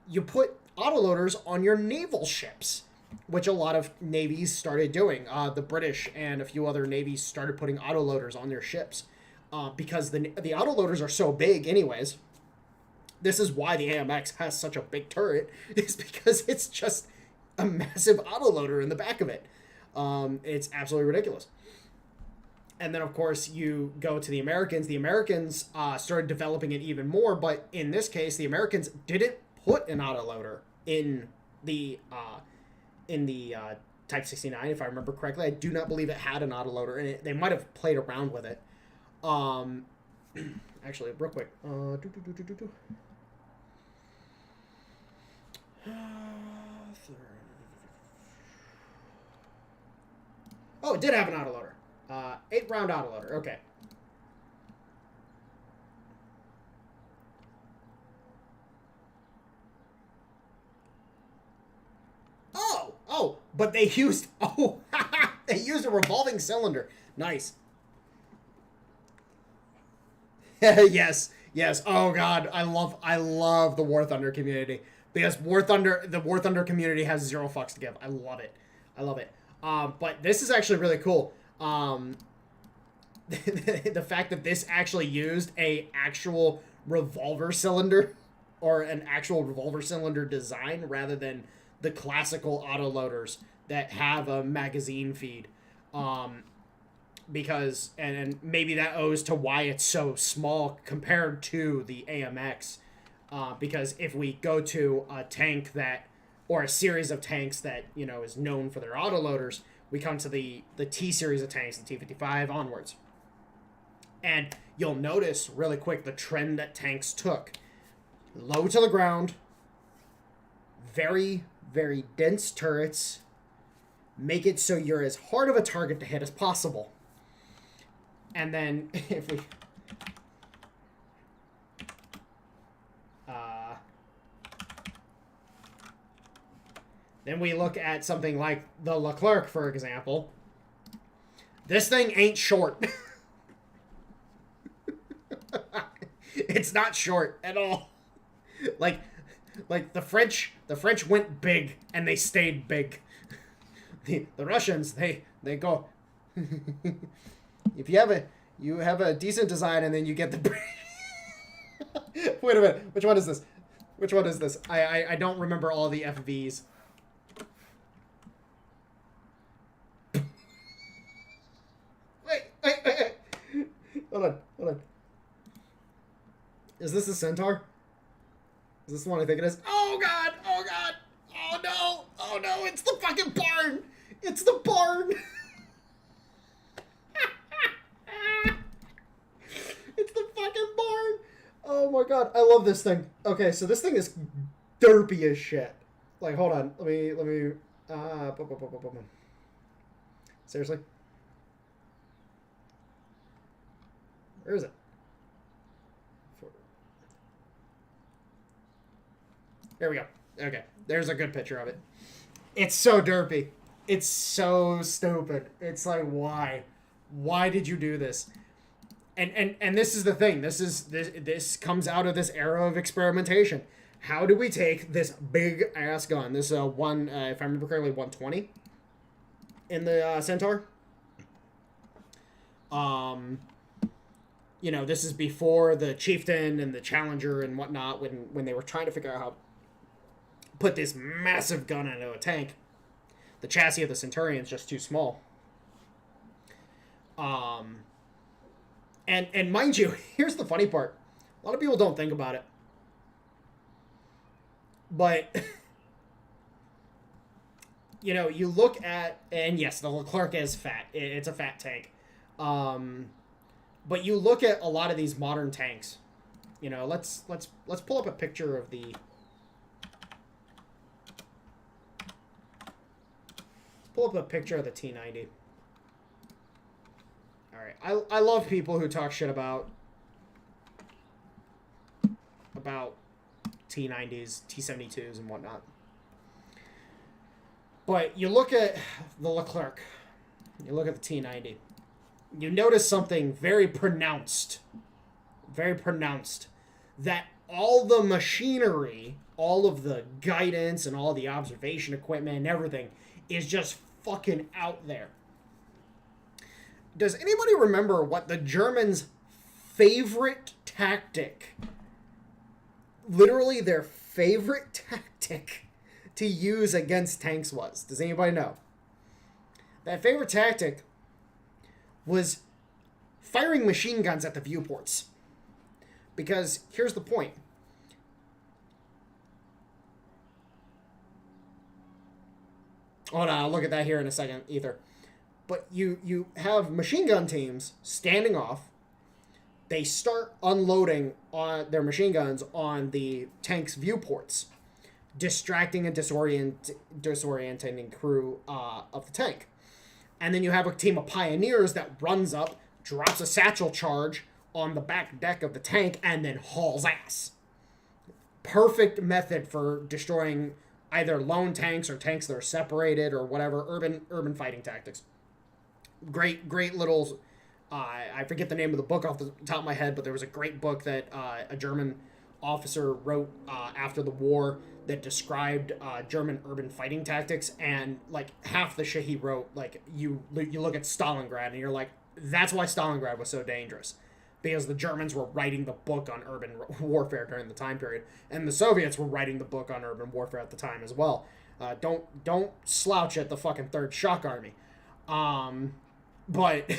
You put autoloaders on your naval ships, which a lot of navies started doing. The British and a few other navies started putting autoloaders on their ships because the autoloaders are so big anyways. This is why the AMX has such a big turret, is because it's just a massive autoloader in the back of it. It's absolutely ridiculous. And then, of course, you go to the Americans. The Americans started developing it even more, but in this case, the Americans didn't put an autoloader in the Type 69, if I remember correctly. I do not believe it had an autoloader in it. They might have played around with it. Actually, real quick. Oh, it did have an autoloader. 8-round autoloader. Okay. Oh, but they used they used a revolving cylinder. Nice. Yes. Oh God, I love the War Thunder community, because the War Thunder community has 0 fucks to give. I love it. But this is actually really cool. The fact that this actually used a actual revolver cylinder, or an actual revolver cylinder design, rather than the classical autoloaders that have a magazine feed. Because, and maybe that owes to why it's so small compared to the AMX. Because if we go to a tank that, or a series of tanks that, is known for their autoloaders, we come to the T series of tanks, the T-55 onwards. And you'll notice really quick the trend that tanks took. Low to the ground, very, very dense turrets, make it so you're as hard of a target to hit as possible. And then if we then we look at something like the Leclerc, for example. This thing ain't short. It's not short at all. Like the French went big and they stayed big. The Russians, they go. If you have a decent design and then you get the Wait a minute. Which one is this? I don't remember all the FVs. Wait. Hold on. Is this a Centaur? Is this the one I think it is? Oh god! Oh no! It's the fucking barn! It's the barn! It's the fucking barn! Oh my god, I love this thing. Okay, so this thing is derpy as shit. Like, hold on. Let me seriously? Where is it? There we go. Okay, there's a good picture of it. It's so derpy. It's so stupid. It's like, why? Why did you do this? And this is the thing. This comes out of this era of experimentation. How do we take this big ass gun? This one, if I remember correctly, 120 in the Centaur. You know, this is before the Chieftain and the Challenger and whatnot, when they were trying to figure out how to put this massive gun into a tank. The chassis of the Centurion is just too small. And mind you, here's the funny part. A lot of people don't think about it. But, you know, you look at, and yes, the Leclerc is fat. It's a fat tank. But you look at a lot of these modern tanks. You know, let's pull up a picture of the. Pull up a picture of the T90. All right, I love people who talk shit about T90s, T72s, and whatnot. But you look at the Leclerc, you look at the T90, you notice something very pronounced, that all the machinery, all of the guidance, and all the observation equipment and everything is just fucking out there. Does anybody remember what the Germans' favorite tactic, literally their favorite tactic to use against tanks was? Does anybody know? That favorite tactic was firing machine guns at the viewports. Because here's the point. Hold on, I'll look at that here in a second, Ether. But you have machine gun teams standing off. They start unloading on their machine guns on the tank's viewports, distracting and disorienting crew of the tank. And then you have a team of pioneers that runs up, drops a satchel charge on the back deck of the tank, and then hauls ass. Perfect method for destroying either lone tanks or tanks that are separated or whatever, urban fighting tactics. Great little, I forget the name of the book off the top of my head, but there was a great book that a German officer wrote after the war that described German urban fighting tactics, and like half the shit he wrote, like you look at Stalingrad and you're like, that's why Stalingrad was so dangerous. Because the Germans were writing the book on urban warfare during the time period, and the Soviets were writing the book on urban warfare at the time as well. Don't slouch at the fucking Third Shock Army. But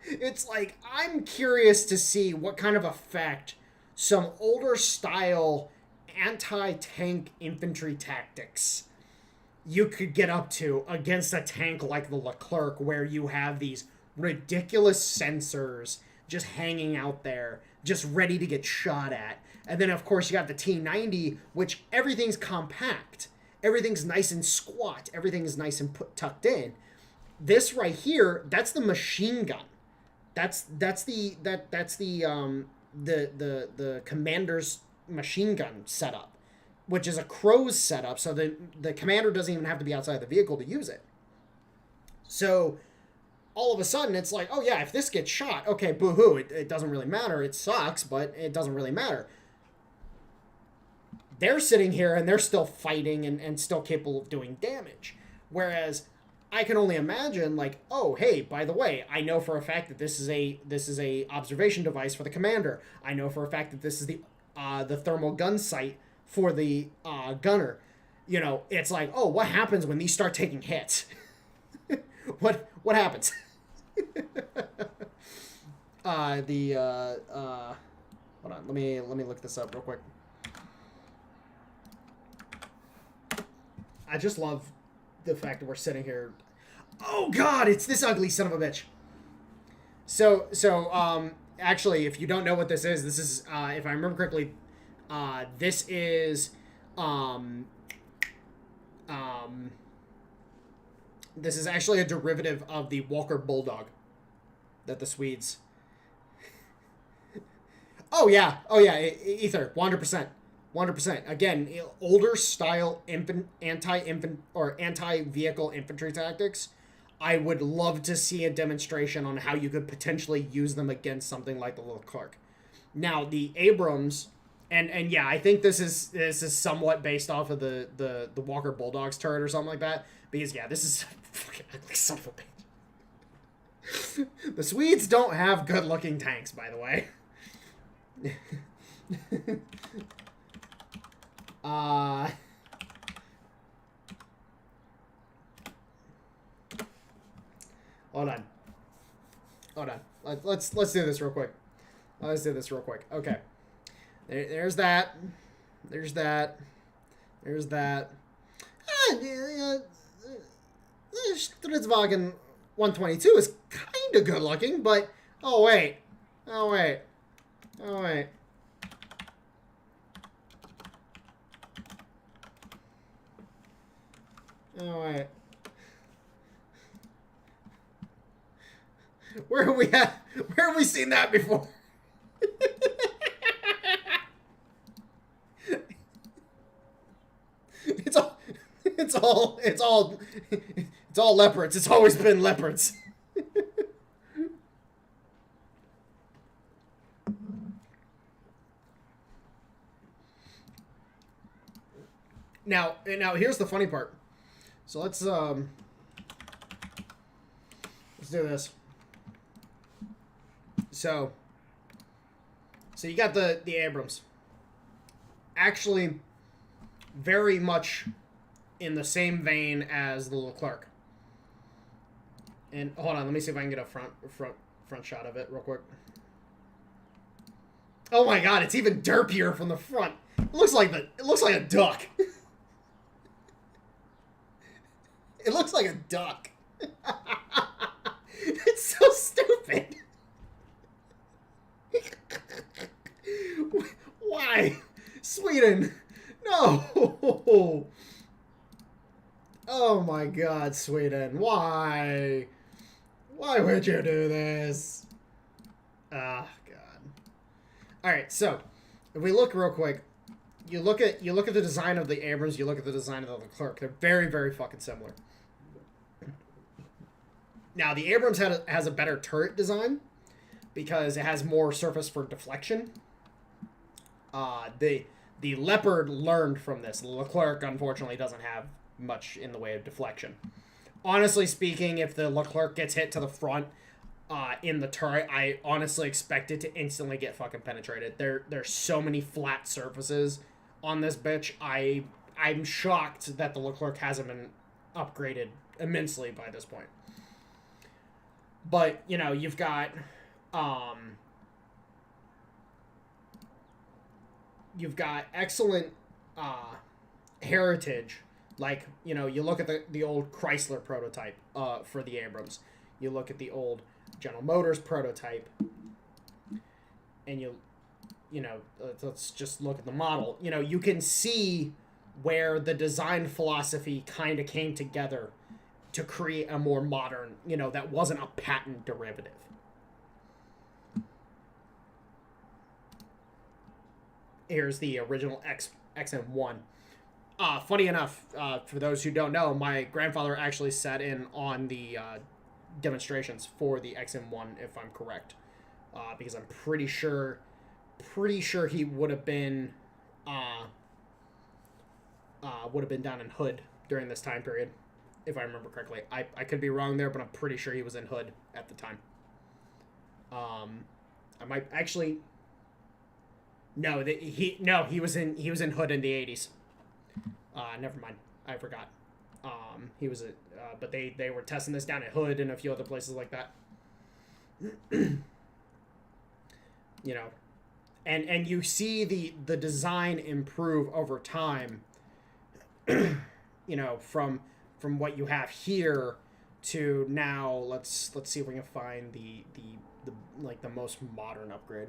it's like, I'm curious to see what kind of effect some older style anti-tank infantry tactics you could get up to against a tank like the Leclerc, where you have these ridiculous sensors just hanging out there, just ready to get shot at. And then, of course, you got the T90, which everything's compact. Everything's nice and squat. Everything's nice and tucked in. This right here, that's the machine gun. That's the commander's machine gun setup, which is a crow's setup, so the commander doesn't even have to be outside the vehicle to use it. So all of a sudden, it's like, oh yeah, if this gets shot, okay, boo-hoo, it doesn't really matter. It sucks, but it doesn't really matter. They're sitting here and they're still fighting and still capable of doing damage. Whereas I can only imagine, like, oh, hey, by the way, I know for a fact that this is a observation device for the commander. I know for a fact that this is the thermal gun sight for the gunner. You know, it's like, oh, what happens when these start taking hits? What happens? Hold on, let me look this up real quick. I just love the fact that we're sitting here. Oh God, it's this ugly son of a bitch. So actually, if you don't know what this is, if I remember correctly, this is this is actually a derivative of the Walker Bulldog that the Swedes. Oh yeah, Ether, 100%. Again, older style anti-vehicle infantry tactics. I would love to see a demonstration on how you could potentially use them against something like the Leclerc. Now, the Abrams, and yeah, I think this is somewhat based off of the Walker Bulldogs turret or something like that. Because yeah, this is fucking ugly son of a bitch. The Swedes don't have good looking tanks, by the way. Hold on. Hold on. Let's do this real quick. Let's do this real quick. Okay. There's that. There's that. There's that. Stridswagen 122 is kind of good looking, but oh wait. Oh wait. Oh wait. Oh wait. Where have we at? Where have we seen that before? It's all leopards. It's always been leopards. Now here's the funny part. So let's do this. So you got the Abrams. Actually, very much in the same vein as the Leclerc. And hold on, let me see if I can get a front shot of it real quick. Oh my god, it's even derpier from the front. It looks like a duck. It looks like a duck. It's so stupid. Why? Sweden. No. Oh my god, Sweden. Why? Why would you do this? Ah, god. Alright, so if we look real quick, you look at the design of the Abrams, you look at the design of the Leclerc. They're very, very fucking similar. Now, the Abrams has a better turret design because it has more surface for deflection. The Leopard learned from this. The Leclerc, unfortunately, doesn't have much in the way of deflection. Honestly speaking, if the Leclerc gets hit to the front in the turret, I honestly expect it to instantly get fucking penetrated. There's so many flat surfaces on this bitch. I'm shocked that the Leclerc hasn't been upgraded immensely by this point. But, you know, you've got excellent heritage. Like, you know, you look at the old Chrysler prototype for the Abrams. You look at the old General Motors prototype. And you know, let's just look at the model. You know, you can see where the design philosophy kind of came together to create a more modern, you know, that wasn't a patent derivative. Here's the original XM1. Funny enough, for those who don't know, my grandfather actually sat in on the demonstrations for the XM1, if I'm correct. Because I'm pretty sure he would have been down in Hood during this time period, if I remember correctly. I could be wrong there, but I'm pretty sure he was in Hood at the time. I might actually. No, he was in Hood in the 80s. Never mind, I forgot. He was but they were testing this down at Hood and a few other places like that. You know, and you see the design improve over time. You know, from what you have here to now. Let's see if we can find the like the most modern upgrade.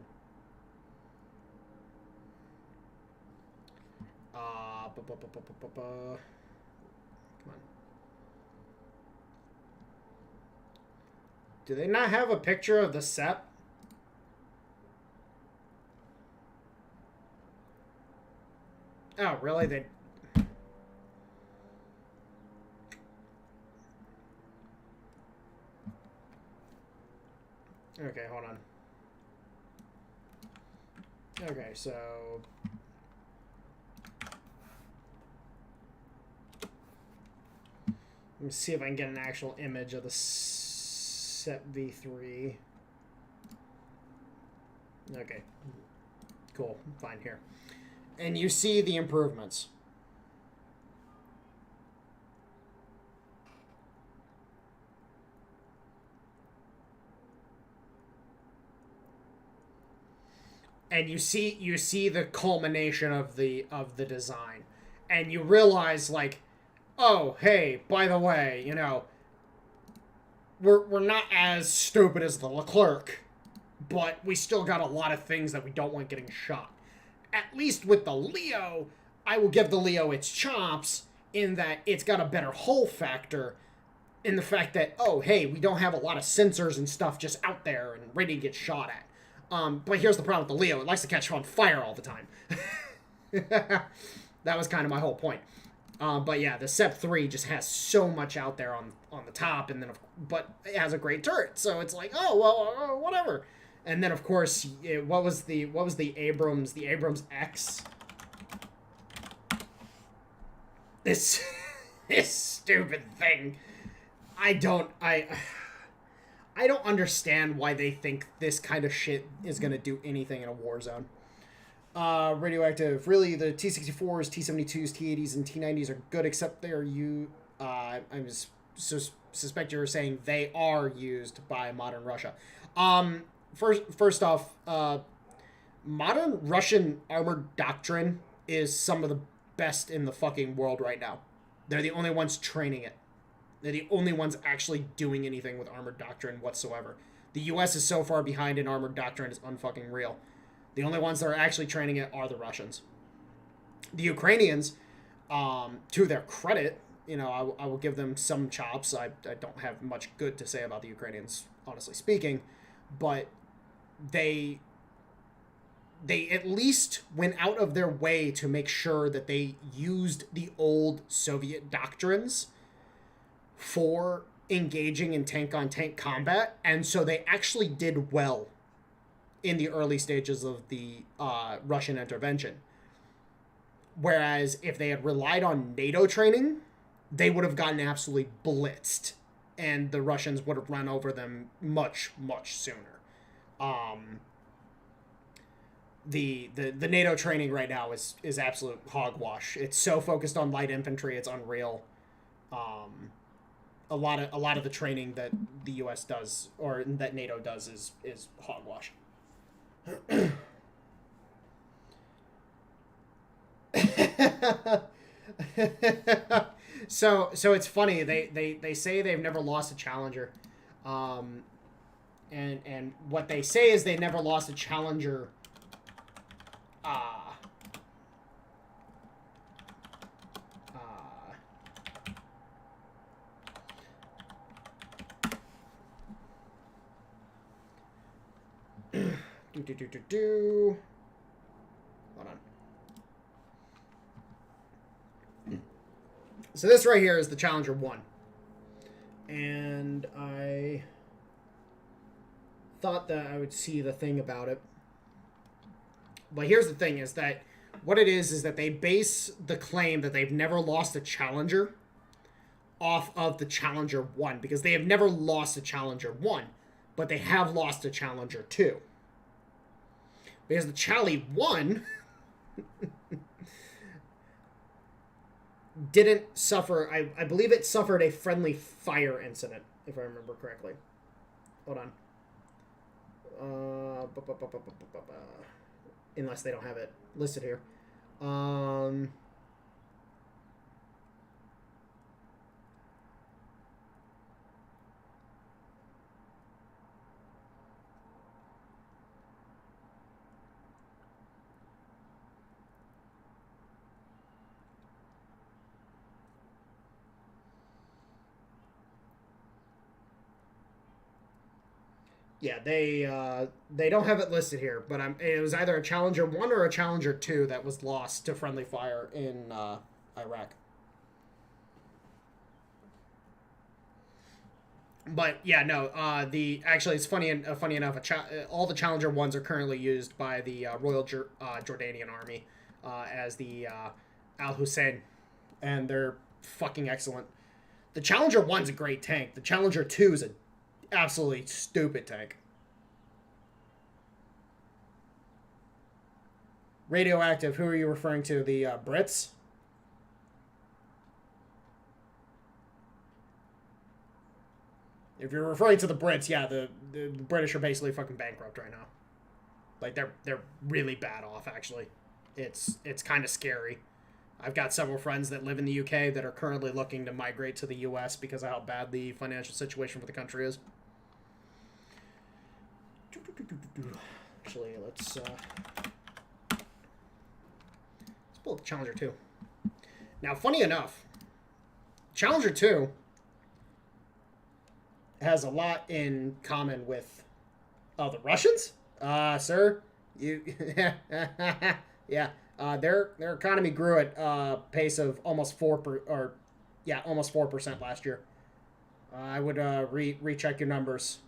Come on. Do they not have a picture of the SEP? Oh, really? Okay, hold on. Okay, so... Let me see if I can get an actual image of the SEP V3. Okay. Cool. Fine, here. And you see the improvements. And you see the culmination of the design. And you realize, like, oh, hey, by the way, you know, we're not as stupid as the Leclerc, but we still got a lot of things that we don't want getting shot. At least with the Leo, I will give the Leo its chops in that it's got a better hull factor, in the fact that, oh, hey, we don't have a lot of sensors and stuff just out there and ready to get shot at. But here's the problem with the Leo. It likes to catch on fire all the time. That was kind of my whole point. But yeah, the SEP 3 just has so much out there on the top, and then but it has a great turret, so it's like, oh well, whatever. And then of course, what was the Abrams X? This stupid thing. I don't understand why they think this kind of shit is gonna do anything in a war zone. Radioactive. Really, the T-64s, T-72s, T-80s, and T-90s are good, except they are I suspect you're saying they are used by modern Russia. First off, modern Russian armored doctrine is some of the best in the fucking world right now. They're the only ones training it. They're the only ones actually doing anything with armored doctrine whatsoever. The U.S. is so far behind in armored doctrine, it's unfucking real. The only ones that are actually training it are the Russians. The Ukrainians, to their credit, you know, I will give them some chops. I don't have much good to say about the Ukrainians, honestly speaking, but they at least went out of their way to make sure that they used the old Soviet doctrines for engaging in tank-on-tank combat, and so they actually did well in the early stages of the Russian intervention. Whereas if they had relied on NATO training, they would have gotten absolutely blitzed, and the Russians would have run over them much, much sooner. The NATO training right now is absolute hogwash. It's so focused on light infantry, it's unreal. A lot of the training that the U.S. does, or that NATO does, is hogwash. So it's funny, they say they've never lost a Challenger, and what they say is they never lost a Challenger hold on. So this right here is the Challenger 1. And I thought that I would see the thing about it. But here's the thing, is that what it is that they base the claim that they've never lost a Challenger off of the Challenger 1, because they have never lost a Challenger 1, but they have lost a Challenger 2. Because the Chally 1 didn't suffer, I believe it suffered a friendly fire incident, if I remember correctly. Hold on. Unless they don't have it listed here. Yeah, they don't have it listed here, but it was either a Challenger 1 or a Challenger 2 that was lost to friendly fire in Iraq. But yeah, no. Actually, it's funny enough. All the Challenger ones are currently used by the Jordanian Army as the Al Hussein, and they're fucking excellent. The Challenger one's a great tank. The Challenger two is a absolutely stupid tank. Radioactive. Who are you referring to? The Brits? If you're referring to the Brits, yeah, the British are basically fucking bankrupt right now. Like they're really bad off actually. It's kind of scary. I've got several friends that live in the UK that are currently looking to migrate to the US because of how bad the financial situation for the country is. Actually, let's pull up the Challenger 2. Now, funny enough, Challenger 2 has a lot in common with the Russians. Sir, you yeah. Their economy grew at a pace of almost 4% last year. I would recheck your numbers.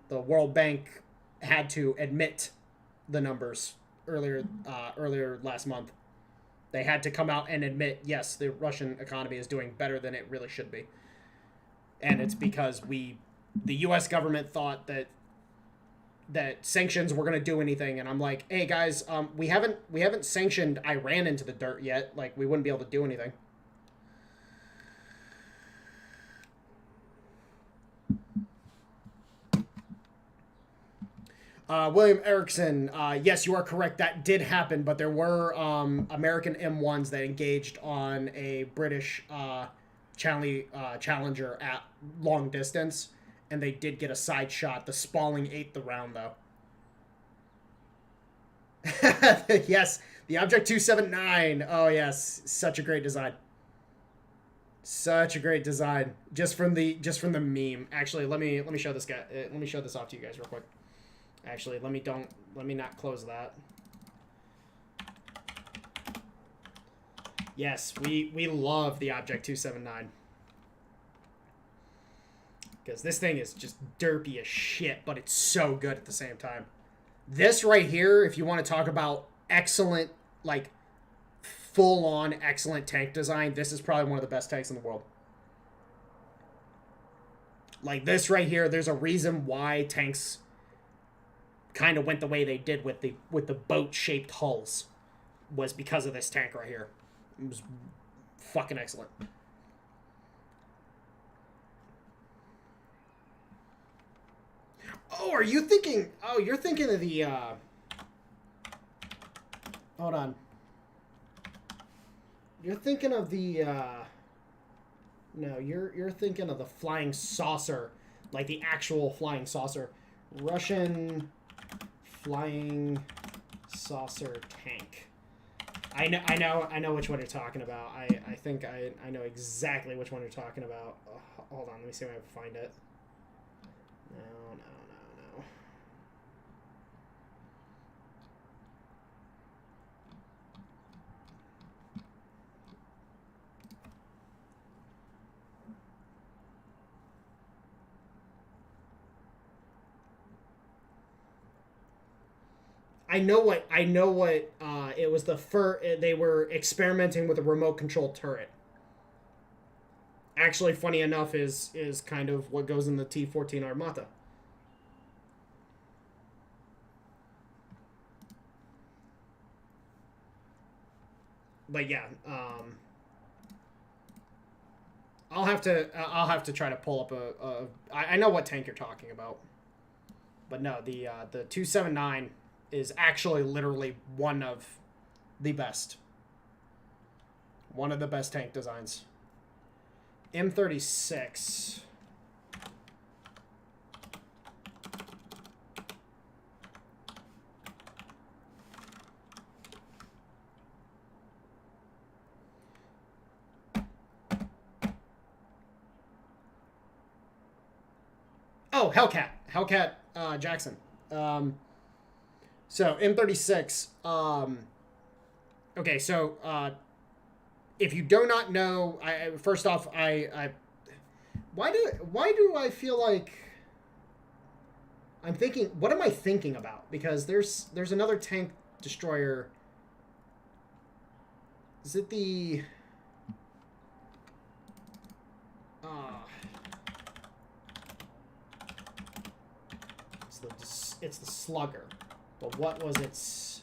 The World Bank had to admit the numbers earlier last month. They had to come out and admit, yes, the Russian economy is doing better than it really should be, and it's because the U.S. government thought that sanctions were going to do anything, and I'm like, hey guys, we haven't sanctioned Iran into the dirt yet. Like, we wouldn't be able to do anything. William Erickson, yes, you are correct. That did happen, but there were American M1s that engaged on a British Challenger at long distance, and they did get a side shot. The Spalling ate the round, though. Yes, the Object 279. Oh yes, such a great design. Such a great design. Just from the meme. Actually, let me show this guy. Let me show this off to you guys real quick. Actually, let me not close that. Yes, we love the Object 279. Because this thing is just derpy as shit, but it's so good at the same time. This right here, if you want to talk about excellent, like, full-on excellent tank design, this is probably one of the best tanks in the world. Like, this right here, there's a reason why tanks kind of went the way they did with the boat-shaped hulls, was because of this tank right here. It was fucking excellent. Oh, are you thinking... Oh, you're thinking of the, Hold on. You're thinking of the, No, you're thinking of the flying saucer. Like, the actual flying saucer. Russian flying saucer tank. I know which one you're talking about. I think I know exactly which one you're talking about. Oh, hold on, let me see if I can find it. No. I know what it was. They were experimenting with a remote control turret. Actually, funny enough, is kind of what goes in the T-14 Armata. But yeah, I'll have to try to pull up I know what tank you're talking about, but no, the 279 is actually literally one of the best tank designs. M36. Oh, Hellcat Jackson. So M36. Okay, so if you do not know, first off, why do I feel like I'm thinking? What am I thinking about? Because there's another tank destroyer. Is it the? It's the Slugger, but what was its?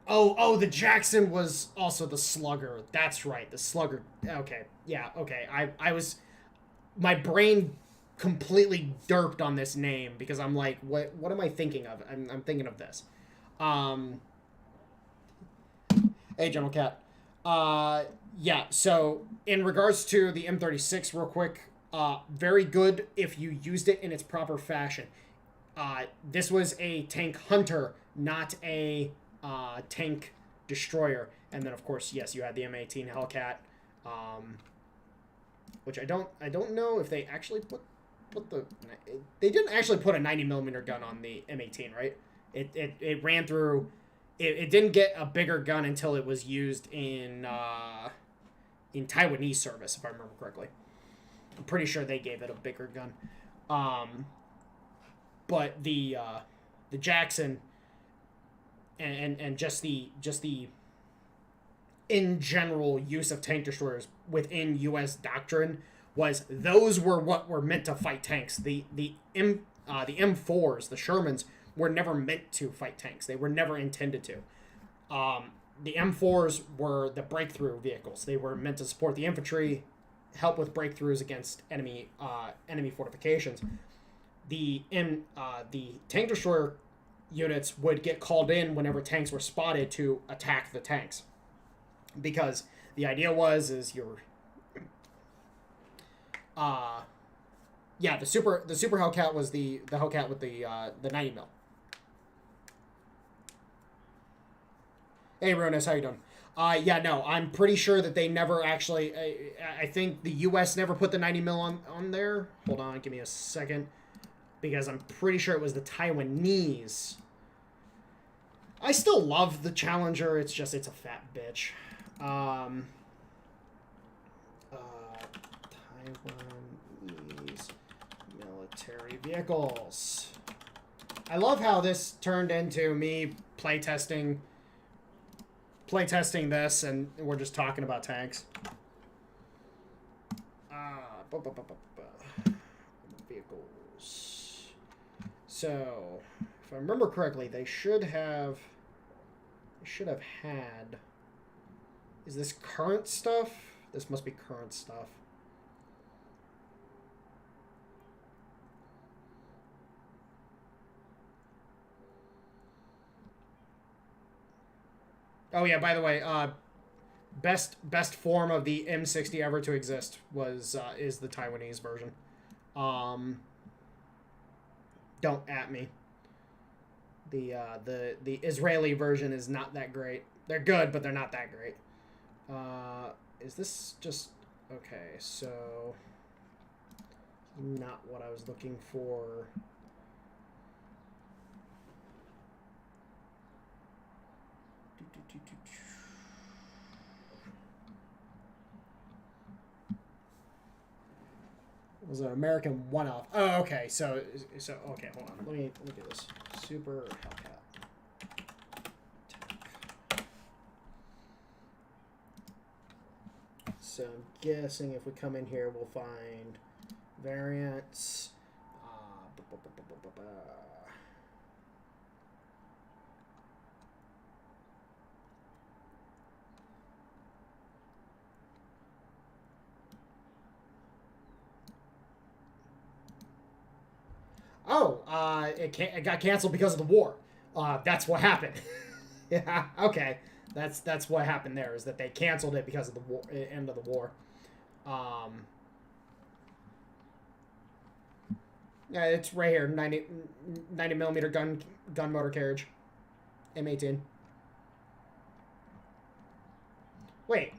Oh, the Jackson was also the Slugger. That's right, the Slugger. Okay, yeah, okay. I was, my brain completely derped on this name because I'm like, what am I thinking of? I'm thinking of this. Um, hey, General Cat. Yeah. So in regards to the M36, real quick, very good if you used it in its proper fashion. This was a tank hunter, not a tank destroyer. And then, of course, yes, you had the M18 Hellcat, which I don't know if they actually put the. They didn't actually put a 90mm gun on the M18, right? It ran through. It didn't get a bigger gun until it was used in Taiwanese service, if I remember correctly. I'm pretty sure they gave it a bigger gun. But the Jackson and just the in general use of tank destroyers within U.S. doctrine was those were what were meant to fight tanks. The M4s, the Shermans, were never meant to fight tanks. They were never intended to. The M4s were the breakthrough vehicles. They were meant to support the infantry, help with breakthroughs against enemy fortifications. The tank destroyer units would get called in whenever tanks were spotted to attack the tanks, because the idea is you're the super Hellcat was the Hellcat with the 90mm. Hey, Ronas, how you doing? Yeah, no, I'm pretty sure that they never actually. I think the U.S. never put the 90mm on there. Hold on, give me a second, because I'm pretty sure it was the Taiwanese. I still love the Challenger. It's just it's a fat bitch. Taiwanese military vehicles. I love how this turned into me playtesting this, and we're just talking about tanks. Vehicles. So, if I remember correctly, they should have had. Is this current stuff? This must be current stuff. Oh yeah, by the way, best form of the M60 ever to exist was is the Taiwanese version. Don't at me. The Israeli version is not that great. They're good, but they're not that great. Is this just okay? So not what I was looking for. It was an American one-off. Oh, okay. So okay. Hold on. Let me do this. Super Hellcat. So I'm guessing if we come in here, we'll find variants. Oh, it got canceled because of the war. That's what happened. Yeah, okay. That's what happened there, is that they canceled it because of the war, end of the war. Yeah, it's right here. 90mm gun motor carriage. M18. Wait.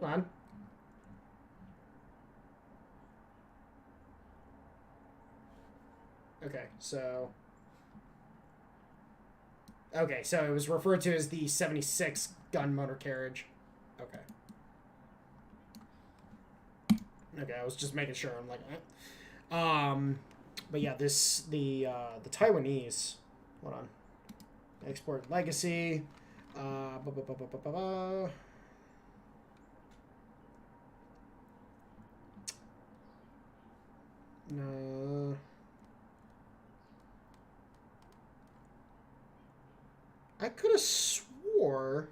Hold on. Okay, so it was referred to as the 76 gun motor carriage. Okay. Okay, I was just making sure. I'm like, but yeah, the Taiwanese. Hold on. Export legacy. Ba, ba, ba, ba, ba, ba, ba. No. I could have swore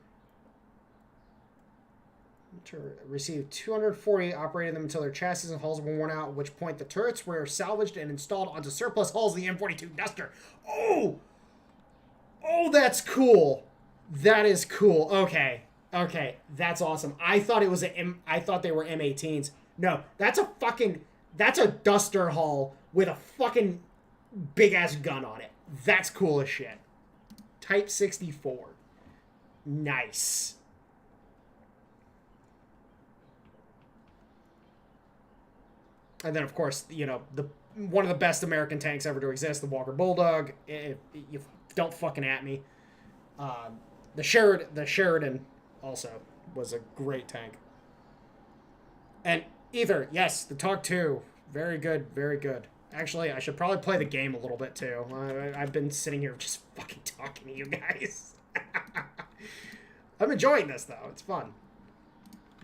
to receive 240, operated them until their chassis and hulls were worn out, at which point the turrets were salvaged and installed onto surplus hulls of the M42 Duster. Oh! Oh, that's cool. That is cool. Okay. Okay, that's awesome. I thought it was I thought they were M18s. No, that's a Duster hull with a fucking big ass gun on it. That's cool as shit. Type 64. Nice. And then, of course, you know, one of the best American tanks ever to exist, the Walker Bulldog. If you don't fucking at me. The Sheridan also was a great tank. And Ether, yes, the Talk 2. Very good, very good. Actually, I should probably play the game a little bit too. I've been sitting here just fucking talking to you guys. I'm enjoying this though. It's fun.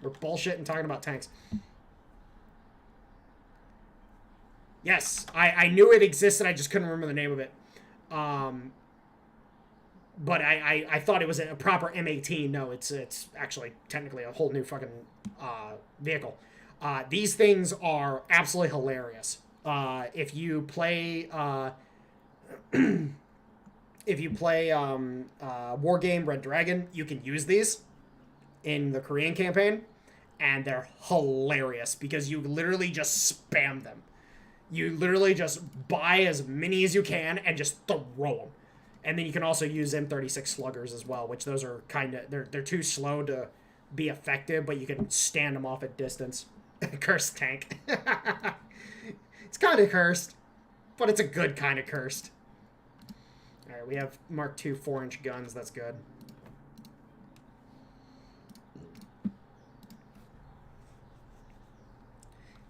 We're bullshitting talking about tanks. Yes, I knew it existed. I just couldn't remember the name of it. But I thought it was a proper M18. No, it's actually technically a whole new fucking vehicle. These things are absolutely hilarious. If you play War Game Red Dragon, you can use these in the Korean campaign, and they're hilarious because you literally just spam them. You literally just buy as many as you can and just throw them. And then you can also use M36 sluggers as well, which those are kind of they're too slow to be effective, but you can stand them off at distance. Cursed tank. It's kind of cursed, but it's a good kind of cursed. All right, we have Mark II 4-inch guns. That's good.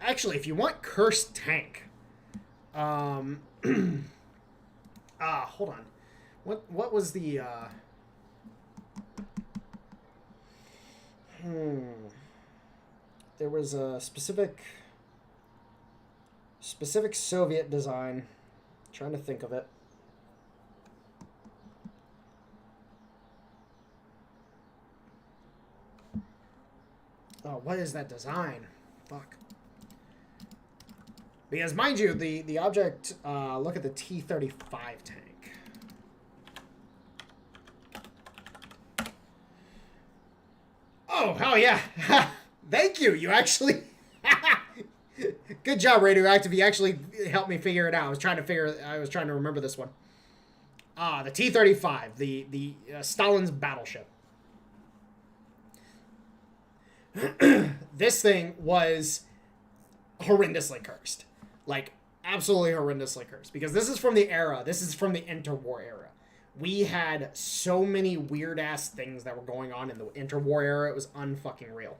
Actually, if you want cursed tank, hold on. What was the There was a specific Soviet design. I'm trying to think of it. Oh, what is that design? Fuck. Because mind you, the object, look at the T-35 tank. Oh, hell yeah. Thank you. You actually... Good job, Radioactive. You actually helped me figure it out. I was trying to remember this one. The T-35, the Stalin's battleship. This thing was horrendously cursed. Like, absolutely horrendously cursed. Because this is from the era. This is from the interwar era. We had so many weird-ass things that were going on in the interwar era. It was unfucking real.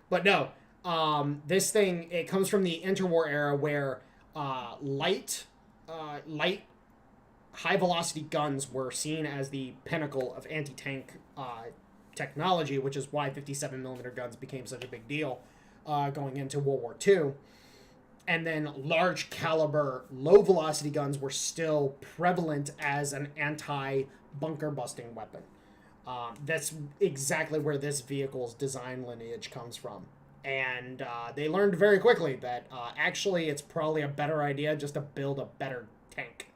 But no, this thing, it comes from the interwar era where light high-velocity guns were seen as the pinnacle of anti-tank technology, which is why 57mm guns became such a big deal going into World War II. And then large caliber, low-velocity guns were still prevalent as an anti-bunker busting weapon. That's exactly where this vehicle's design lineage comes from. And they learned very quickly that actually it's probably a better idea just to build a better tank.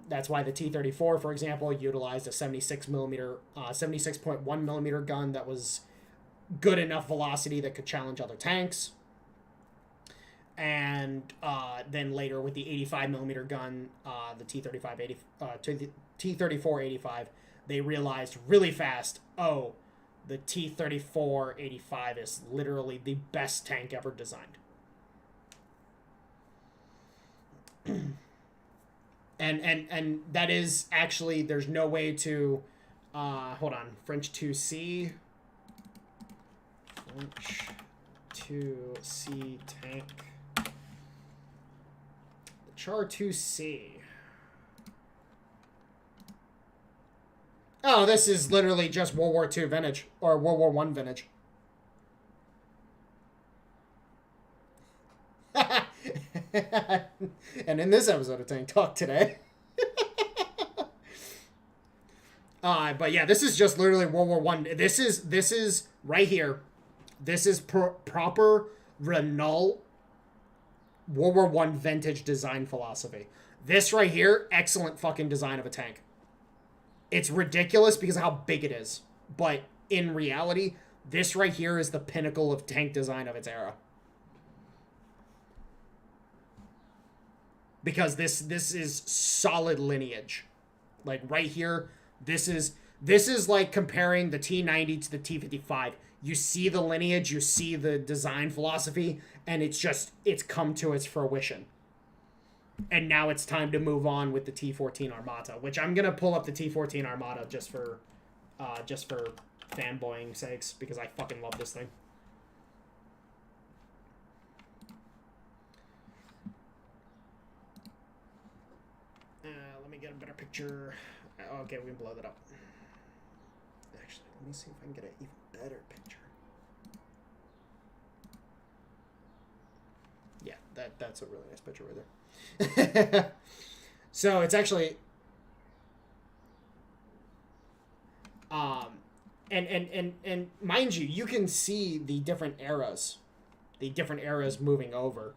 That's why the T-34, for example, utilized a 76.1mm gun that was good enough velocity that could challenge other tanks. And then later with the 85mm gun, the T-34-85, they realized really fast, oh, the T-34-85 is literally the best tank ever designed. And that is actually, there's no way to, hold on, French 2C. French 2C tank. The Char 2C. Oh, this is literally just World War II vintage, or World War I vintage. And in this episode of Tank Talk today. But yeah, this is just literally World War One. This is right here. This is proper Renault World War One vintage design philosophy. This right here, excellent fucking design of a tank. It's ridiculous because of how big it is, but in reality, this right here is the pinnacle of tank design of its era. Because this is solid lineage. Like right here, this is like comparing the T90 to the T55. You see the lineage, you see the design philosophy, and it's come to its fruition. And now it's time to move on with the T14 Armata, which I'm gonna pull up the T14 Armata just for fanboying sakes, because I fucking love this thing. Let me get a better picture. Okay, we can blow that up. Actually, let me see if I can get an even better picture. Yeah, that's a really nice picture right there. So it's actually and mind you, you can see the different eras moving over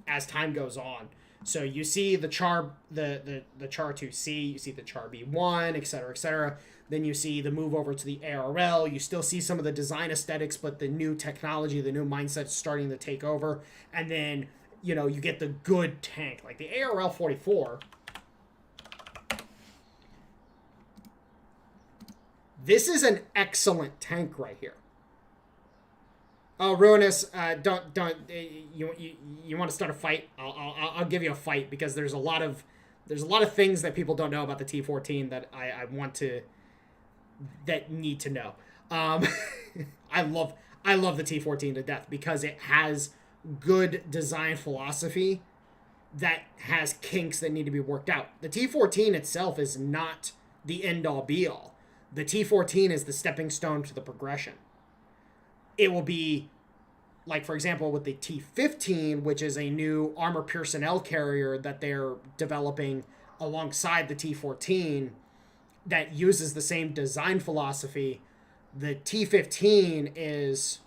as time goes on. So you see the Char the Char 2C, you see the Char B1, etc., etc. Then you see the move over to the ARL. You still see some of the design aesthetics, but the new technology, the new mindset starting to take over. And then, you know, you get the good tank. Like the ARL 44. This is an excellent tank right here. Oh, Ruinous, don't you want to start a fight? I'll give you a fight, because there's a lot of things that people don't know about the T14 that I want to, that need to know. I love the T14 to death because it has good design philosophy that has kinks that need to be worked out. The T14 itself is not the end all be all. The T14 is the stepping stone to the progression. It will be, like, for example, with the T15, which is a new armor personnel carrier that they're developing alongside the T14 that uses the same design philosophy. The T15 is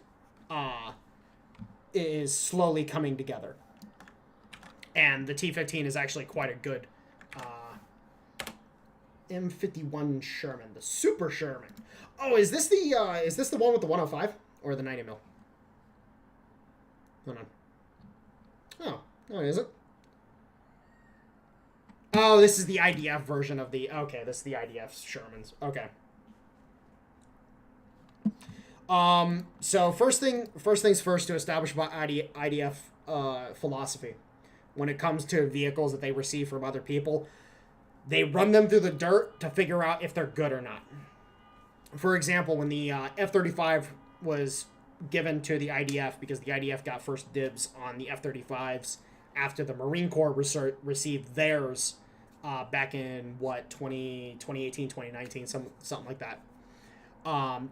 slowly coming together. And the T15 is actually quite a good M51 Sherman, the Super Sherman. Oh, is this the one with the 105 or the 90 mil? Hold on. Oh, no, it isn't. Oh, this is the IDF version of the... Okay, this is the IDF Shermans. Okay. So first things first, to establish about IDF philosophy. When it comes to vehicles that they receive from other people, they run them through the dirt to figure out if they're good or not. For example, when the F-35 was given to the IDF, because the IDF got first dibs on the F-35s after the Marine Corps received theirs back in, 2018, 2019, something like that.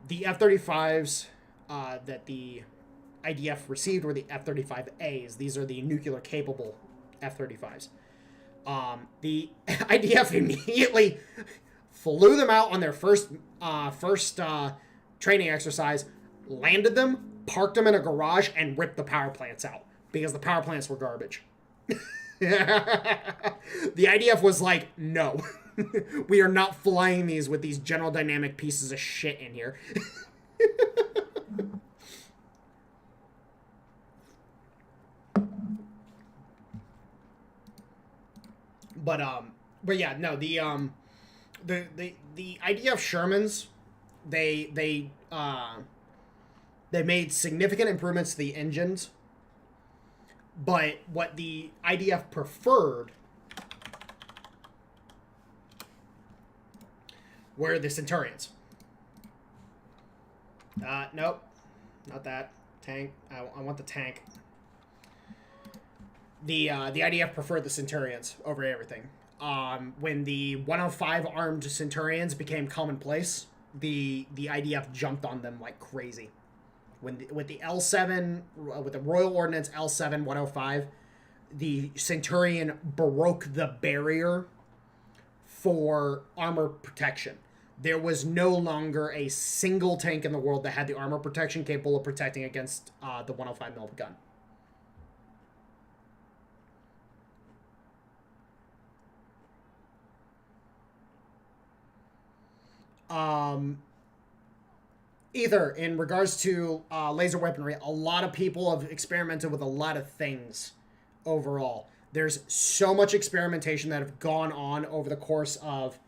The F-35s that the IDF received were the F-35As. These are the nuclear-capable F-35s. The IDF immediately flew them out on their first training exercise, landed them, parked them in a garage, and ripped the power plants out because the power plants were garbage. The IDF was like, no, we are not flying these with these General Dynamic pieces of shit in here. But yeah, no, the IDF Shermans they made significant improvements to the engines, but what the IDF preferred were the Centurions. Nope, not that tank. I want the tank. The IDF preferred the Centurions over everything. When the 105 armed Centurions became commonplace, the IDF jumped on them like crazy. With the L7, with the Royal Ordnance L7 105, the Centurion broke the barrier for armor protection. There was no longer a single tank in the world that had the armor protection capable of protecting against the 105 mm gun. Either in regards to laser weaponry, a lot of people have experimented with a lot of things overall. There's so much experimentation that have gone on over the course of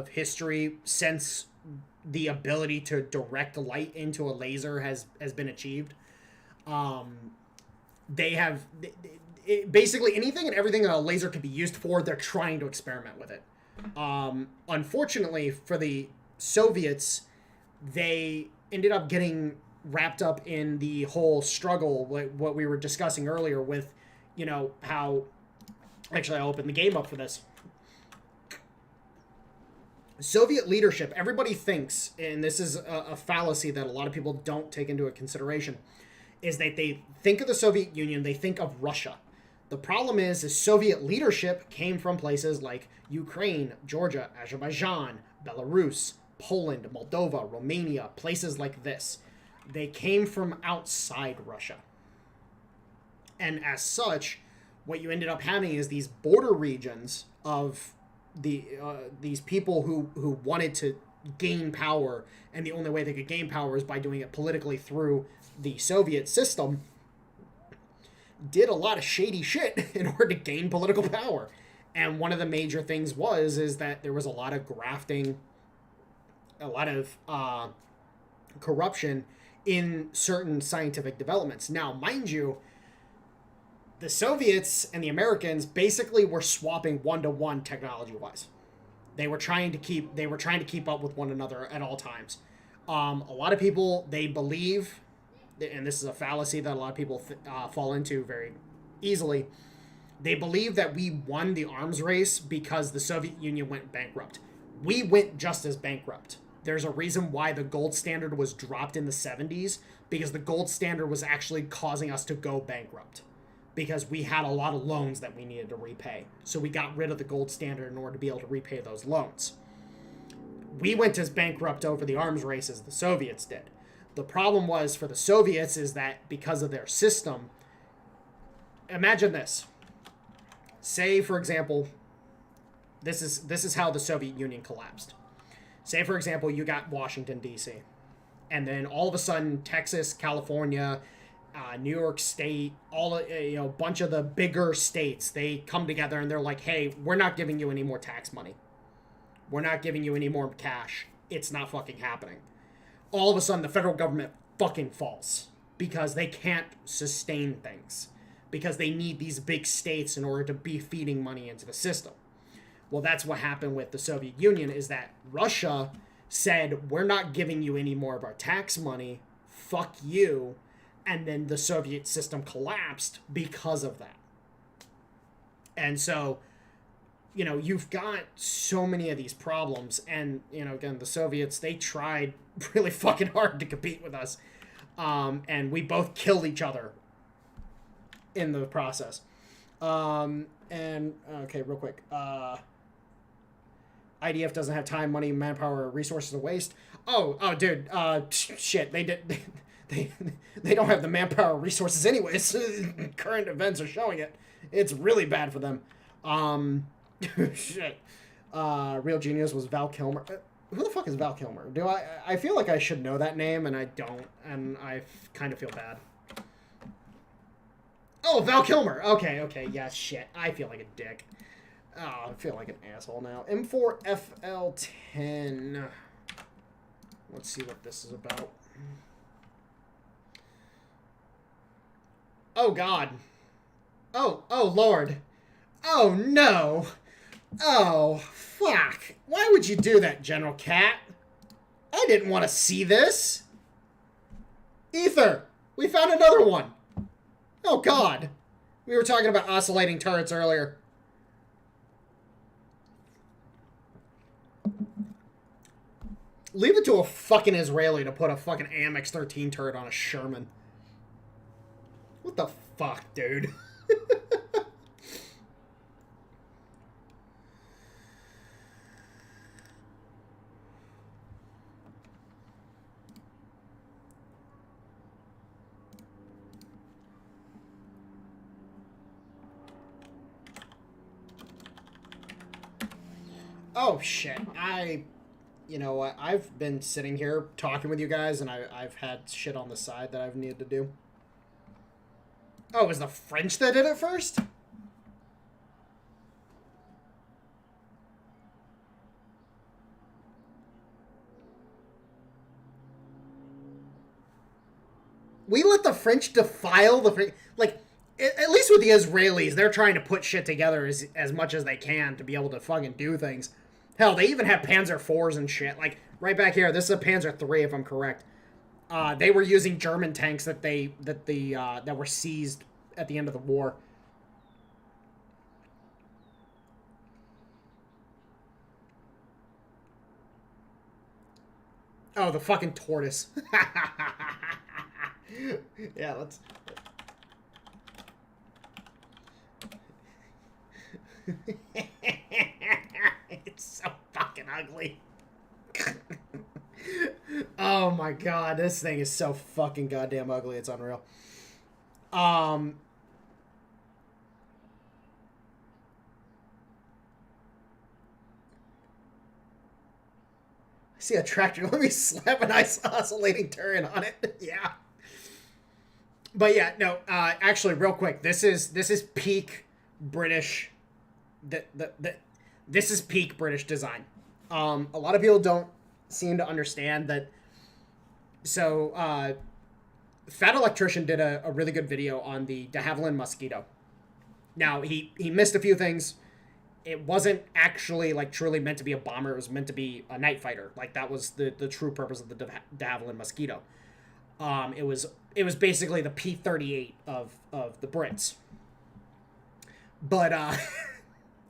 history since the ability to direct light into a laser has been achieved. Basically anything and everything that a laser could be used for, they're trying to experiment with it. Unfortunately for the Soviets, they ended up getting wrapped up in the whole struggle, like what we were discussing earlier with, how... Actually, I opened the game up for this. Soviet leadership, everybody thinks, and this is a fallacy that a lot of people don't take into consideration, is that they think of the Soviet Union, they think of Russia. The problem is Soviet leadership came from places like Ukraine, Georgia, Azerbaijan, Belarus, Poland, Moldova, Romania, places like this. They came from outside Russia. And as such, what you ended up having is these border regions of these people who wanted to gain power, and the only way they could gain power is by doing it politically through the Soviet system, did a lot of shady shit in order to gain political power. And one of the major things is that there was a lot of grafting, a lot of corruption in certain scientific developments. Now, mind you, the Soviets and the Americans basically were swapping one-to-one technology-wise. They were trying to keep up with one another at all times. A lot of people, they believe, and this is a fallacy that a lot of people fall into very easily, they believe that we won the arms race because the Soviet Union went bankrupt. We went just as bankrupt. There's a reason why the gold standard was dropped in the 70s, because the gold standard was actually causing us to go bankrupt, because we had a lot of loans that we needed to repay. So we got rid of the gold standard in order to be able to repay those loans. We went as bankrupt over the arms race as the Soviets did. The problem was for the Soviets is that because of their system, imagine this. Say, for example, this is how the Soviet Union collapsed. Say, for example, you got Washington, D.C., and then all of a sudden Texas, California, New York State, a bunch of the bigger states, they come together and they're like, hey, we're not giving you any more tax money. We're not giving you any more cash. It's not fucking happening. All of a sudden, the federal government fucking falls because they can't sustain things, because they need these big states in order to be feeding money into the system. Well, that's what happened with the Soviet Union, is that Russia said, we're not giving you any more of our tax money. Fuck you. And then the Soviet system collapsed because of that. And so, you've got so many of these problems. And, again, the Soviets, they tried really fucking hard to compete with us. And we both killed each other in the process. Okay, real quick. IDF doesn't have time, money, manpower, or resources to waste. Oh, dude. Shit, they don't have the manpower resources anyways. Current events are showing it. It's really bad for them. Shit. Real Genius was Val Kilmer. Who the fuck is Val Kilmer? I feel like I should know that name, and I don't, and I kind of feel bad. Oh, Val Kilmer. Okay, yeah, shit. I feel like a dick. Oh, I feel like an asshole now. M4FL10. Let's see what this is about. Oh, God. Oh, Lord. Oh, no. Oh, fuck. Why would you do that, General Cat? I didn't want to see this. Ether, we found another one. Oh, God. We were talking about oscillating turrets earlier. Leave it to a fucking Israeli to put a fucking AMX-13 turret on a Sherman. What the fuck, dude? Oh, shit. You know what? I've been sitting here talking with you guys, and I've had shit on the side that I've needed to do. Oh, it was the French that did it first? We let the French defile the... Like, at least with the Israelis, they're trying to put shit together as much as they can to be able to fucking do things. Hell, they even have Panzer IVs and shit. Like, right back here, this is a Panzer III, if I'm correct. They were using German tanks that were seized at the end of the war. Oh, the fucking tortoise. Yeah, let's... It's so fucking ugly. Oh my god, this thing is so fucking goddamn ugly. It's unreal. I see a tractor. Let me slap a nice oscillating turret on it. Yeah. But yeah, no. Actually, real quick, this is peak British. This is peak British design. A lot of people don't seem to understand that. So, Fat Electrician did a really good video on the de Havilland Mosquito. Now, he missed a few things. It wasn't actually, like, truly meant to be a bomber. It was meant to be a night fighter. Like, that was the true purpose of the de Havilland Mosquito. It was basically the P-38 of the Brits. But,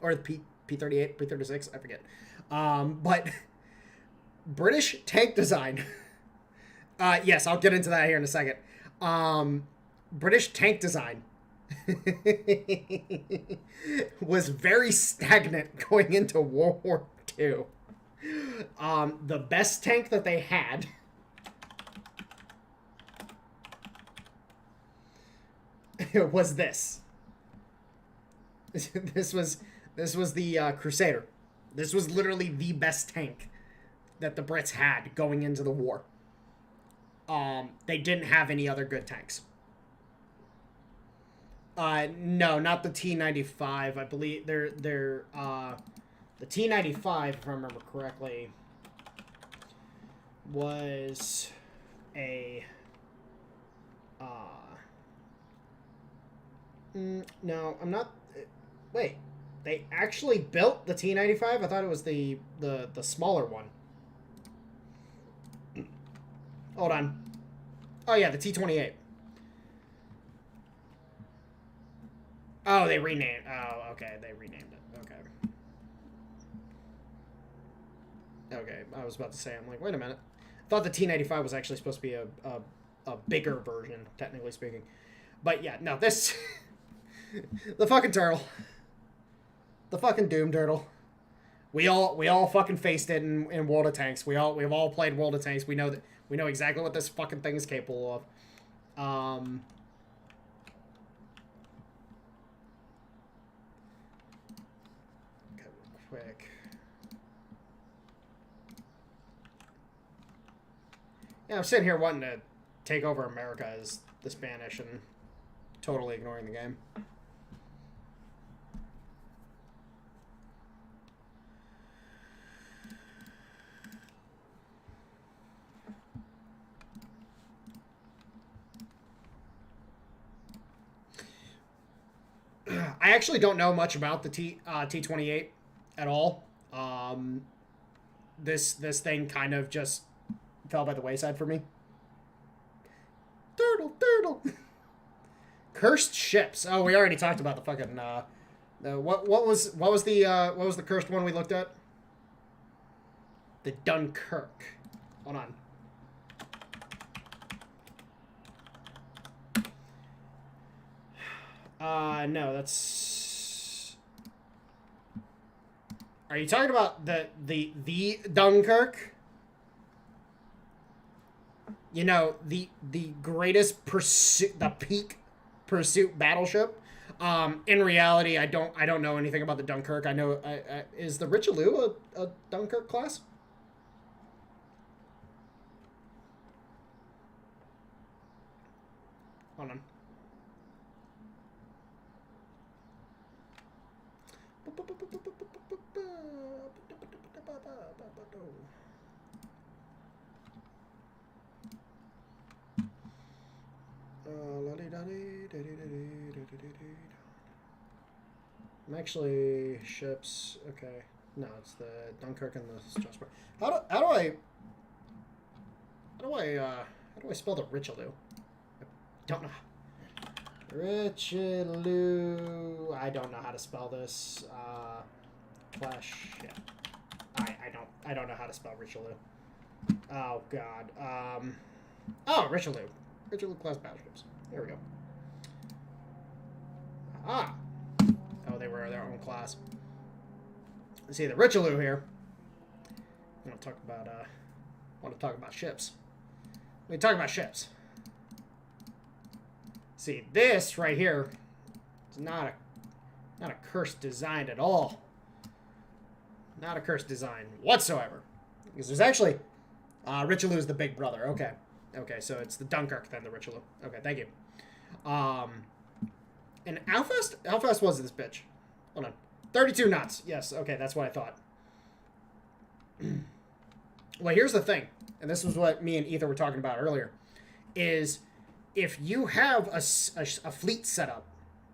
or the P-38, P-36, I forget. But British tank design. Yes, I'll get into that here in a second. British tank design was very stagnant going into World War II. The best tank that they had was this. This was the Crusader. This was literally the best tank that the Brits had going into the war. They didn't have any other good tanks. No, not the T-95. I believe they're the T-95, if I remember correctly, was a no, I'm not. Wait, they actually built the T-95? I thought it was the smaller one. Hold on. Oh yeah, the T-28. Oh, they renamed. Oh, okay, they renamed it. Okay. Okay, I was about to say. I'm like, wait a minute. I thought the T-95 was actually supposed to be a bigger version, technically speaking. But yeah, no, this the fucking turtle. The fucking Doom Turtle. We all fucking faced it in World of Tanks. We've all played World of Tanks. We know exactly what this fucking thing is capable of. Okay, real quick. Yeah, I'm sitting here wanting to take over America as the Spanish and totally ignoring the game. I actually don't know much about the T-28 at all. This thing kind of just fell by the wayside for me. Turtle. Cursed ships. Oh, we already talked about the fucking what was the cursed one we looked at? The Dunkirk. Hold on. No, that's. Are you talking about the Dunkirk? You know, the greatest pursuit, the peak pursuit battleship. In reality, I don't know anything about the Dunkirk. I know is the Richelieu a Dunkirk class? Hold on. I'm actually ships. Okay, no, it's the Dunkirk and the Strasbourg. How do I spell the Richelieu? I don't know. Richelieu. I don't know how to spell this. Clash. Yeah. I don't know how to spell Richelieu. Oh God. Oh, Richelieu. Richelieu class battleships. There we go. Ah. Oh, they were their own class. Let's see the Richelieu here. I want to talk about ships. We talk about ships. See, this right here is not a cursed design at all. Not a cursed design whatsoever. Because there's actually Richelieu is the big brother. Okay. Okay, so it's the Dunkirk then the Richelieu. Okay, thank you. And how fast was this bitch? Hold on. 32 knots. Yes, okay, that's what I thought. Well, here's the thing, and this was what me and Ether were talking about earlier, is if you have a fleet setup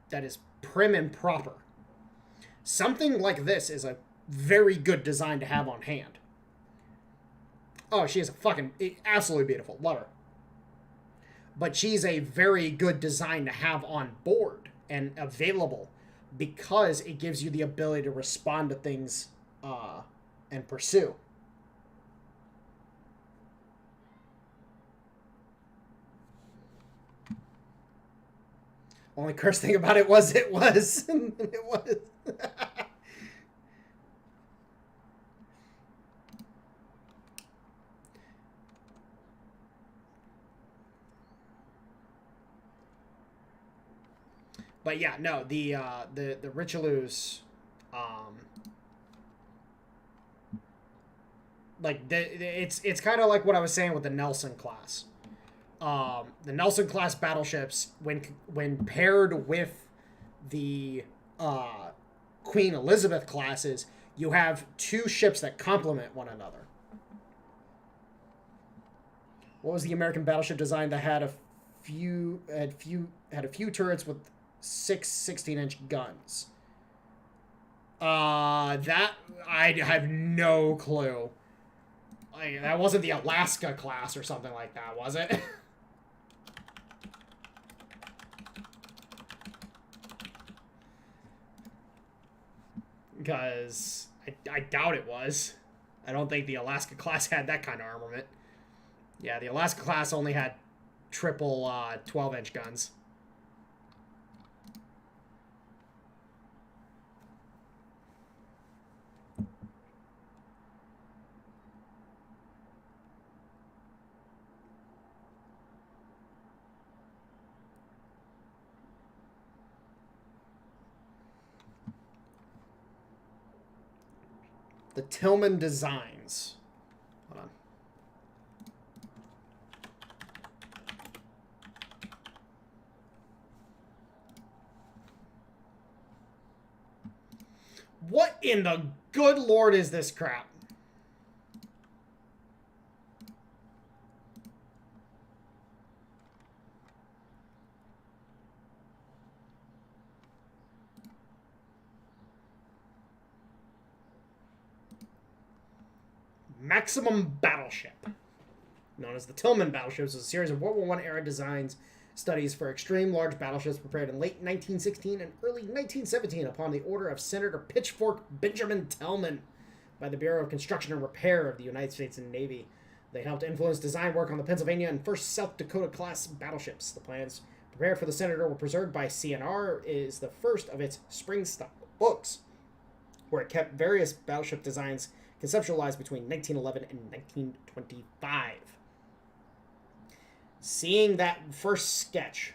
that is prim and proper, something like this is a very good design to have on hand. Oh, she is a fucking absolutely beautiful. Love her. But she's a very good design to have on board and available because it gives you the ability to respond to things and pursue. Only cursed thing about it was it was. But yeah, no, the Richelieus, like it's kind of like what I was saying with the Nelson class. The Nelson class battleships, when paired with the Queen Elizabeth classes, you have two ships that complement one another. What was the American battleship design that had a few turrets with 16-inch guns? That I have no clue. Like, that wasn't the Alaska class or something like that, was it? Because I doubt it was. I don't think the Alaska class had that kind of armament. Yeah, the Alaska class only had triple 12-inch guns. The Tillman Designs. Hold on. What in the good Lord is this crap? maximum battleship. Known as the Tillman battleships, is a series of World War I era designs studies for extreme large battleships prepared in late 1916 and early 1917 upon the order of Senator Pitchfork Benjamin Tillman by the Bureau of Construction and Repair of the United States Navy. They helped influence design work on the Pennsylvania and 1st South Dakota class battleships. The plans prepared for the Senator were preserved by CNR is the first of its spring-style books, where it kept various battleship designs conceptualized between 1911 and 1925. Seeing that first sketch.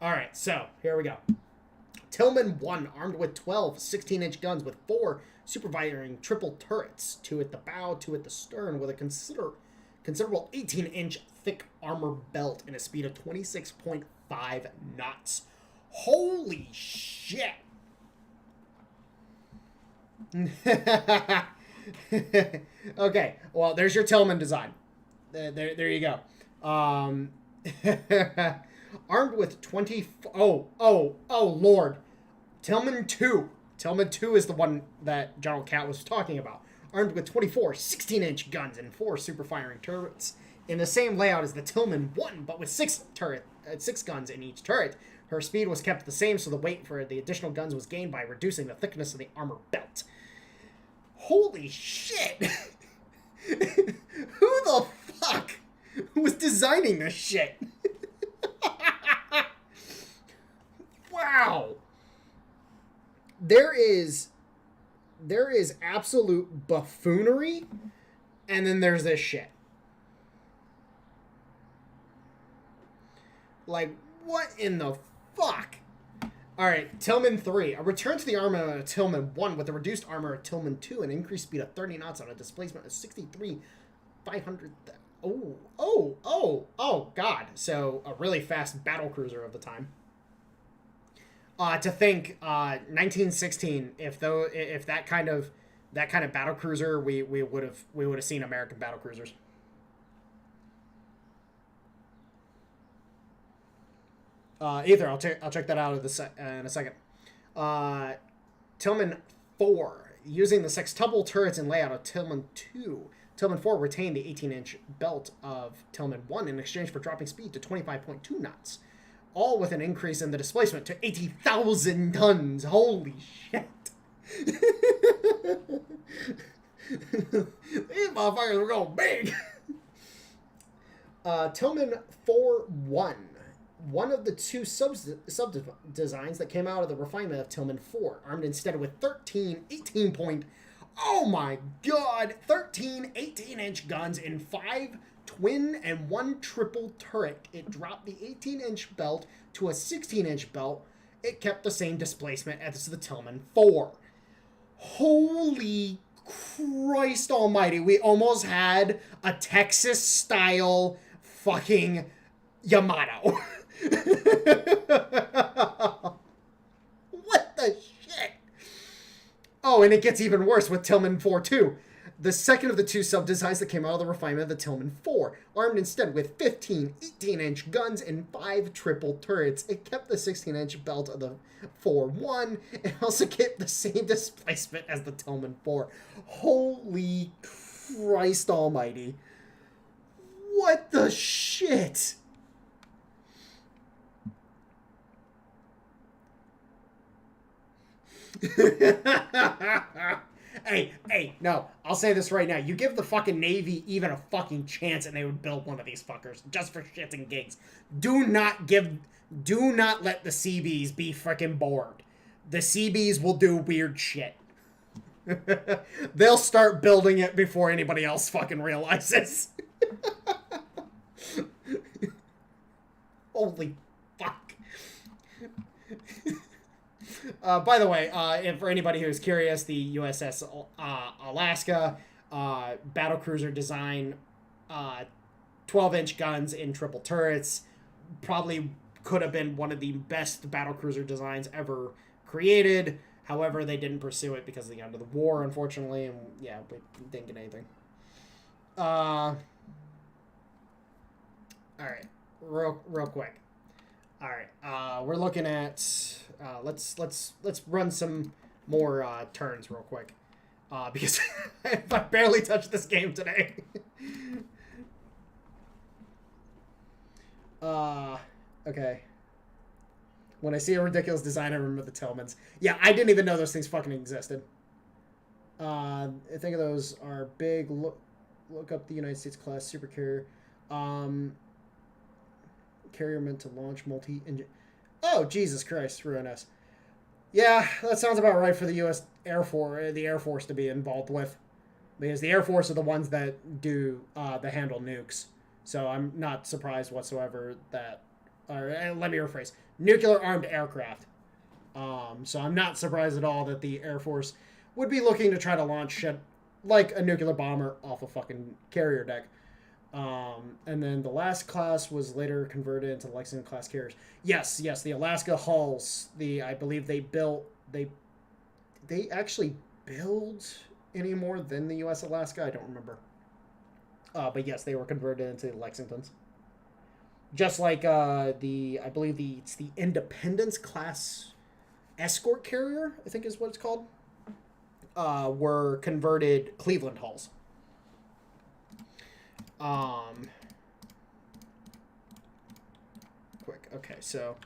All right, so here we go. Tillman 1, armed with 12 16-inch guns with 4 supervising triple turrets, 2 at the bow, 2 at the stern, with a considerable 18-inch thick armor belt and a speed of 26.5 knots. Holy shit! Okay, well, there's your Tillman design. There you go. Armed with 20... Oh, Lord. Tillman 2. Tillman 2 is the one that General Cat was talking about. Armed with 24 16-inch guns and 4 super-firing turrets. In the same layout as the Tillman 1, but with 6 guns in each turret. Her speed was kept the same, so the weight for the additional guns was gained by reducing the thickness of the armor belt. Holy shit! Who the fuck was designing this shit? Wow. There is absolute buffoonery, and then there's this shit. Like, what in the fuck? Alright, Tillman 3. A return to the armor of Tillman 1 with a reduced armor of Tillman 2 and increased speed of 30 knots on a displacement of 63,500... Oh, God. So, a really fast battlecruiser of the time. To think, 1916, if that kind of battlecruiser, we would have seen American battlecruisers. I'll check that out in a second. Tillman 4, using the sextuple turrets and layout of Tillman 2. Tillman 4 retained the 18-inch belt of Tillman 1 in exchange for dropping speed to 25.2 knots. All with an increase in the displacement to 80,000 tons. Holy shit. These motherfuckers were going big. Tillman 4-1. One of the 2 sub-designs that came out of the refinement of Tillman 4, armed instead with 13 18-inch guns in 5 twin and 1 triple turret. It dropped the 18-inch belt to a 16-inch belt. It kept the same displacement as the Tillman 4. Holy Christ almighty. We almost had a Texas-style fucking Yamato. What the shit? Oh, and it gets even worse with Tillman 4 too. The second of the 2 sub-designs that came out of the refinement of the Tillman 4, armed instead with 15 18-inch guns and 5 triple turrets. It kept the 16-inch belt of the 4-1 and also kept the same displacement as the Tillman 4. Holy Christ almighty. What the shit? Hey, no, I'll say this right now. You give the fucking Navy even a fucking chance and they would build one of these fuckers just for shits and gigs. Do not let the Seabees be freaking bored. The Seabees will do weird shit. They'll start building it before anybody else fucking realizes. Holy fuck. By the way, and for anybody who's curious, the USS Alaska battlecruiser design, 12-inch guns in triple turrets, probably could have been one of the best battlecruiser designs ever created. However, they didn't pursue it because of the end of the war, unfortunately, and yeah, we didn't get anything. All right, real quick. All right, we're looking at let's run some more turns real quick. Because I barely touched this game today. Okay. When I see a ridiculous design, I remember the Tillmans. Yeah, I didn't even know those things fucking existed. I think of those are big. Look up the United States class supercarrier. Carrier meant to launch multi-engine. Oh, Jesus Christ, ruinous. Yeah, that sounds about right for the U.S. Air Force, the Air Force to be involved with, because the Air Force are the ones that do that handle nukes. So I'm not surprised whatsoever that. Or let me rephrase: nuclear-armed aircraft. So I'm not surprised at all that the Air Force would be looking to try to launch shit like a nuclear bomber off a fucking carrier deck. And then the last class was later converted into Lexington class carriers. Yes, the Alaska hulls. I believe they actually build any more than the U.S. Alaska. I don't remember. But yes, they were converted into Lexingtons. Just like I believe it's the Independence class escort carrier, I think is what it's called. Were converted Cleveland hulls. Quick. Okay, so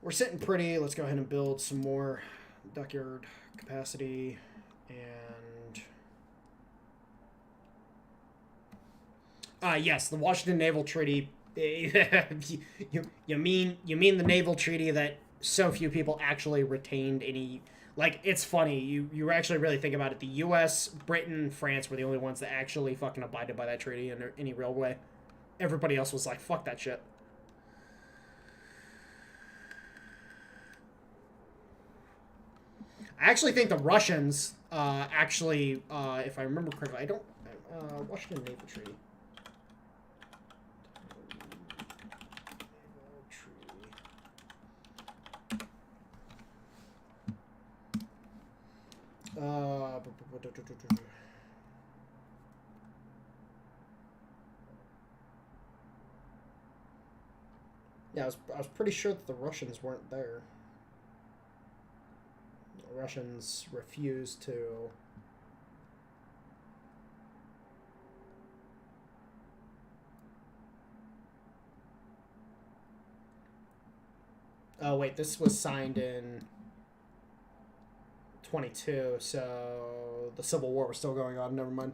we're sitting pretty. Let's go ahead and build some more dockyard capacity and. Yes, the Washington Naval Treaty. you mean the naval treaty that so few people actually retained any. Like, it's funny. You actually really think about it. The U.S., Britain, France were the only ones that actually fucking abided by that treaty in any real way. Everybody else was like, fuck that shit. I actually think the Russians, if I remember correctly, Washington Naval Treaty. Yeah, I was pretty sure that the Russians weren't there. The Russians refused to. Oh wait, this was signed in 22, so the Civil War was still going on. Never mind.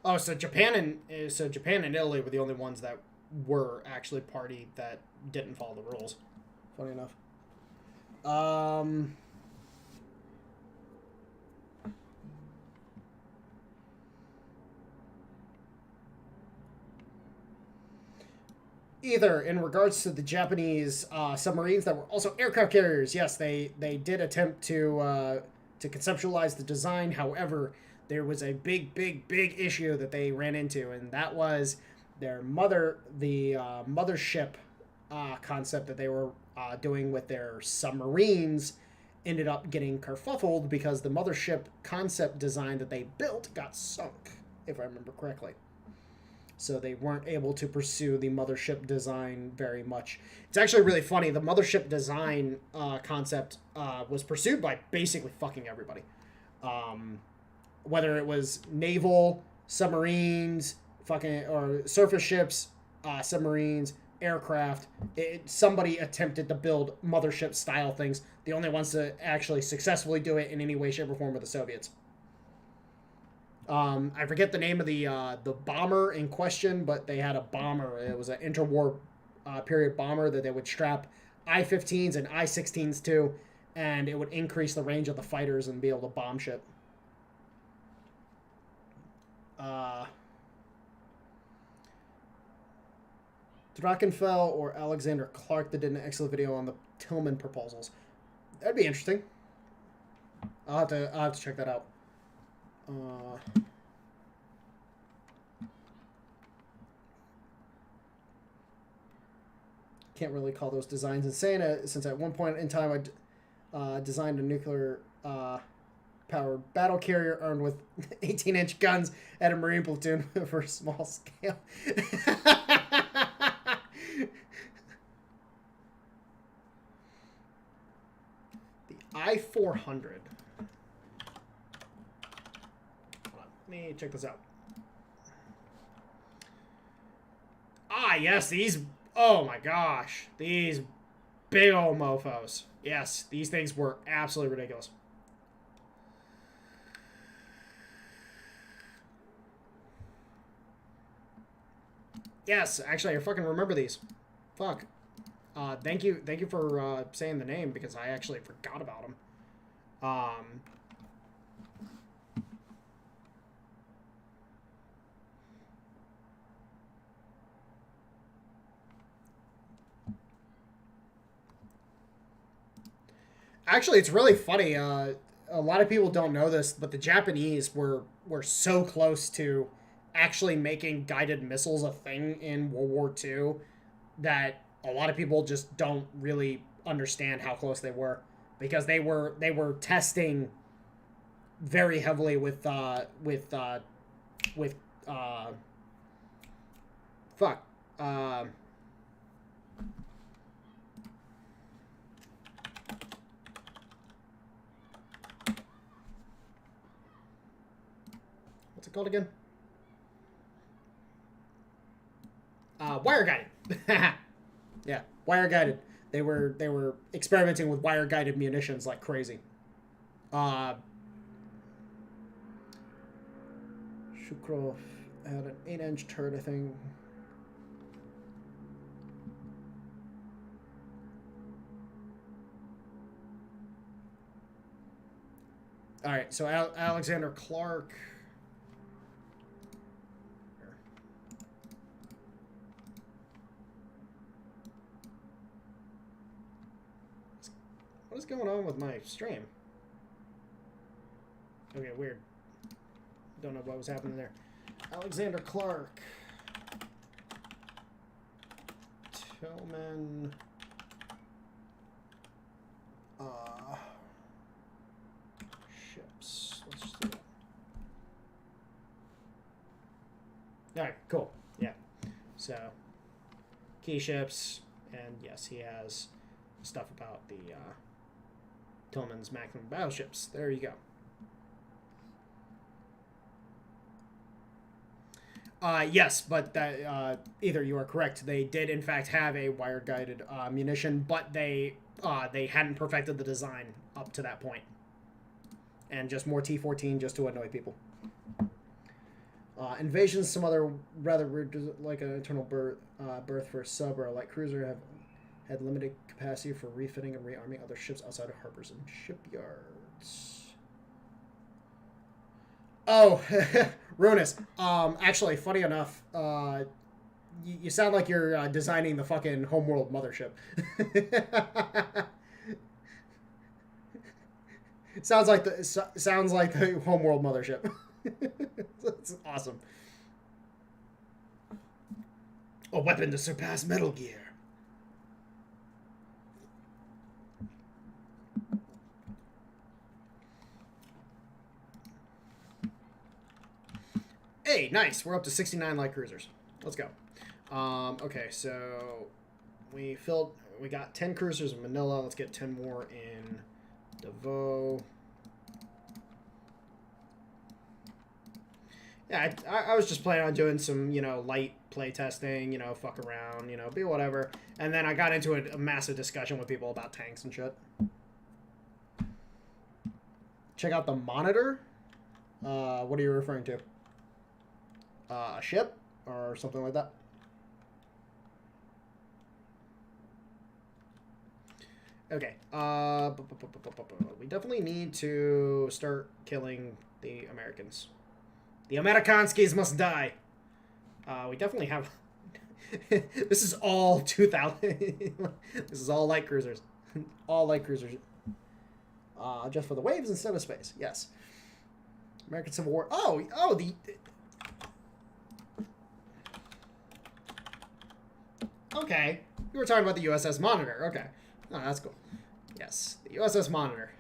Oh, so Japan and Italy were the only ones that were actually party that didn't follow the rules. Funny enough. Either in regards to the Japanese submarines that were also aircraft carriers, yes, they did attempt to conceptualize the design. However, there was a big issue that they ran into, and that was the mothership concept that they were doing with their submarines ended up getting kerfuffled because the mothership concept design that they built got sunk, if I remember correctly. So they weren't able to pursue the mothership design very much. It's actually really funny. The mothership design concept was pursued by basically fucking everybody. Whether it was naval, submarines, or surface ships, submarines, aircraft. Somebody attempted to build mothership style things. The only ones to actually successfully do it in any way, shape, or form were the Soviets. I forget the name of the bomber in question, but they had a bomber. It was an interwar period bomber that they would strap I-15s and I-16s to, and it would increase the range of the fighters and be able to bomb shit. Drachenfell or Alexander Clark that did an excellent video on the Tillman proposals. That'd be interesting. I'll have to check that out. Can't really call those designs insane since at one point in time I designed a nuclear powered battle carrier armed with 18-inch guns at a Marine platoon for a small scale. The I-400. Hold on, let me check this out. Ah, yes, these... Oh my gosh. These big old mofos. Yes, these things were absolutely ridiculous. Yes, actually, I fucking remember these. Fuck. Thank you for saying the name, because I actually forgot about them. Actually, it's really funny. A lot of people don't know this, but the Japanese were so close to actually making guided missiles a thing in World War II that a lot of people just don't really understand how close they were, because they were testing very heavily with fuck what's it called again? Wire guided. Yeah, wire guided. They were experimenting with wire guided munitions like crazy. Shukrov had an 8-inch turret, I think. All right, so Alexander Clark. What is going on with my stream? Okay, weird. Don't know what was happening there. Alexander Clark. Tillman. Ships. Let's just do that. Alright, cool. Yeah. So, key ships. And yes, he has stuff about the Tillman's Maximum battleships. There you go. Yes, but that either you are correct. They did in fact have a wire-guided munition, but they hadn't perfected the design up to that point, and just more T-14 just to annoy people. Invasions, some other rather weird, like an internal berth for a sub or a light cruiser, have had limited capacity for refitting and rearming other ships outside of harbors and shipyards. Oh, Runus. Actually, funny enough, you sound like you're designing the fucking Homeworld mothership. sounds like the Homeworld mothership. That's awesome. A weapon to surpass Metal Gear. Hey, nice. We're up to 69 light cruisers. Let's go. Okay, so we got 10 cruisers in Manila. Let's get 10 more in Davao. Yeah, I was just planning on doing some, light play testing, fuck around, be whatever. And then I got into a massive discussion with people about tanks and shit. Check out the monitor. What are you referring to? A ship or something like that. Okay. We definitely need to start killing the Americans. The Amerikanskis must die. We definitely have... This is all 2000... This is all light cruisers. All light cruisers. Just for the waves instead of space. Yes. American Civil War. The... Okay. You were talking about the USS Monitor. Okay. Oh, that's cool. Yes. The USS Monitor.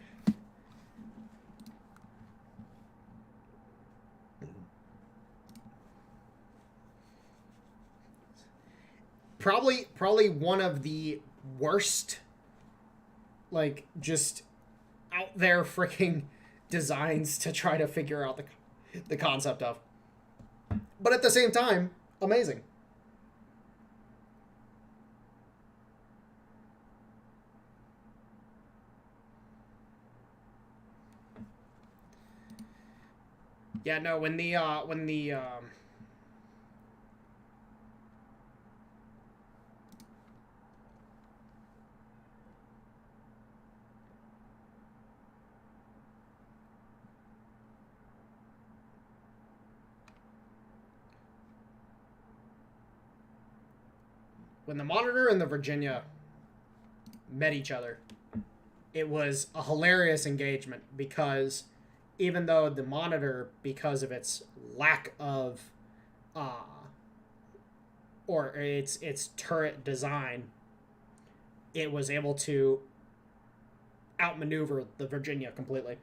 probably one of the worst, like, just out there freaking designs to try to figure out the concept of. But at the same time, amazing. Yeah, no, when the Monitor and the Virginia met each other, it was a hilarious engagement because even though the Monitor, because of its lack of or its turret design, it was able to outmaneuver the Virginia completely.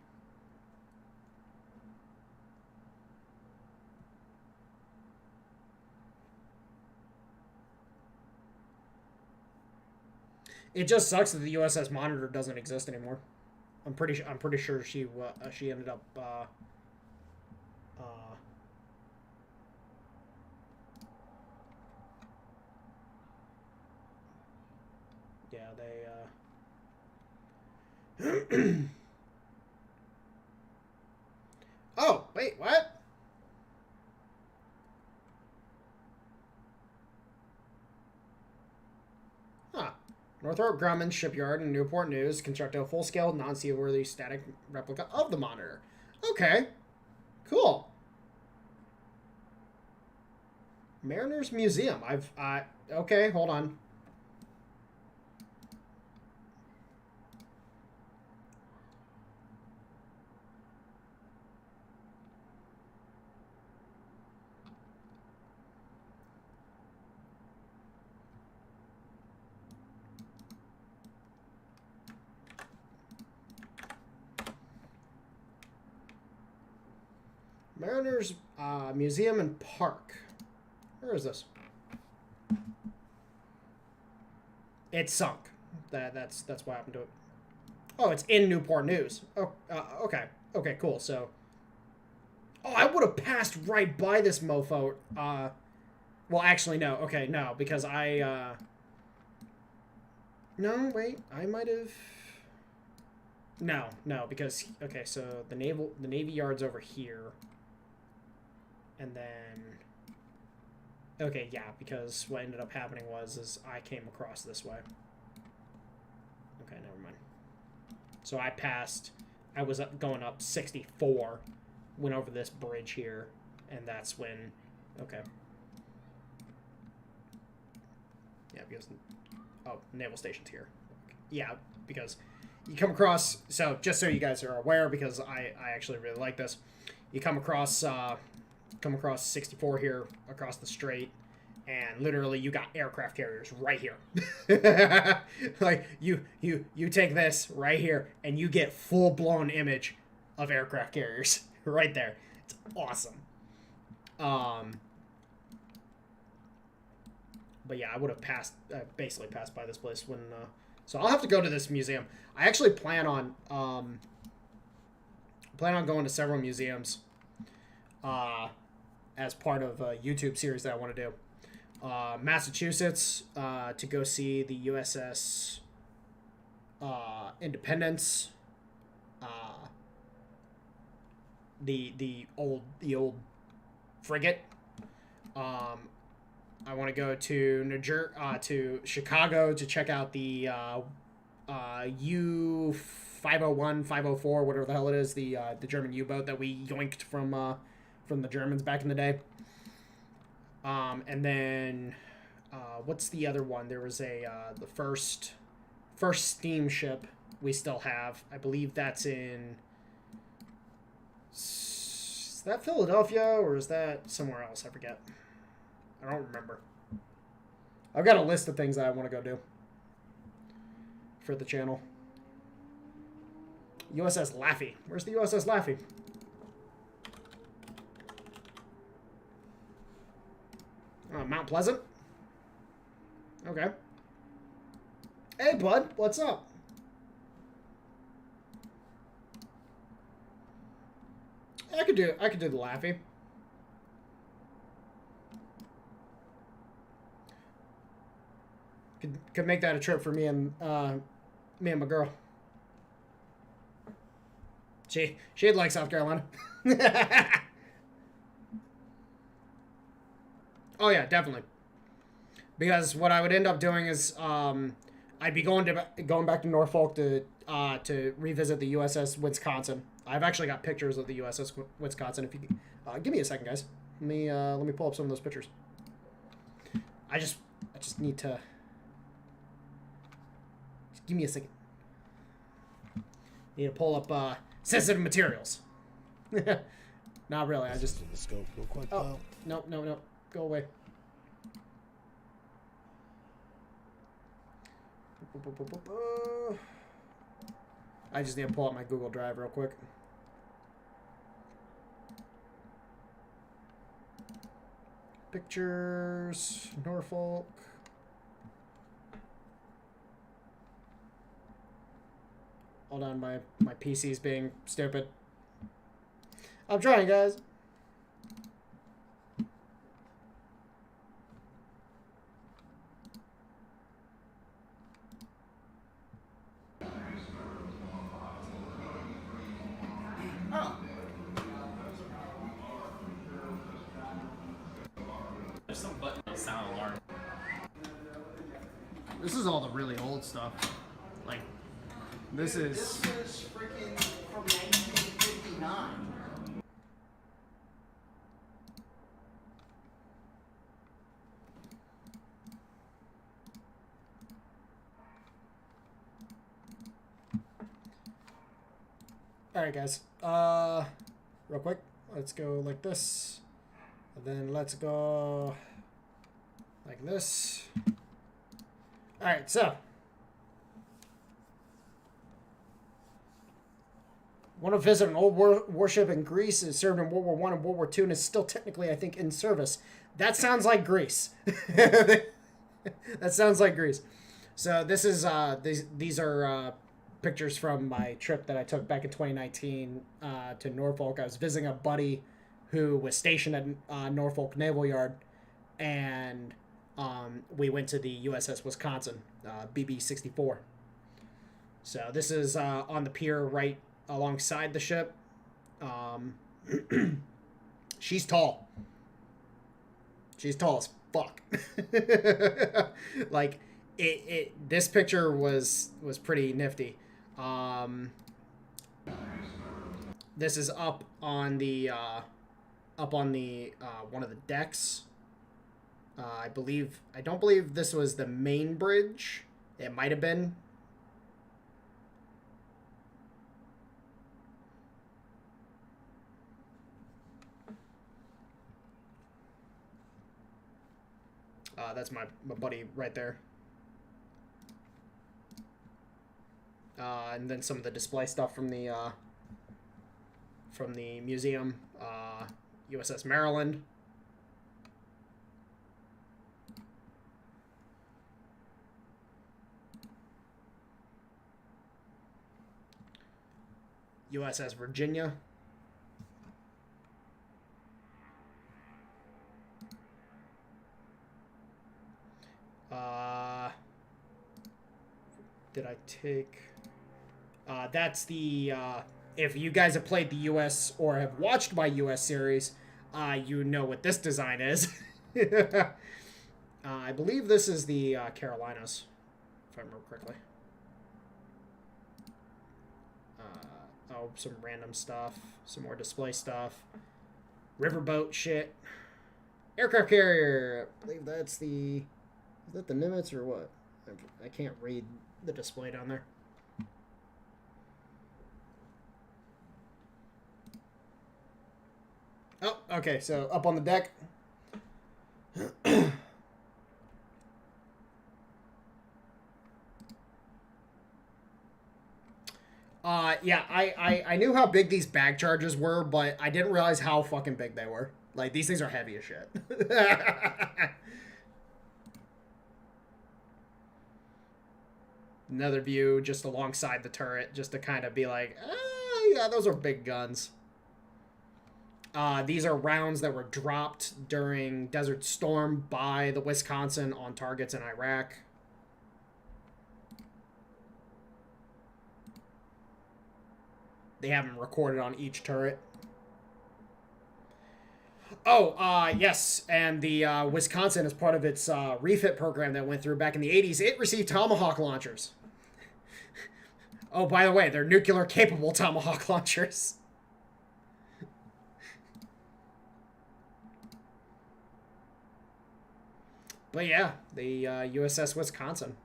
It just sucks that the USS Monitor doesn't exist anymore. I'm pretty sure she ended up yeah, they Oh, wait, what? Huh. Northrop Grumman Shipyard in Newport News constructed a full-scale, non-seaworthy static replica of the Monitor. Okay. Cool. Mariners Museum. Okay, hold on. Mariners Museum and Park. Where is this? It sunk. That's what happened to it. Oh, it's in Newport News. Oh, okay. Okay, cool. So, I would have passed right by this mofo. Well, actually, no. Okay, no, because no, wait. I might have. No, because okay. So the Navy Yard's over here. And then, okay, yeah, because what ended up happening is I came across this way. Okay, never mind. So I was going up 64, went over this bridge here, and that's when, okay. Yeah, because, naval station's here. Yeah, because you come across, so just so you guys are aware, because I actually really like this, you come across 64 here across the strait, and literally you got aircraft carriers right here. Like you take this right here and you get full-blown image of aircraft carriers right there. It's awesome. But yeah, I would have basically passed by this place when so I'll have to go to this museum. I actually plan on going to several museums as part of a YouTube series that I want to do. Massachusetts, to go see the USS Independence, the old frigate. I want to go to to Chicago to check out the U-501, 504, whatever the hell it is, the German U-boat that we yoinked from the Germans back in the day. And then what's the other one? There was the first steamship we still have. I believe that's in. Is that Philadelphia or is that somewhere else? I forget. I don't remember. I've got a list of things that I want to go do for the channel. USS Laffey. Where's the USS Laffey? Mount Pleasant. Okay. Hey, bud, what's up? I could do the Laffy. Could make that a trip for me and my girl. She'd like South Carolina. Oh yeah, definitely. Because what I would end up doing is I'd be going back to Norfolk to revisit the USS Wisconsin. I've actually got pictures of the USS Wisconsin. If you give me a second, guys, let me pull up some of those pictures. I just need to. Just give me a second. Need to pull up sensitive materials. Not really. I just. The scope real quick. Oh no! Go away. I just need to pull up my Google Drive real quick. Pictures, Norfolk. Hold on, my PC's being stupid. I'm trying, guys. There's some button on sound alarm. This is all the really old stuff. Like, this is freaking from 1959. Alright, guys. Real quick. Let's go like this. And then let's go like this. Alright, so. Want to visit an old warship in Greece. It served in World War I and World War II and is still technically, I think, in service. That sounds like Greece. That sounds like Greece. So this is these are pictures from my trip that I took back in 2019 to Norfolk. I was visiting a buddy who was stationed at Norfolk Naval Yard, and we went to the USS Wisconsin, BB-64. So this is on the pier right alongside the ship. She's tall. She's tall as fuck. Like this picture was pretty nifty. This is up on the one of the decks. I don't believe this was the main bridge. It might have been. That's my buddy right there. And then some of the display stuff from the museum. USS Maryland. USS Virginia. Did I take... that's the... if you guys have played the US or have watched my US series, you know what this design is. I believe this is the Carolinas, if I remember correctly. Oh, some random stuff. Some more display stuff. Riverboat shit. Aircraft carrier. I believe that's the... Is that the Nimitz or what? I can't read the display down there. Oh, okay. So up on the deck. Yeah, I knew how big these bag charges were, but I didn't realize how fucking big they were. Like, these things are heavy as shit. Another view just alongside the turret, just to kind of be like, yeah, those are big guns. These are rounds that were dropped during Desert Storm by the Wisconsin on targets in Iraq. They have them recorded on each turret. Oh, yes, and the Wisconsin, as part of its refit program that went through back in the 80s, it received Tomahawk launchers. Oh, by the way, they're nuclear-capable Tomahawk launchers. But yeah, the USS Wisconsin.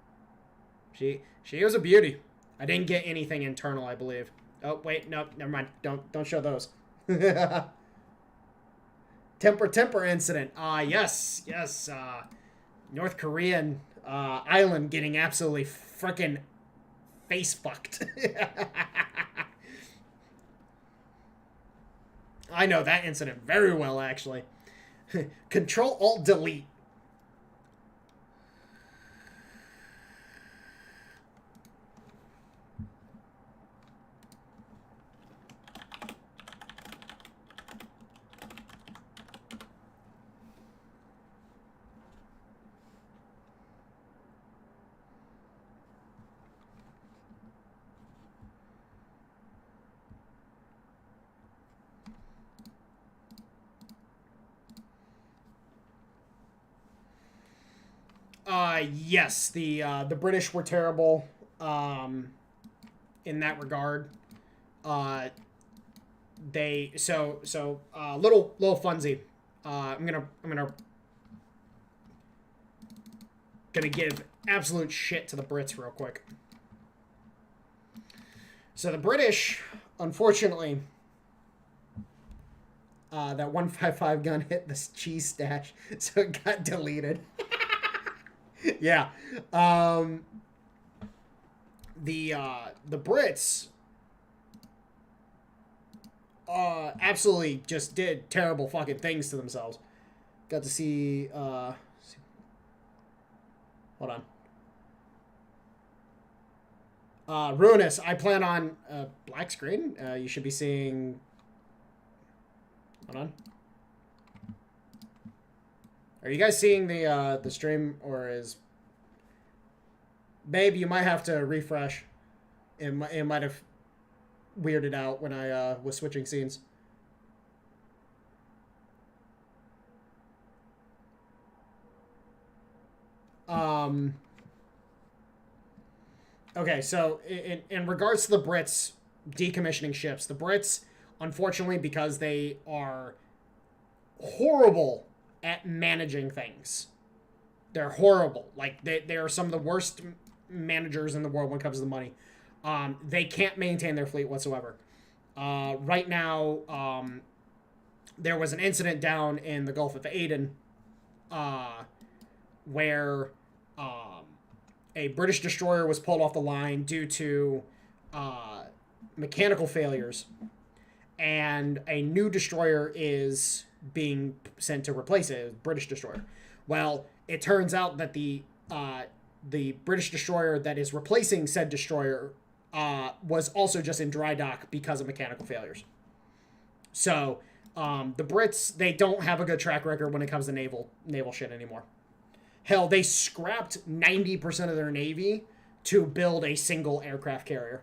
She was a beauty. I didn't get anything internal, I believe. Oh, wait, no, never mind. Don't show those. Temper incident. Yes. North Korean island getting absolutely freaking face fucked. I know that incident very well, actually. Control Alt Delete. Yes, the British were terrible in that regard. They little funsy. I'm gonna give absolute shit to the Brits real quick. So the British, unfortunately, that 155 gun hit this cheese stash, so it got deleted. Yeah. The Brits absolutely just did terrible fucking things to themselves. Got to see hold on. Ruinous, I plan on black screen. You should be seeing. Hold on. Are you guys seeing the stream, or is... Babe, you might have to refresh. It might have weirded out when I was switching scenes. Okay, so in regards to the Brits decommissioning ships, the Brits, unfortunately, because they are horrible at managing things. They're horrible. Like, they are some of the worst managers in the world when it comes to the money. They can't maintain their fleet whatsoever. Right now, there was an incident down in the Gulf of Aden where a British destroyer was pulled off the line due to mechanical failures, and a new destroyer is being sent to replace it, a British destroyer. Well, it turns out that the British destroyer that is replacing said destroyer was also just in dry dock because of mechanical failures. So the Brits, they don't have a good track record when it comes to naval shit anymore. Hell, they scrapped 90% of their navy to build a single aircraft carrier.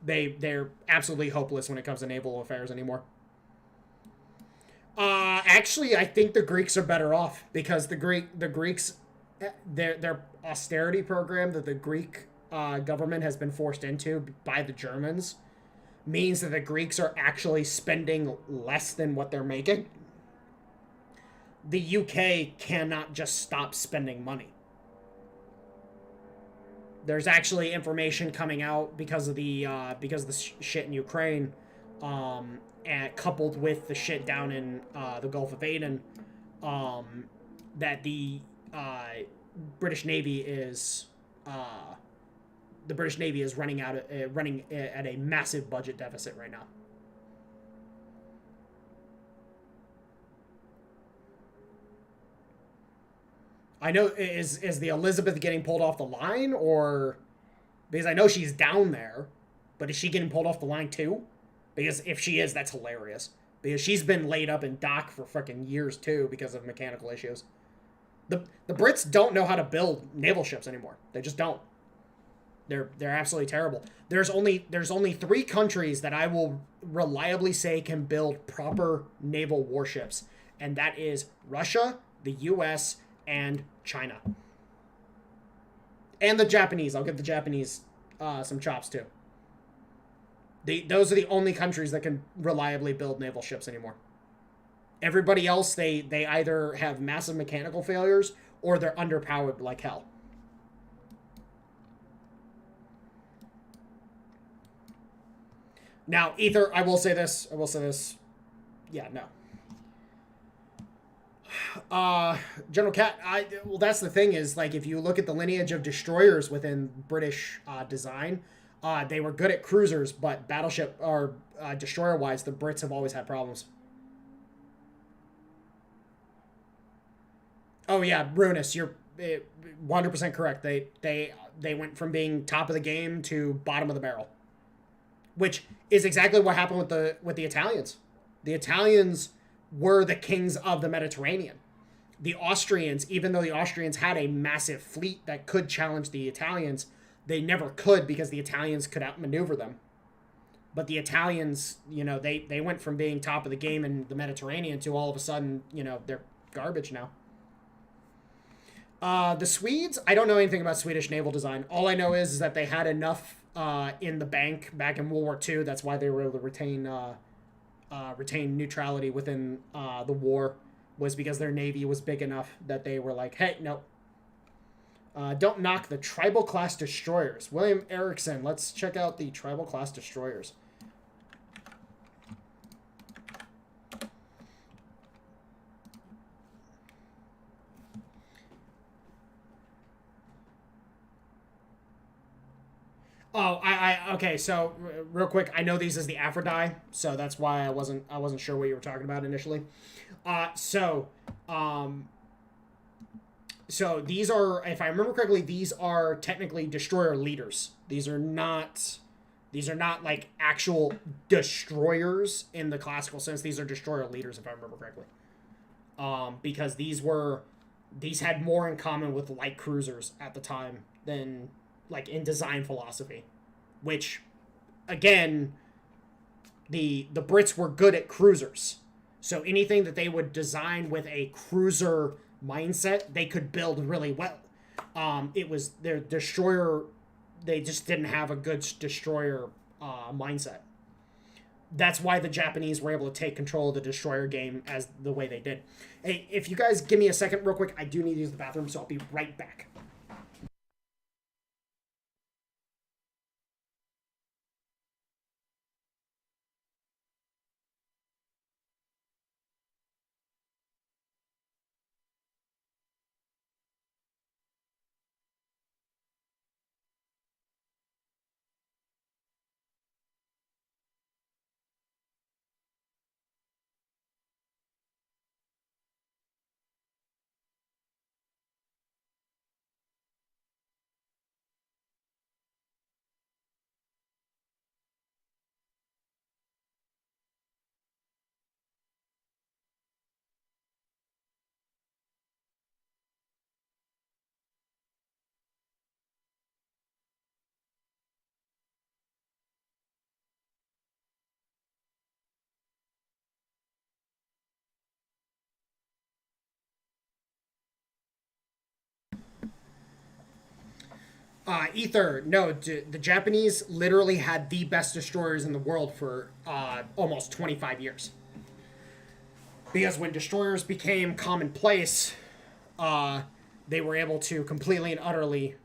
They're absolutely hopeless when it comes to naval affairs anymore. Actually, I think the Greeks are better off, because the Greeks, their austerity program that the Greek government has been forced into by the Germans means that the Greeks are actually spending less than what they're making. The UK cannot just stop spending money. There's actually information coming out because of the shit in Ukraine, and coupled with the shit down in the Gulf of Aden, that the British Navy is running at a massive budget deficit right now. I know, is the Elizabeth getting pulled off the line, or Because I know she's down there, but is she getting pulled off the line too? Because if she is, that's hilarious. Because she's been laid up in dock for freaking years too because of mechanical issues. The Brits don't know how to build naval ships anymore. They just don't. They're absolutely terrible. There's only 3 countries that I will reliably say can build proper naval warships, and that is Russia, the U.S., and China. And the Japanese. I'll give the Japanese some chops too. Those are the only countries that can reliably build naval ships anymore. Everybody else, they either have massive mechanical failures or they're underpowered like hell. Now, Ether, I will say this. Yeah, no. General Cat, well, that's the thing is, like, if you look at the lineage of destroyers within British design, they were good at cruisers, but battleship or destroyer-wise, the Brits have always had problems. Oh yeah, Runus, you're 100% correct. They went from being top of the game to bottom of the barrel, which is exactly what happened with the Italians. The Italians were the kings of the Mediterranean. The Austrians, even though the Austrians had a massive fleet that could challenge the Italians, they never could because the Italians could outmaneuver them. But the Italians, they went from being top of the game in the Mediterranean to all of a sudden, they're garbage now. The Swedes, I don't know anything about Swedish naval design. All I know is that they had enough in the bank back in World War II. That's why they were able to retain neutrality within the war, was because their navy was big enough that they were like, hey, no. Don't knock the tribal class destroyers. William Erickson, let's check out the tribal class destroyers. Oh, okay. So real quick, I know these as the Aphrodite, so that's why I wasn't sure what you were talking about initially. So these are, if I remember correctly, these are technically destroyer leaders. These are not like actual destroyers in the classical sense. These are destroyer leaders, if I remember correctly. Because these had more in common with light cruisers at the time than like in design philosophy, which again, the Brits were good at cruisers. So anything that they would design with a cruiser mindset, they could build really well. It was their destroyer, they just didn't have a good destroyer mindset. That's why the Japanese were able to take control of the destroyer game as the way they did. Hey, if you guys give me a second real quick, I do need to use the bathroom, so I'll be right back. Ether, no, the Japanese literally had the best destroyers in the world for almost 25 years. Because when destroyers became commonplace, they were able to completely and utterly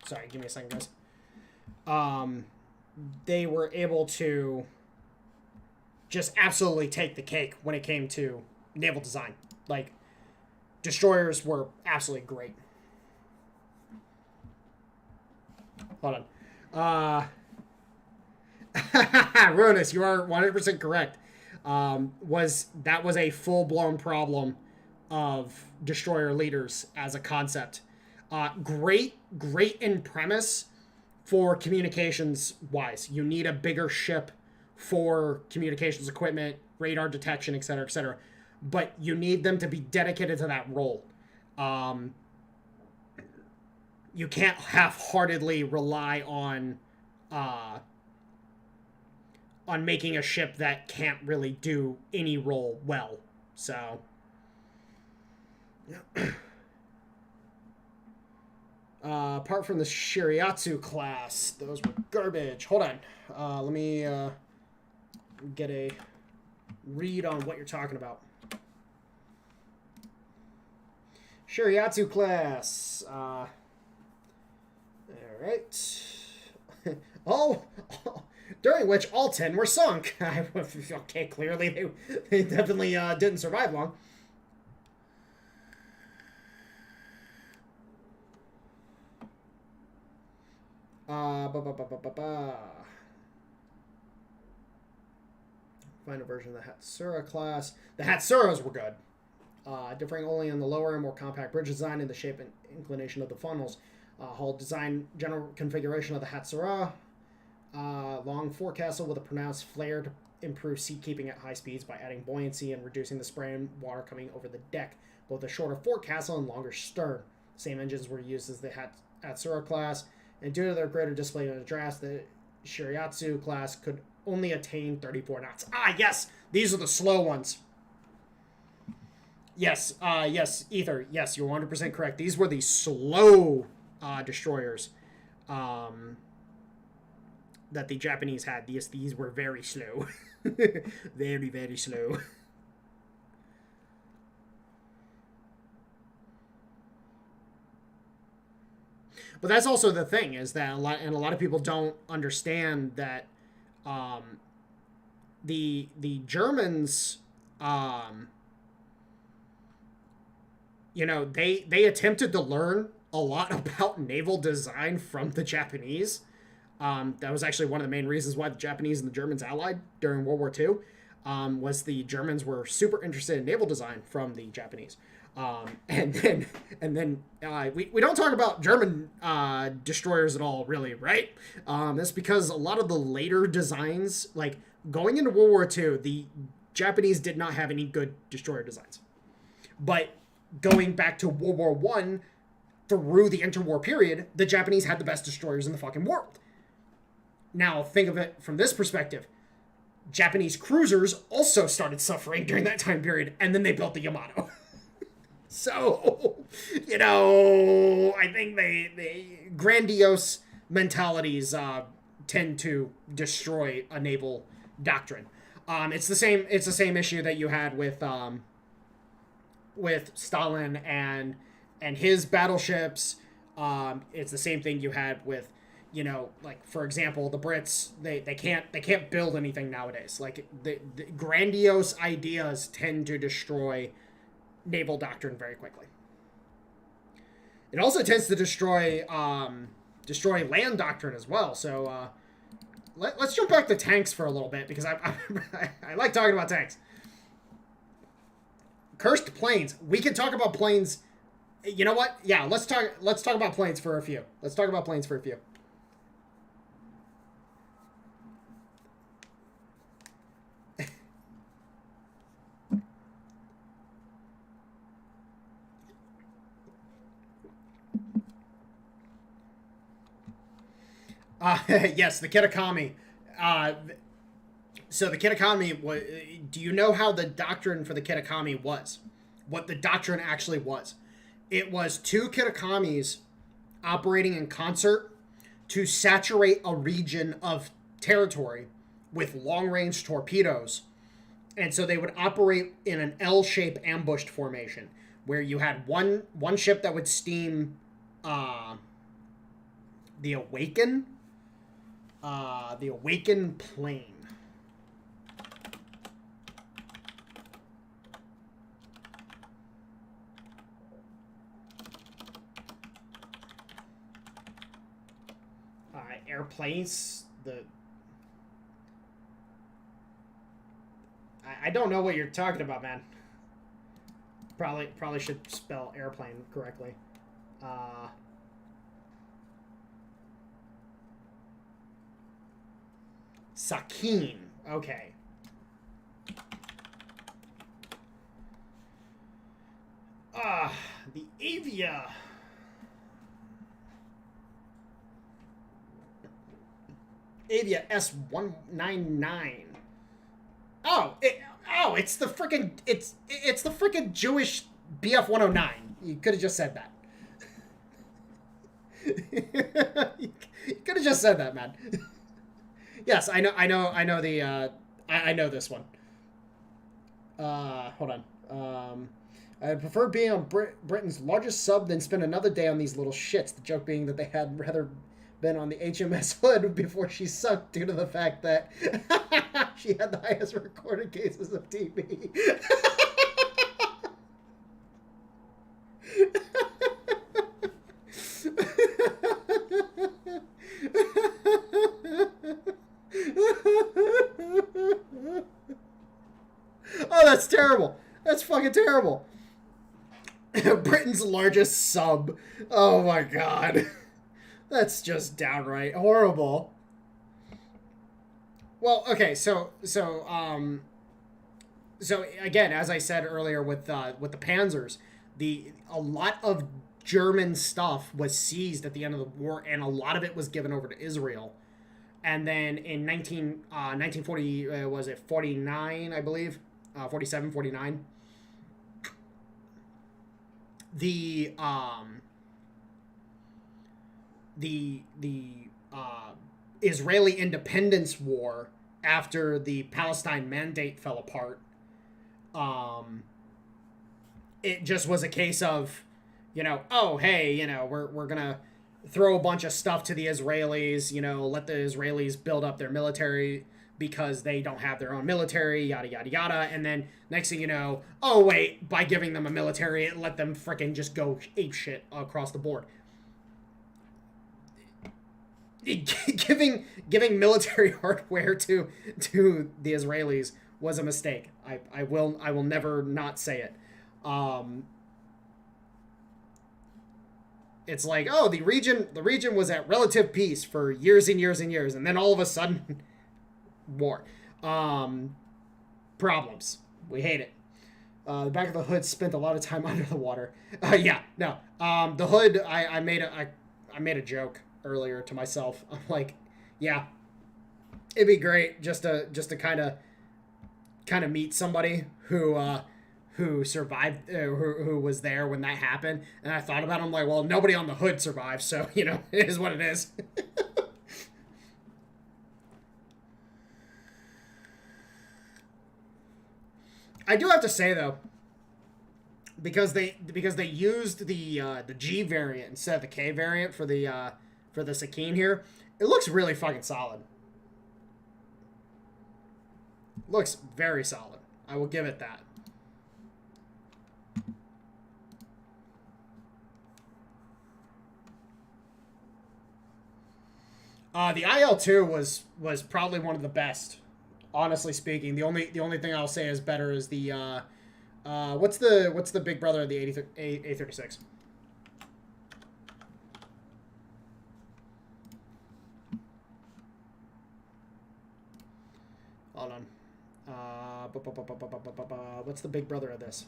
sorry, give me a second, guys. They were able to just absolutely take the cake when it came to naval design. Like, destroyers were absolutely great. Hold on. Ruinous, you are 100% correct. Was a full blown problem of destroyer leaders as a concept. Great in premise for communications wise. You need a bigger ship for communications equipment, radar detection, etc., but you need them to be dedicated to that role. You can't half-heartedly rely on making a ship that can't really do any role well. So apart from the Shiriatsu class, those were garbage. Hold on. Let me get a read on what you're talking about. Shiriatsu class. All right. During which all 10 were sunk. Okay, clearly they definitely didn't survive long. Find a version of the Hatsura class. The Hatsuras were good. Differing only in the lower and more compact bridge design and the shape and inclination of the funnels. Hull design, general configuration of the Hatsura. Long forecastle with a pronounced flare to improve seat keeping at high speeds by adding buoyancy and reducing the spray and water coming over the deck. Both a shorter forecastle and longer stern. Same engines were used as the Hatsura class, and due to their greater display in the draft, the Shiriatsu class could only attain 34 knots. Yes! These are the slow ones. Yes, Ether. Yes, you're 100% correct. These were the slow destroyers that the Japanese had. These were very slow. Very, very slow. But that's also the thing, is that a lot of people don't understand that the Germans, they attempted to learn a lot about naval design from the Japanese. That was actually one of the main reasons why the Japanese and the Germans allied during World War II. Was the Germans were super interested in naval design from the Japanese. And then we don't talk about German destroyers at all, really, right? That's because a lot of the later designs, like going into World War II, the Japanese did not have any good destroyer designs. But going back to World War I, through the interwar period, the Japanese had the best destroyers in the fucking world. Now, think of it from this perspective. Japanese cruisers also started suffering during that time period, and then they built the Yamato. So, I think they grandiose mentalities tend to destroy a naval doctrine. It's the same issue that you had with Stalin and his battleships. It's the same thing you had with, like, for example, the Brits. They can't build anything nowadays. Like the grandiose ideas tend to destroy naval doctrine very quickly. It also tends to destroy land doctrine as well. So let's jump back to tanks for a little bit, because I like talking about tanks. Cursed planes. We can talk about planes. You know what? Yeah, let's talk about planes for a few. Yes, the Kitakami. So the Kitakami, do you know how the doctrine for the Kitakami was? What the doctrine actually was? It was two Kitakamis operating in concert to saturate a region of territory with long-range torpedoes. And so they would operate in an L-shaped ambushed formation, where you had one ship that would steam the Awaken plane. Airplanes, I don't know what you're talking about, man. Probably should spell airplane correctly. Sakin. Okay. The Avia. Avia S199. It's the freaking Jewish BF-109. You could have just said that. You could have just said that, man. Yes, I know the I know this one. Hold on. I prefer being on Britain's largest sub than spend another day on these little shits. The joke being that they had rather been on the HMS Hood before she sunk due to the fact that she had the highest recorded cases of TB. Oh, that's terrible. That's fucking terrible. Britain's largest sub. Oh my god. That's just downright horrible. Well, okay, so again, as I said earlier with the Panzers, a lot of German stuff was seized at the end of the war, and a lot of it was given over to Israel. And then in 1940, was it 49, I believe? 47, 49. The Israeli independence war after the Palestine Mandate fell apart, it just was a case of, oh, hey, we're gonna throw a bunch of stuff to the Israelis, let the Israelis build up their military because they don't have their own military, yada, yada, yada. And then next thing you know, oh, wait, by giving them a military, it let them frickin' just go ape shit across the board. Giving military hardware to the Israelis was a mistake. I will never not say it. It's like, oh, the region was at relative peace for years and years and years, and then all of a sudden, war. Problems. We hate it. The back of the hood spent a lot of time under the water. The hood. I made a joke earlier to myself. I'm like, yeah, it'd be great just to kind of meet somebody who survived, who was there when that happened. And I thought about it, I'm like, well, nobody on the hood survived, so it is what it is. I do have to say though, because they used the G variant instead of the K variant for the Sakin here, it looks really fucking solid. Looks very solid. I will give it that. The IL-2 was probably one of the best, honestly speaking. The only thing I'll say is better is the what's the big brother of the A36? Hold on. What's the big brother of this?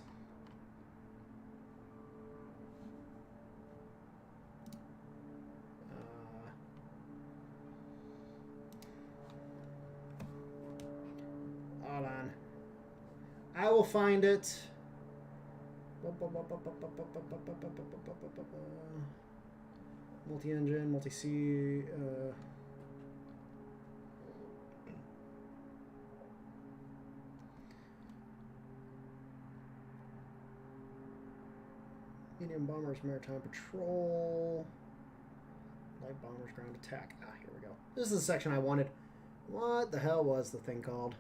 Hold on. I will find it. Multi-engine, multi-C. Medium bombers, maritime patrol. Light bombers, ground attack. Here we go. This is the section I wanted. What the hell was the thing called?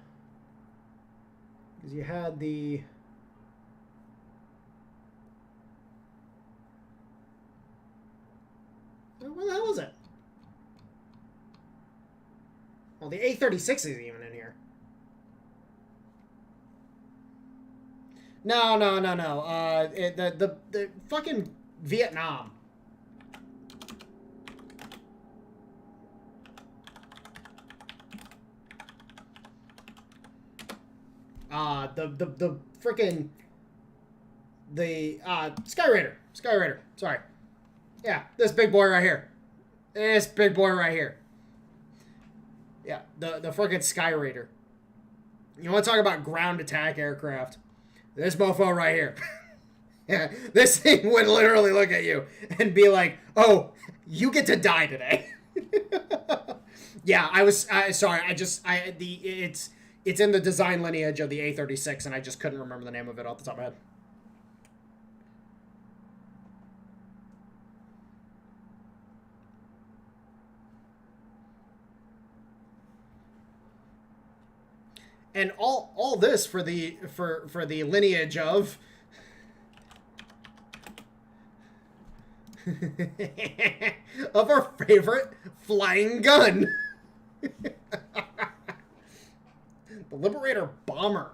Because you had the... Where the hell is it? Well, the A36 is even in here. No. The fucking Vietnam. The freaking Sky Raider. Sky Raider. Sorry. Yeah, this big boy right here. This big boy right here. Yeah, the freaking Sky Raider. You want to talk about ground attack aircraft? This mofo right here. Yeah, this thing would literally look at you and be like, "Oh, you get to die today." Yeah, I was sorry. It's in the design lineage of the A-36, and I just couldn't remember the name of it off the top of my head. And all this for the lineage of of our favorite flying gun. The Liberator Bomber.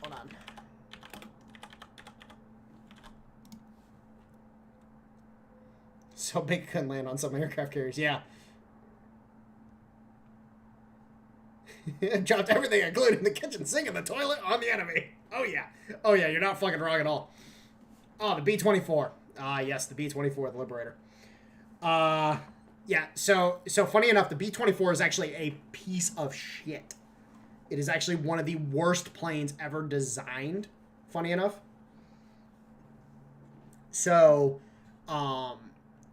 Hold on. So big it couldn't land on some aircraft carriers. Yeah. Dropped everything, including the kitchen sink and the toilet, on the enemy. Oh yeah. Oh yeah, you're not fucking wrong at all. Oh, the B-24. Yes, the B-24, the Liberator. Yeah, so funny enough, the B-24 is actually a piece of shit. It is actually one of the worst planes ever designed, funny enough. So,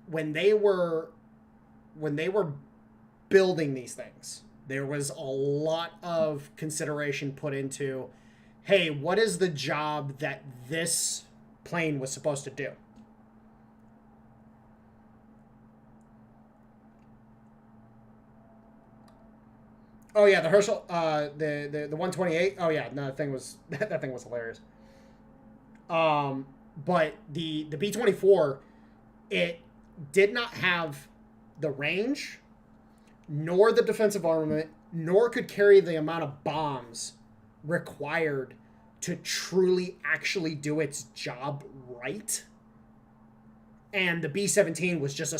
when they were building these things, there was a lot of consideration put into, hey, what is the job that this plane was supposed to do? Oh yeah, the Herschel, the 128. Oh yeah, no, that thing was that thing was hilarious. But the B-24, it did not have the range, nor the defensive armament, nor could carry the amount of bombs required to truly actually do its job right. And the B-17 was just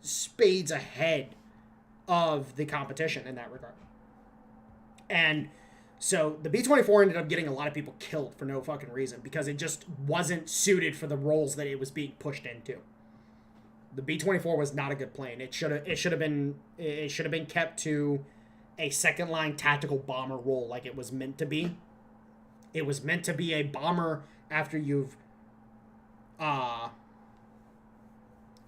spades ahead of the competition in that regard. And so the B-24 ended up getting a lot of people killed for no fucking reason because it just wasn't suited for the roles that it was being pushed into. The B-24 was not a good plane. It should have been kept to a second line tactical bomber role like it was meant to be. It was meant to be a bomber after you've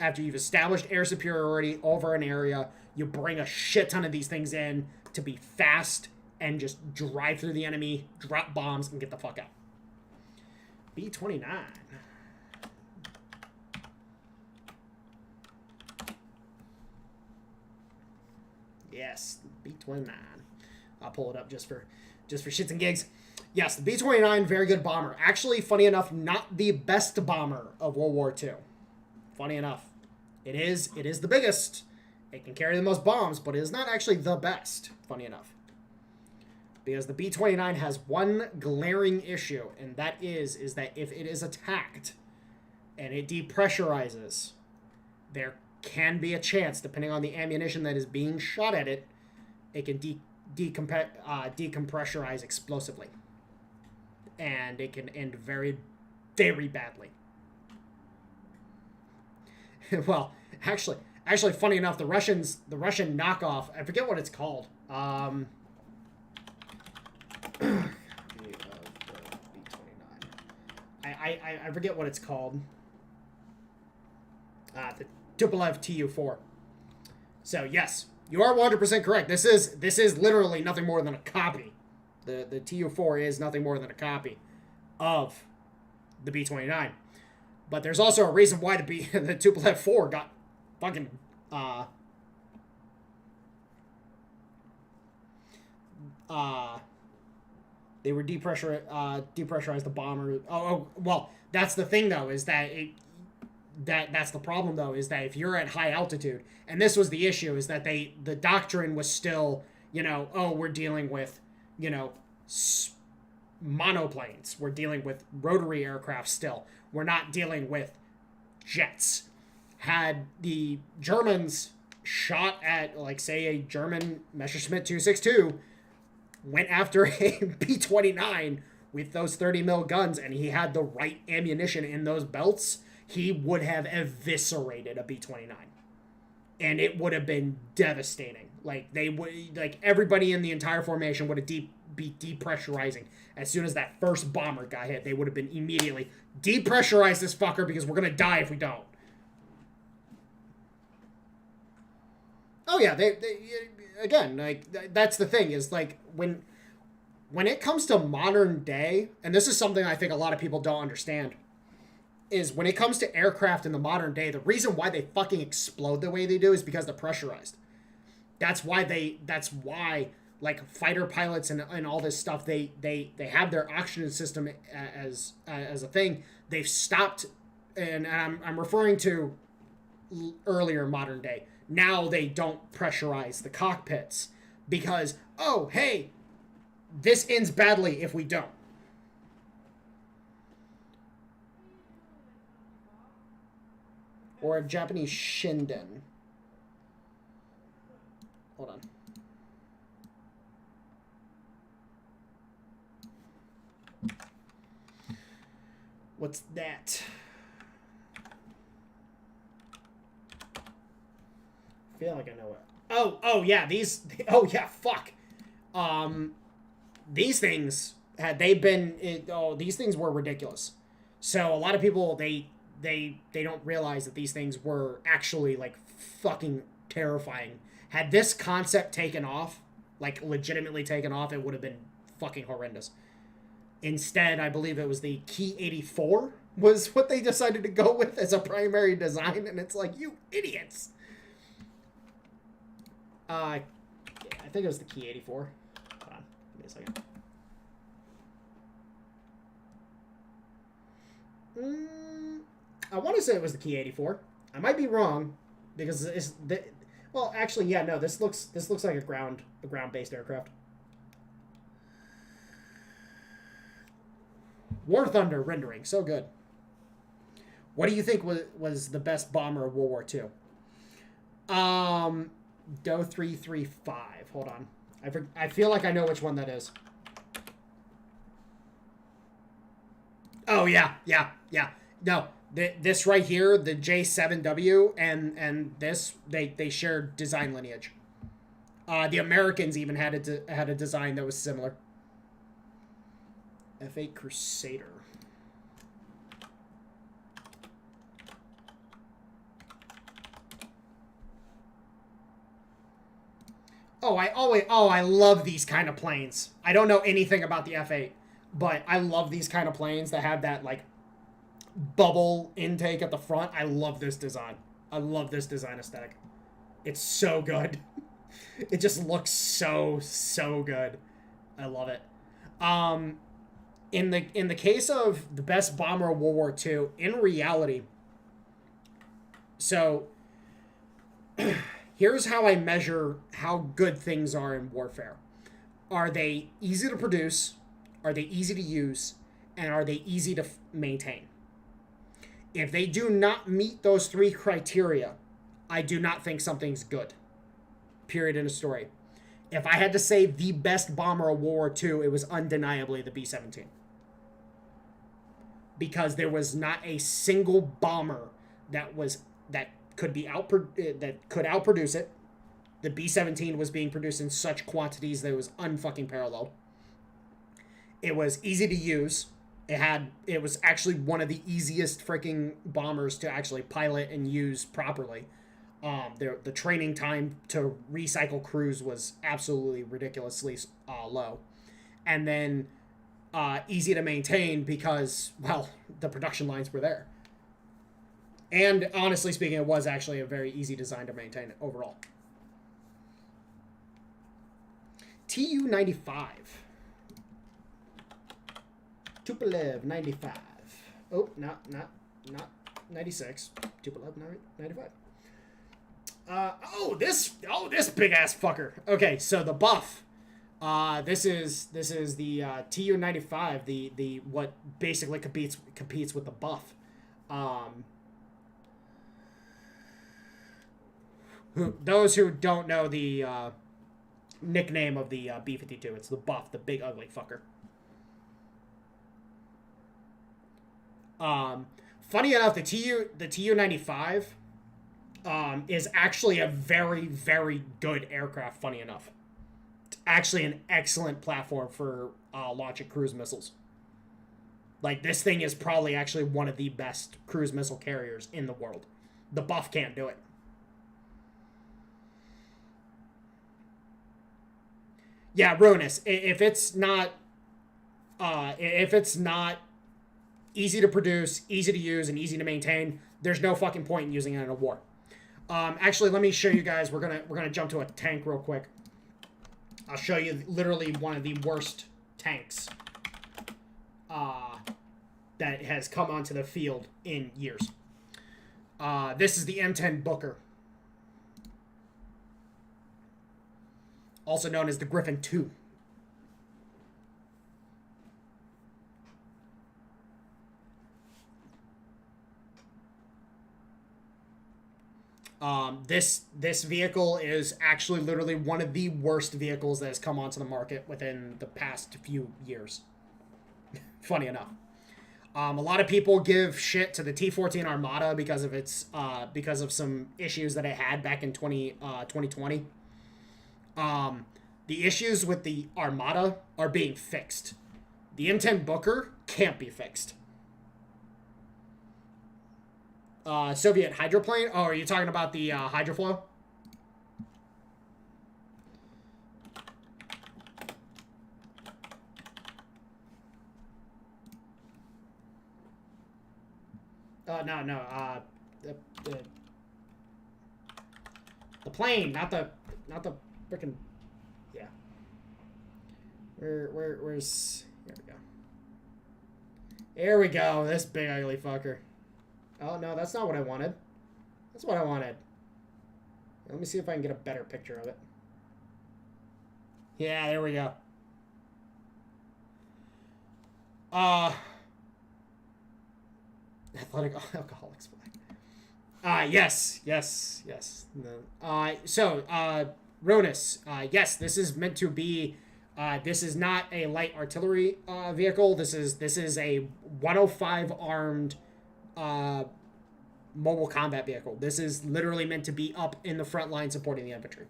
established air superiority over an area. You bring a shit ton of these things in to be fast and just drive through the enemy, drop bombs, and get the fuck out. B-29. Yes, B-29. I'll pull it up just for shits and gigs. Yes, the B-29, very good bomber. Actually, funny enough, not the best bomber of World War II. Funny enough. It is the biggest. It can carry the most bombs, but it is not actually the best, funny enough. Because the B-29 has one glaring issue, and that is that if it is attacked and it depressurizes, there can be a chance, depending on the ammunition that is being shot at it, it can decompressurize explosively. And it can end very, very badly. Well, actually, funny enough, the Russian knockoff, I forget what it's called. I forget what it's called. The Tupolev Tu-4. So yes, you are 100% correct. This is literally nothing more than a copy. The Tu-4 is nothing more than a copy of the B-29. But there's also a reason why the Tupolev 4 got fucking they were depressurized the bomber. Oh, well, that's the thing though, is that that's the problem though, is that if you're at high altitude, and this was the issue, is that the doctrine was still, You know, oh, we're dealing with, you know, monoplanes. We're dealing with rotary aircraft still. We're not dealing with jets. Had the Germans shot at, like, say, a German Messerschmitt 262, went after a B-29 with those 30 mil guns, and he had the right ammunition in those belts, he would have eviscerated a B-29. And it would have been devastating. Like, they would, like, everybody in the entire formation would have be depressurizing. As soon as that first bomber got hit, they would have been immediately depressurize this fucker because we're gonna die if we don't. Oh yeah, they again, like, that's the thing, is like when it comes to modern day, and this is something I think a lot of people don't understand, is when it comes to aircraft in the modern day, the reason why they fucking explode the way they do is because they're pressurized. That's why like fighter pilots and all this stuff, they have their oxygen system as a thing. They've stopped, and I'm referring to earlier modern day. Now they don't pressurize the cockpits because, oh, hey, this ends badly if we don't. Or a Japanese Shinden. Hold on. What's that? I feel like I know it. Oh yeah, these. Oh yeah, fuck. These things had they been. These things were ridiculous. So a lot of people they don't realize that these things were actually like fucking terrifying. Had this concept taken off, like legitimately taken off, it would have been fucking horrendous. Instead, I believe it was the Key 84 was what they decided to go with as a primary design, and it's like, you idiots. I think it was the Key 84. Hold on, give me a second. I want to say it was the Key 84. I might be wrong because well, actually, yeah, no. This looks like a ground-based aircraft. War Thunder rendering, so good. What do you think was the best bomber of World War II? Doe 335. Hold on. I feel like I know which one that is. Oh yeah. No, this right here, the J7W and this, they share design lineage. The Americans even had a design that was similar. F8 Crusader. I love these kind of planes. I don't know anything about the F8, but I love these kind of planes that have that like bubble intake at the front. I love this design. I love this design aesthetic. It's so good. It just looks so good. I love it. In the case of the best bomber of World War II, in reality, so here's how I measure how good things are in warfare. Are they easy to produce? Are they easy to use? And are they easy to maintain? If they do not meet those three criteria, I do not think something's good. Period in a story. If I had to say the best bomber of World War II, it was undeniably the B-17. Because there was not a single bomber that could outproduce it. The B-17 was being produced in such quantities that it was unfucking parallel. It was easy to use. It was actually one of the easiest freaking bombers to actually pilot and use properly. The training time to recycle crews was absolutely ridiculously low. And then easy to maintain because, well, the production lines were there. And honestly speaking, it was actually a very easy design to maintain overall. Tu-95. Tupolev 95. Oh, not 96. Tupolev 95. This big ass fucker. Okay, so the buff. This is the TU-95, the what basically competes with the buff. Those who don't know the nickname of the B-52, it's the buff, the big ugly fucker. Funny enough, the TU-95 is actually a very, very good aircraft, funny enough. It's actually an excellent platform for launching cruise missiles. Like, this thing is probably actually one of the best cruise missile carriers in the world. The buff can't do it. Yeah, Ruinous. If it's not easy to produce, easy to use, and easy to maintain, there's no fucking point in using it in a war. Actually, let me show you guys. We're gonna jump to a tank real quick. I'll show you literally one of the worst tanks that has come onto the field in years. This is the M10 Booker, also known as the Griffin II. This vehicle is actually literally one of the worst vehicles that has come onto the market within the past few years. Funny enough. A lot of people give shit to the T-14 Armada because of its because of some issues that it had back in 2020. The issues with the Armada are being fixed. The M10 Booker can't be fixed. Soviet hydroplane? Oh, are you talking about the hydroflow? No. The plane, not the freaking. Yeah. Where's? Here we go. Here we go. This big ugly fucker. Oh, no, that's not what I wanted. That's what I wanted. Let me see if I can get a better picture of it. Yeah, there we go. Athletic alcoholics flag. Yes. No. Ronus, yes, this is meant to be, this is not a light artillery, vehicle. This is a 105 armed, mobile combat vehicle. This is literally meant to be up in the front line supporting the infantry.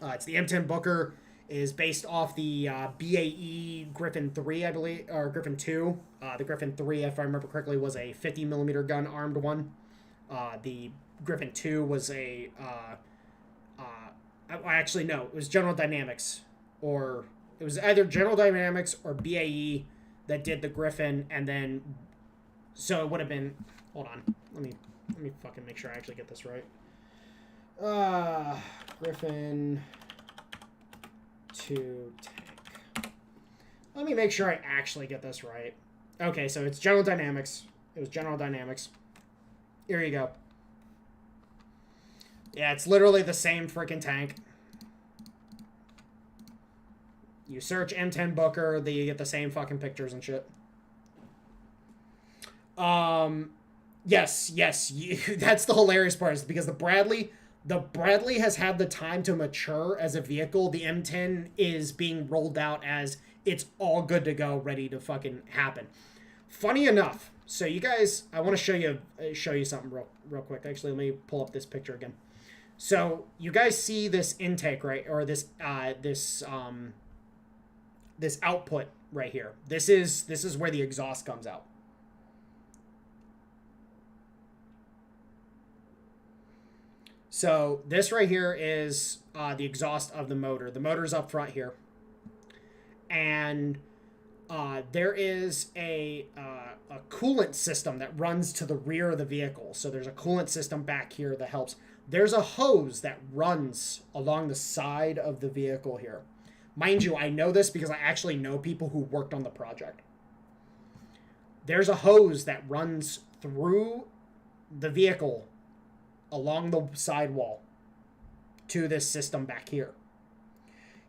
It's the M10 Booker, is based off the BAE Griffin 3, I believe, or Griffin 2. The Griffin 3, if I remember correctly, was a 50mm gun armed one. The Griffin 2 was a actually no, it was General Dynamics, or it was either General Dynamics or BAE that did the Griffin, and then so it would have been. Hold on, let me fucking make sure I actually get this right. Griffin 2 tank. Let me make sure I actually get this right. Okay, so it's General Dynamics. It was General Dynamics. Here you go. Yeah, it's literally the same freaking tank. You search M10 Booker, then you get the same fucking pictures and shit. Yes, that's the hilarious part, is because the Bradley has had the time to mature as a vehicle. The M10 is being rolled out as it's all good to go, ready to fucking happen. Funny enough, so you guys, I want to show you something real quick. Actually, let me pull up this picture again. So you guys see this intake, right? Or this output right here. This is where the exhaust comes out. So this right here is the exhaust of the motor. The motor's up front here. And there is a coolant system that runs to the rear of the vehicle. So there's a coolant system back here that helps. There's a hose that runs along the side of the vehicle here. Mind you, I know this because I actually know people who worked on the project. There's a hose that runs through the vehicle along the sidewall to this system back here.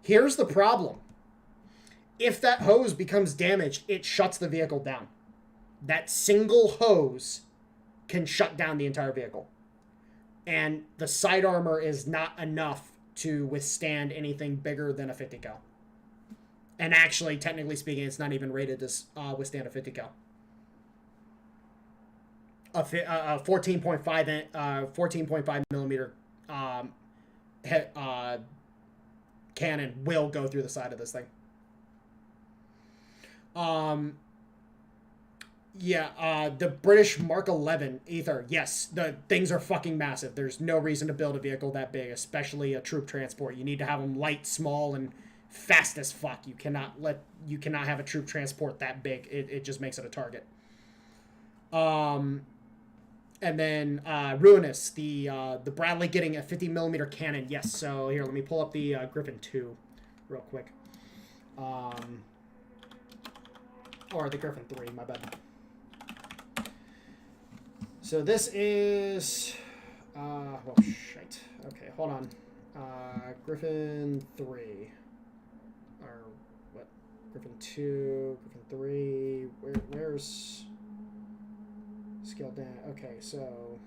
Here's the problem. If that hose becomes damaged, it shuts the vehicle down. That single hose can shut down the entire vehicle. And the side armor is not enough to withstand anything bigger than a 50 cal. And actually, technically speaking, it's not even rated to withstand a 50 cal. A 14.5 millimeter cannon will go through the side of this thing. The British Mark 11 Ether, yes, the things are fucking massive. There's no reason to build a vehicle that big, especially a troop transport. You need to have them light, small, and fast as fuck. You cannot have a troop transport that big. It just makes it a target. And then Ruinous, the Bradley getting a 50 millimeter cannon. Yes, so here, let me pull up the Griffin 2 real quick. Or the Griffin 3, my bad. So this is... shite. Okay, hold on. Griffin 3. Or, what? Griffin 2, Griffin 3. Where's... Scale down. Okay, so...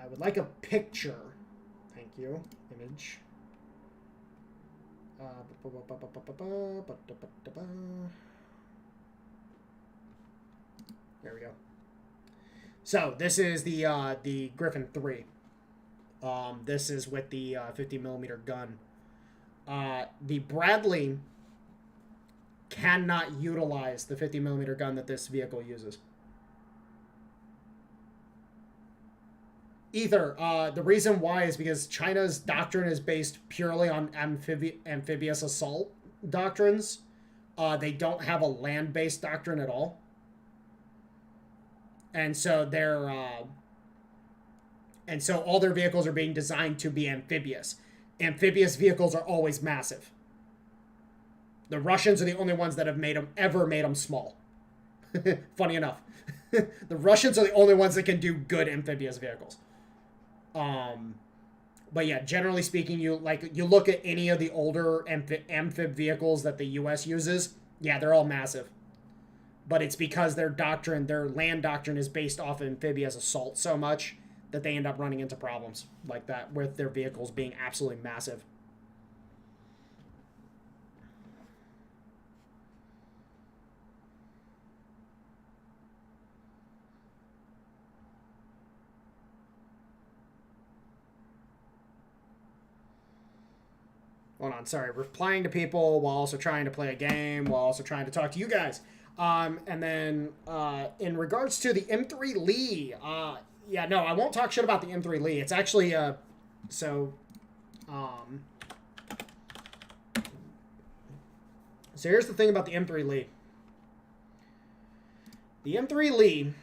I would like a picture. Thank you. Image. There we go. So this is the Griffin 3. This is with the 50 millimeter gun. The Bradley cannot utilize the 50 millimeter gun that this vehicle uses. Either the reason why is because China's doctrine is based purely on amphibious assault doctrines. They don't have a land-based doctrine at all, and so all their vehicles are being designed to be amphibious. Amphibious vehicles are always massive. The Russians are the only ones that have ever made them small. Funny enough, the Russians are the only ones that can do good amphibious vehicles. But yeah, generally speaking, you look at any of the older amphib vehicles that the U.S. uses, yeah, they're all massive. But it's because their land doctrine is based off of amphibious assault so much that they end up running into problems like that with their vehicles being absolutely massive. Hold on, sorry. Replying to people while also trying to play a game, while also trying to talk to you guys. And then in regards to the M3 Lee, yeah, no, I won't talk shit about the M3 Lee. It's actually, so here's the thing about the M3 Lee. The M3 Lee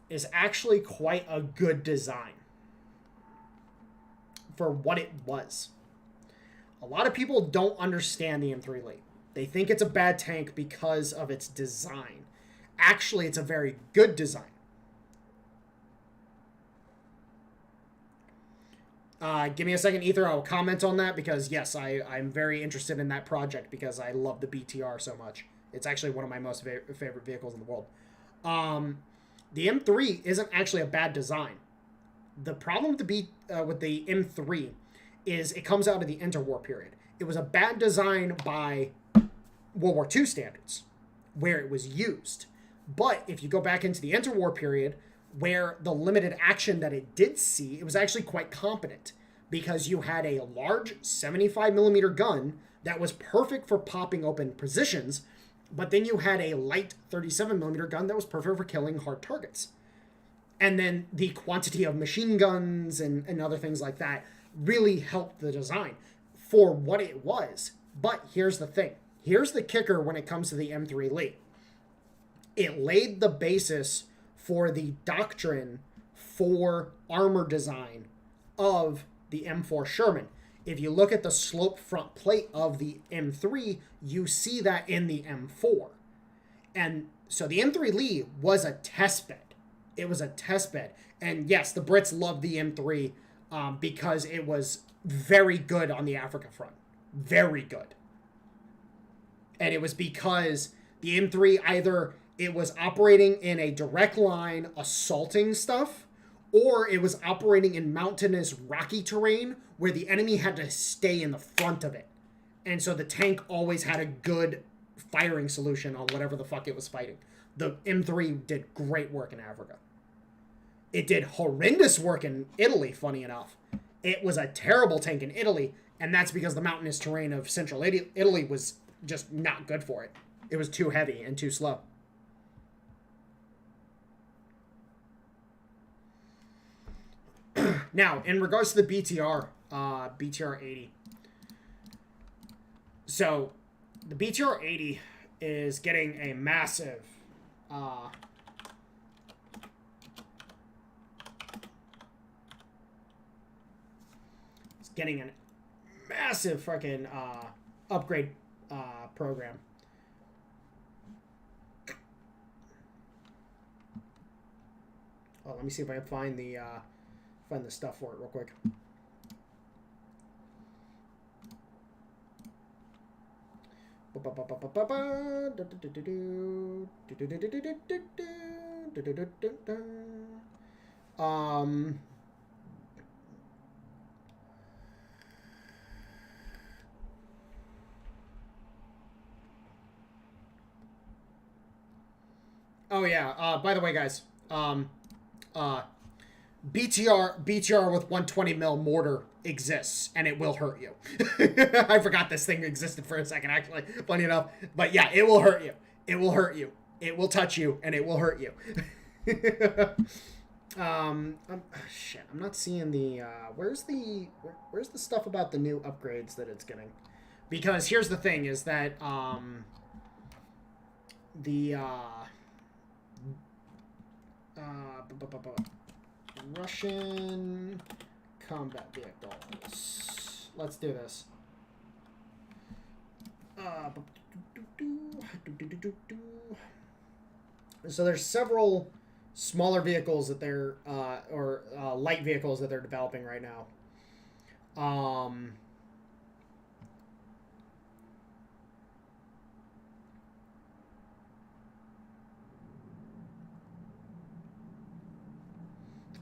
is actually quite a good design for what it was. A lot of people don't understand the M3 Lee. They think it's a bad tank because of its design. Actually, it's a very good design. Give me a second, Ether. I'll comment on that because, yes, I'm very interested in that project because I love the BTR so much. It's actually one of my most favorite vehicles in the world. The M3 isn't actually a bad design. The problem with the M3 is it comes out of the interwar period. It was a bad design by World War II standards, where it was used. But if you go back into the interwar period, where the limited action that it did see, it was actually quite competent, because you had a large 75 millimeter gun that was perfect for popping open positions, but then you had a light 37 millimeter gun that was perfect for killing hard targets. And then the quantity of machine guns and other things like that really helped the design for what it was. But here's the thing. Here's the kicker when it comes to the M3 Lee. It laid the basis for the doctrine for armor design of the M4 Sherman. If you look at the slope front plate of the M3, you see that in the M4. And so the M3 Lee was a test bed It was a test bed. And yes, the Brits loved the M3 because it was very good on the Africa front. Very good. And it was because the M3 either it was operating in a direct line assaulting stuff, or it was operating in mountainous rocky terrain where the enemy had to stay in the front of it. And so the tank always had a good firing solution on whatever the fuck it was fighting. The M3 did great work in Africa. It did horrendous work in Italy, funny enough. It was a terrible tank in Italy, and that's because the mountainous terrain of central Italy was just not good for it. It was too heavy and too slow. Now, in regards to the BTR, BTR 80. So, the BTR 80 is getting a massive, it's getting a massive fucking, upgrade, program. Oh, let me see if I can find the stuff for it real quick. Oh yeah. By the way, guys, BTR with 120 mil mortar exists, and it will hurt you. I forgot this thing existed for a second, actually. Funny enough, but yeah, it will hurt you. It will hurt you. It will touch you, and it will hurt you. Shit, I'm not seeing the. Where's the stuff about the new upgrades that it's getting? Because here's the thing: is that Russian combat vehicles. Let's do this. So there's several smaller vehicles that they're or light vehicles that they're developing right now.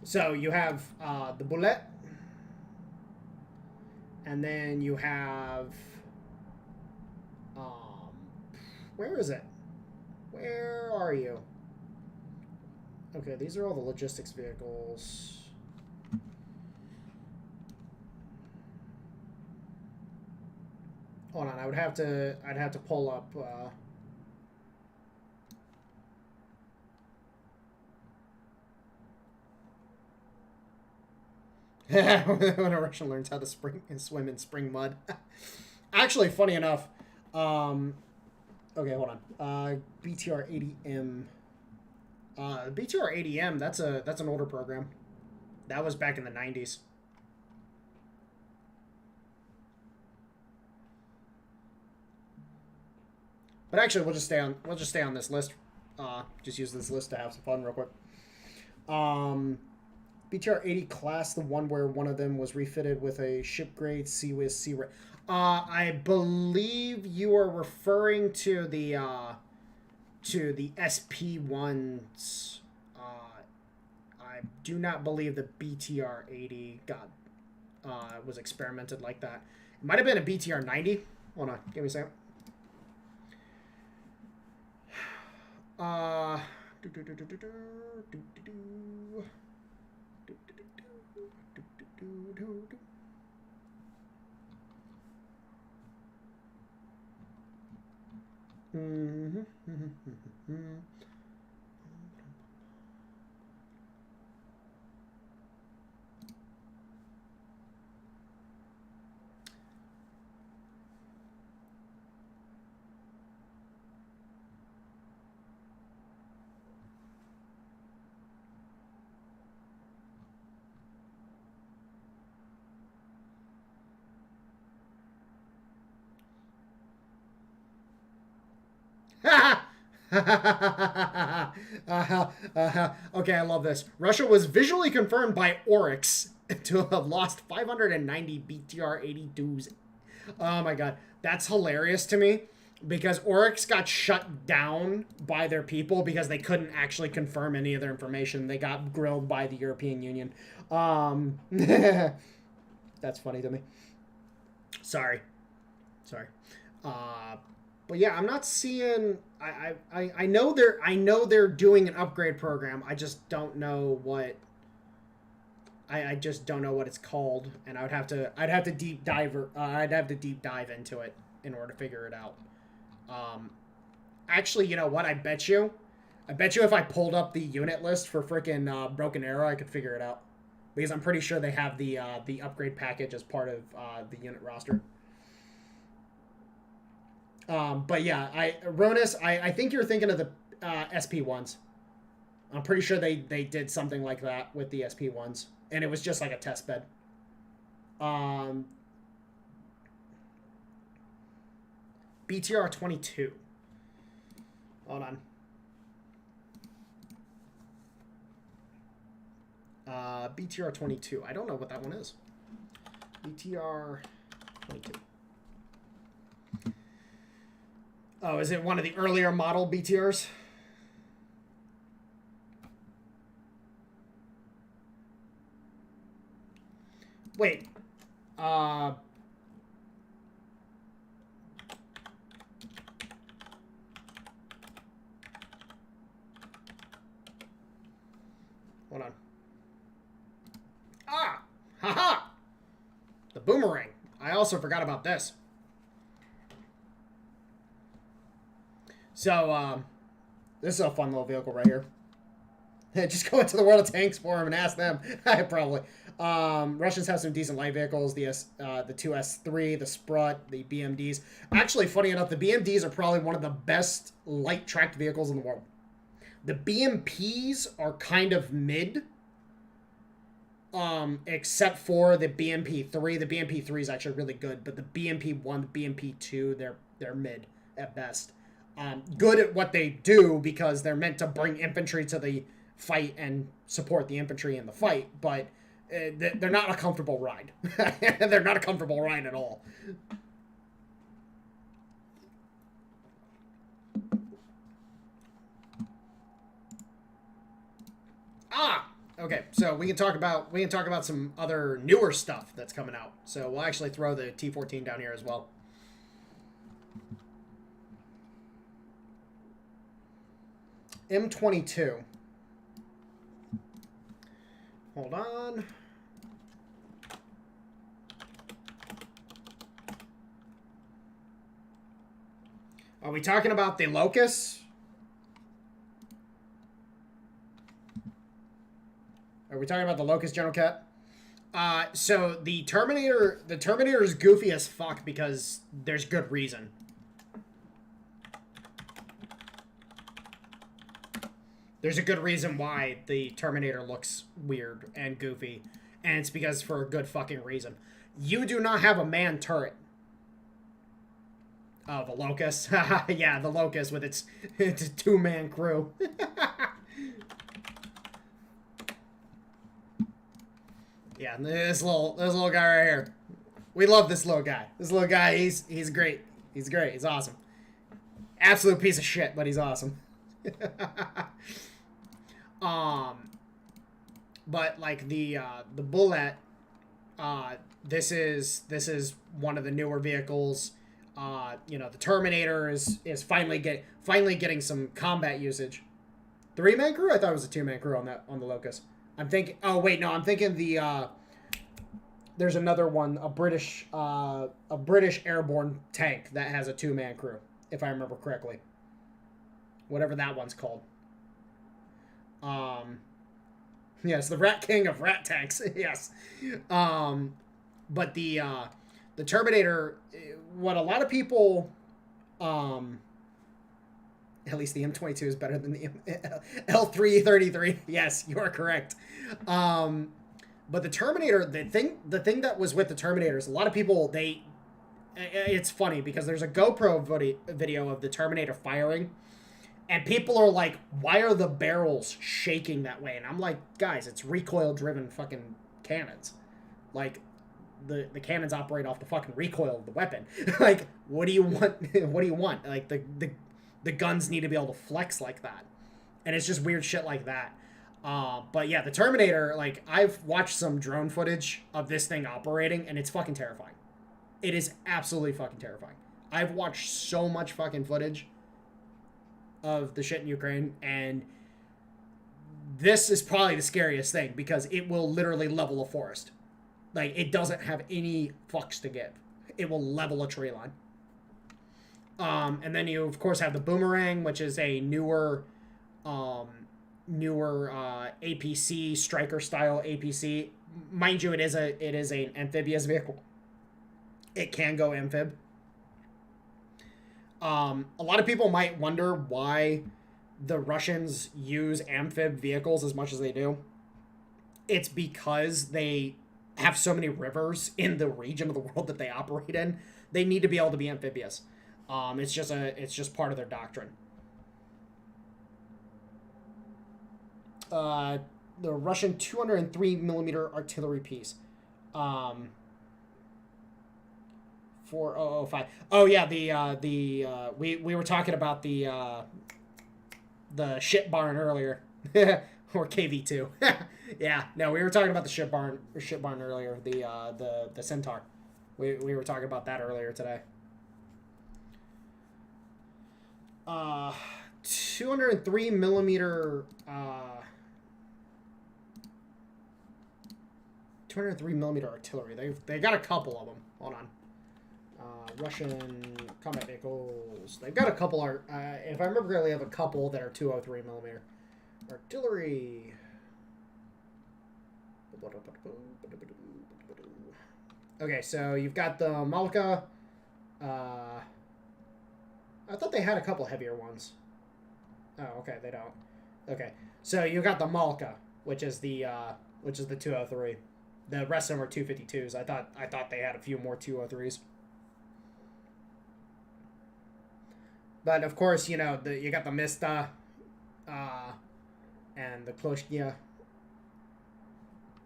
So you have the Bullet, and then you have where is it? Where are you? Okay, these are all the logistics vehicles. Hold on, I'd have to pull up when a Russian learns how to swim in spring mud. Actually, funny enough, okay, hold on. BTR 80M. BTR 80M. That's an older program. That was back in the 90s. But actually, we'll just stay on this list. Just use this list to have some fun real quick. BTR 80 class, the one where one of them was refitted with a ship grade CWIS C. I believe you are referring to the SP ones. I do not believe the BTR 80 was experimented like that. It might have been a BTR 90. Hold on, give me a second. Okay, I love this. Russia was visually confirmed by Oryx to have lost 590 BTR-82s. Oh my god, that's hilarious to me because Oryx got shut down by their people because they couldn't actually confirm any of their information. They got grilled by the European Union. That's funny to me. Sorry. But yeah, I'm not seeing. I know they're doing an upgrade program. I just don't know what. I just don't know what it's called, and I'd have to deep dive into it in order to figure it out. Actually, you know what? I bet you if I pulled up the unit list for freaking Broken Arrow, I could figure it out because I'm pretty sure they have the upgrade package as part of the unit roster. But yeah, Ronus, I think you're thinking of the SP1s. I'm pretty sure they did something like that with the SP1s, and it was just like a test bed. BTR 22. Hold on. BTR 22. I don't know what that one is. BTR 22. Oh, is it one of the earlier model BTRs? Wait. Hold on. Ah! Haha! The boomerang. I also forgot about this. So, this is a fun little vehicle right here. Just go into the World of Tanks forum and ask them. Probably. Russians have some decent light vehicles. The 2S3, the Sprut, the BMDs. Actually, funny enough, the BMDs are probably one of the best light tracked vehicles in the world. The BMPs are kind of mid. Except for the BMP3. The BMP3 is actually really good, but the BMP1, the BMP2, they're mid at best. Good at what they do because they're meant to bring infantry to the fight and support the infantry in the fight, but they're not a comfortable ride. They're not a comfortable ride at all. Okay, so we can talk about some other newer stuff that's coming out. So we'll actually throw the T-14 down here as well. M22. Hold on. Are we talking about the Locust? Are we talking about the Locust, General Cat? So the Terminator is goofy as fuck because there's good reason. There's a good reason why the Terminator looks weird and goofy, and it's because for a good fucking reason. You do not have a man turret. Oh, the Locust. Yeah, the Locust with its two-man crew. Yeah, this little guy right here. We love this little guy. This little guy, he's great. He's great. He's awesome. Absolute piece of shit, but he's awesome. But like the Bullet, this is one of the newer vehicles. You know, the Terminator is finally getting some combat usage. 3-man crew? I thought it was a 2-man crew on the Locust. I'm thinking. Oh wait, no, I'm thinking the. There's another one, a British airborne tank that has a 2-man crew, if I remember correctly. Whatever that one's called. Yes, the Rat King of rat tanks. Yes. But the Terminator, what a lot of people, at least the M22 is better than the L333. Yes, you are correct. But the Terminator, the thing that was with the Terminator is a lot of people, it's funny because there's a GoPro video of the Terminator firing, And people are like, why are the barrels shaking that way? And I'm like, guys, it's recoil-driven fucking cannons. Like, the cannons operate off the fucking recoil of the weapon. Like, what do you want? What do you want? Like, the guns need to be able to flex like that. And it's just weird shit like that. But yeah, the Terminator, like, I've watched some drone footage of this thing operating, and it's fucking terrifying. It is absolutely fucking terrifying. I've watched so much fucking footage of the shit in Ukraine, and this is probably the scariest thing because it will literally level a forest. Like, it doesn't have any fucks to give. It will level a tree line. And then you, of course, have the Boomerang, which is a newer APC, striker-style APC. Mind you, it is an amphibious vehicle. It can go amphib. A lot of people might wonder why the Russians use amphib vehicles as much as they do. It's because they have so many rivers in the region of the world that they operate in. They need to be able to be amphibious. It's just part of their doctrine. The Russian 203 millimeter artillery piece. 4005. Oh yeah, we were talking about the ship barn earlier. Or KV2. Yeah, no, we were talking about the ship barn earlier, the Centaur. We were talking about that earlier today. 203 millimeter 203 millimeter artillery. They got a couple of them. Hold on. Russian combat vehicles. They've got a couple. If I remember correctly, they have a couple that are 203 millimeter artillery. Okay, so you've got the Malka. I thought they had a couple heavier ones. Oh, okay, they don't. Okay, so you got the Malka, which is the 203. The rest of them are 252s. I thought they had a few more 203s. But of course, you know, you got the Mista, and the Kloshkia,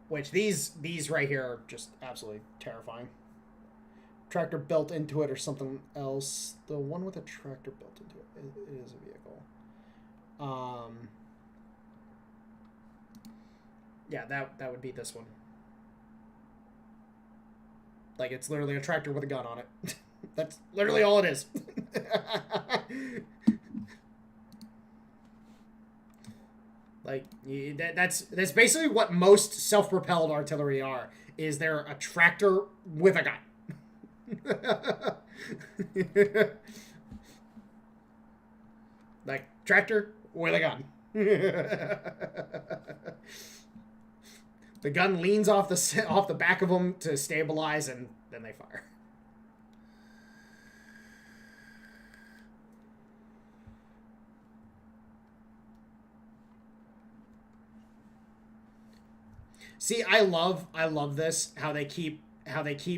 which these right here are just absolutely terrifying. Tractor built into it or something else. The one with a tractor built into it is a vehicle. Yeah, that would be this one. Like, it's literally a tractor with a gun on it. That's literally all it is. Like, that's basically what most self-propelled artillery are. Is they're a tractor with a gun. Like, tractor with a gun. The gun leans off the back of them to stabilize, and then they fire. See, I love this, how they keep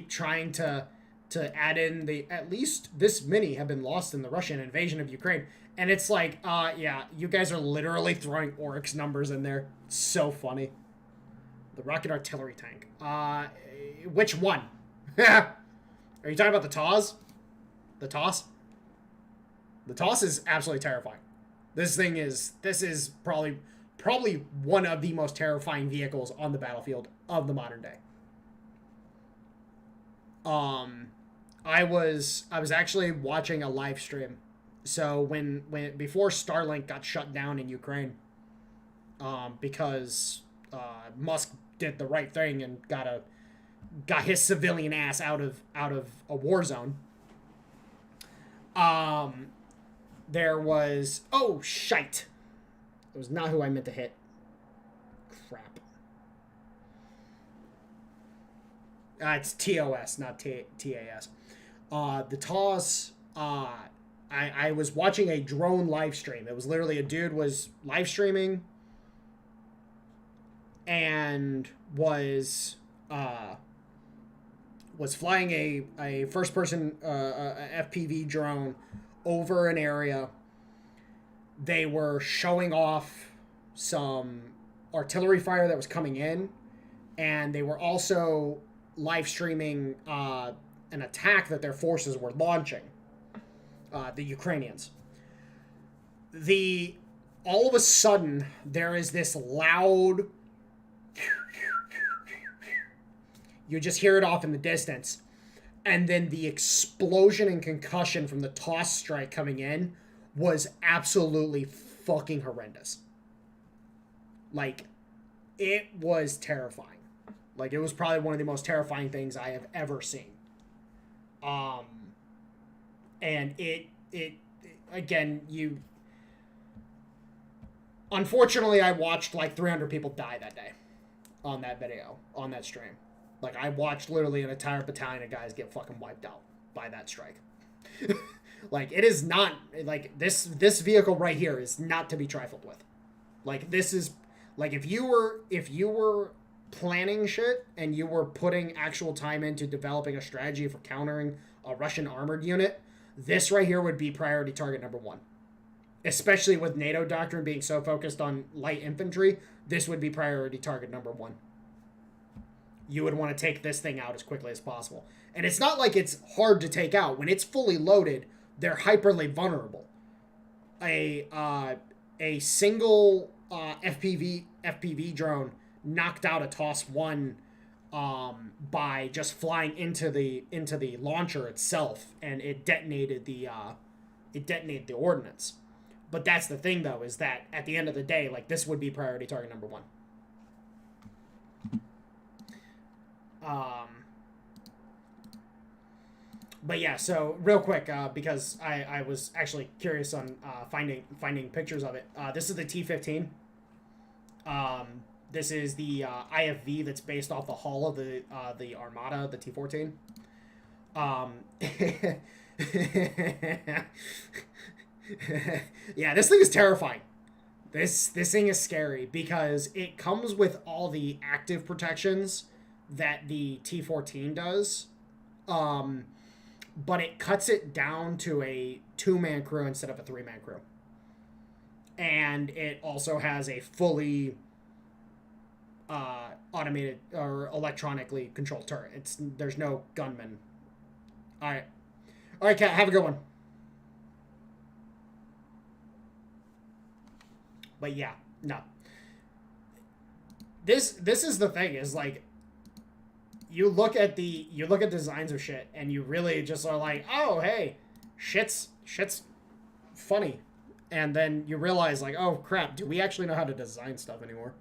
trying to add in at least this many have been lost in the Russian invasion of Ukraine. And it's like, yeah, you guys are literally throwing Oryx numbers in there. It's so funny. The rocket artillery tank. Which one? Are you talking about the TOS? The TOS? The TOS is absolutely terrifying. This is probably one of the most terrifying vehicles on the battlefield of the modern day. I was actually watching a live stream. So before Starlink got shut down in Ukraine, because Musk did the right thing and got his civilian ass out of a war zone. There was shite. It was not who I meant to hit. Crap. It's TOS, not TAS. The TOS, I was watching a drone live stream. It was literally a dude was live streaming and was flying a first-person FPV drone over an area. they were showing off some artillery fire that was coming in, and they were also live streaming an attack that their forces were launching, the Ukrainians. All of a sudden, there is this loud... You just hear it off in the distance. And then the explosion and concussion from the toss strike coming in was absolutely fucking horrendous. Like, it was terrifying. Like, it was probably one of the most terrifying things I have ever seen. And it again, unfortunately, I watched like 300 people die that day on that video, on that stream. Like, I watched literally an entire battalion of guys get fucking wiped out by that strike. Like, it is not, like, this vehicle right here is not to be trifled with. Like, this is, like, if you were planning shit and you were putting actual time into developing a strategy for countering a Russian armored unit, this right here would be priority target number one. Especially with NATO doctrine being so focused on light infantry, this would be priority target number one. You would want to take this thing out as quickly as possible. And it's not like it's hard to take out. When it's fully loaded, they're hyperly vulnerable. A single FPV drone knocked out a TOS-1 by just flying into the launcher itself, and it detonated the ordnance. But that's the thing, though, is that at the end of the day, like, this would be priority target number one. But yeah, so real quick, because I was actually curious on finding pictures of it. This is the T-15. This is the IFV that's based off the hull of the Armada, the T-14. Yeah, this thing is terrifying. This thing is scary because it comes with all the active protections that the T-14 does, but it cuts it down to a 2-man crew instead of a 3-man crew. And it also has a fully automated or electronically controlled turret. There's no gunman. All right, Kat, have a good one. But yeah, no. This is the thing, is like, you look at designs of shit and you really just are like, oh hey, shit's funny. And then you realize, like, oh crap, do we actually know how to design stuff anymore?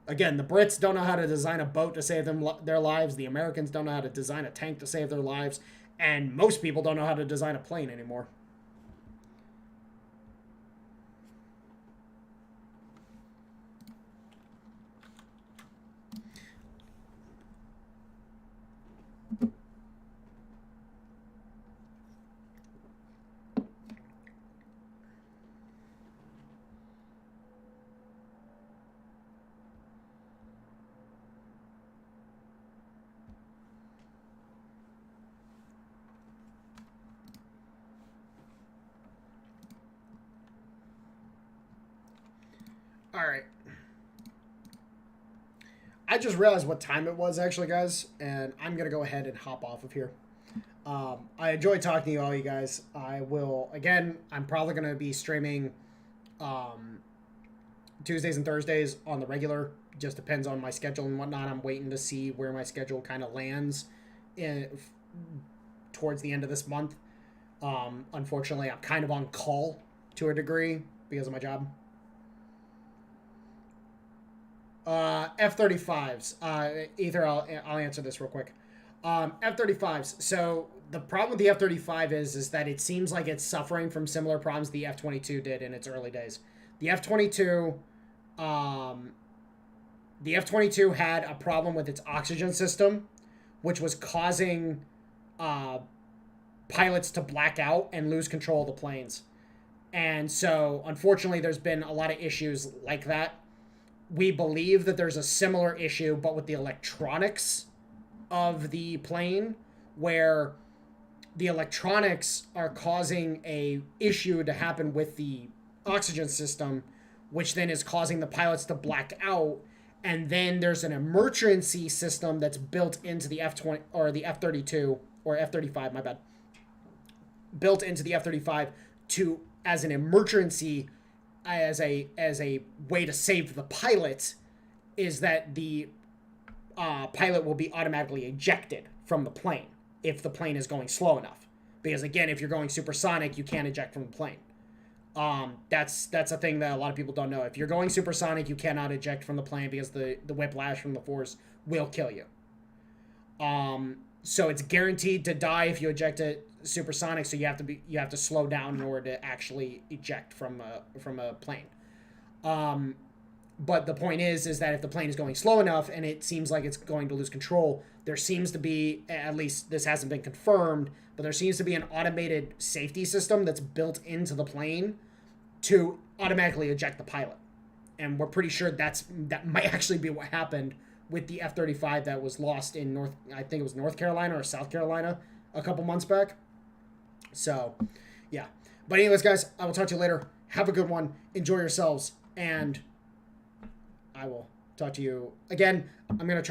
Again, the Brits don't know how to design a boat to save their lives. The Americans don't know how to design a tank to save their lives. And most people don't know how to design a plane anymore. All right. I just realized what time it was, actually, guys, and I'm going to go ahead and hop off of here. I enjoyed talking to you all, you guys. I will, again, I'm probably going to be streaming Tuesdays and Thursdays on the regular. Just depends on my schedule and whatnot. I'm waiting to see where my schedule kind of lands towards the end of this month. Unfortunately, I'm kind of on call to a degree because of my job. F-35s. Ether, I'll answer this real quick. F-35s. So the problem with the F-35 is that it seems like it's suffering from similar problems the F-22 did in its early days. The F-22 had a problem with its oxygen system, which was causing pilots to black out and lose control of the planes. And so, unfortunately, there's been a lot of issues like that. We believe that there's a similar issue, but with the electronics of the plane, where the electronics are causing a issue to happen with the oxygen system, which then is causing the pilots to black out. And then there's an emergency system that's built into the F-20 or the F-32 or F-35, my bad. Built into the F-35 to as an emergency, as a way to save the pilot, is that the pilot will be automatically ejected from the plane if the plane is going slow enough. Because again, if you're going supersonic, you can't eject from the plane. That's a thing that a lot of people don't know. If you're going supersonic, you cannot eject from the plane because the whiplash from the force will kill you. So it's guaranteed to die if you eject it supersonic. So you have to slow down in order to actually eject from a plane. But the point is that if the plane is going slow enough and it seems like it's going to lose control, there seems to be, at least this hasn't been confirmed, but there seems to be an automated safety system that's built into the plane to automatically eject the pilot. And we're pretty sure that might actually be what happened with the F-35 that was lost in North Carolina or South Carolina a couple months back. So, yeah. But anyways, guys, I will talk to you later. Have a good one. Enjoy yourselves. And I will talk to you again. I'm going to try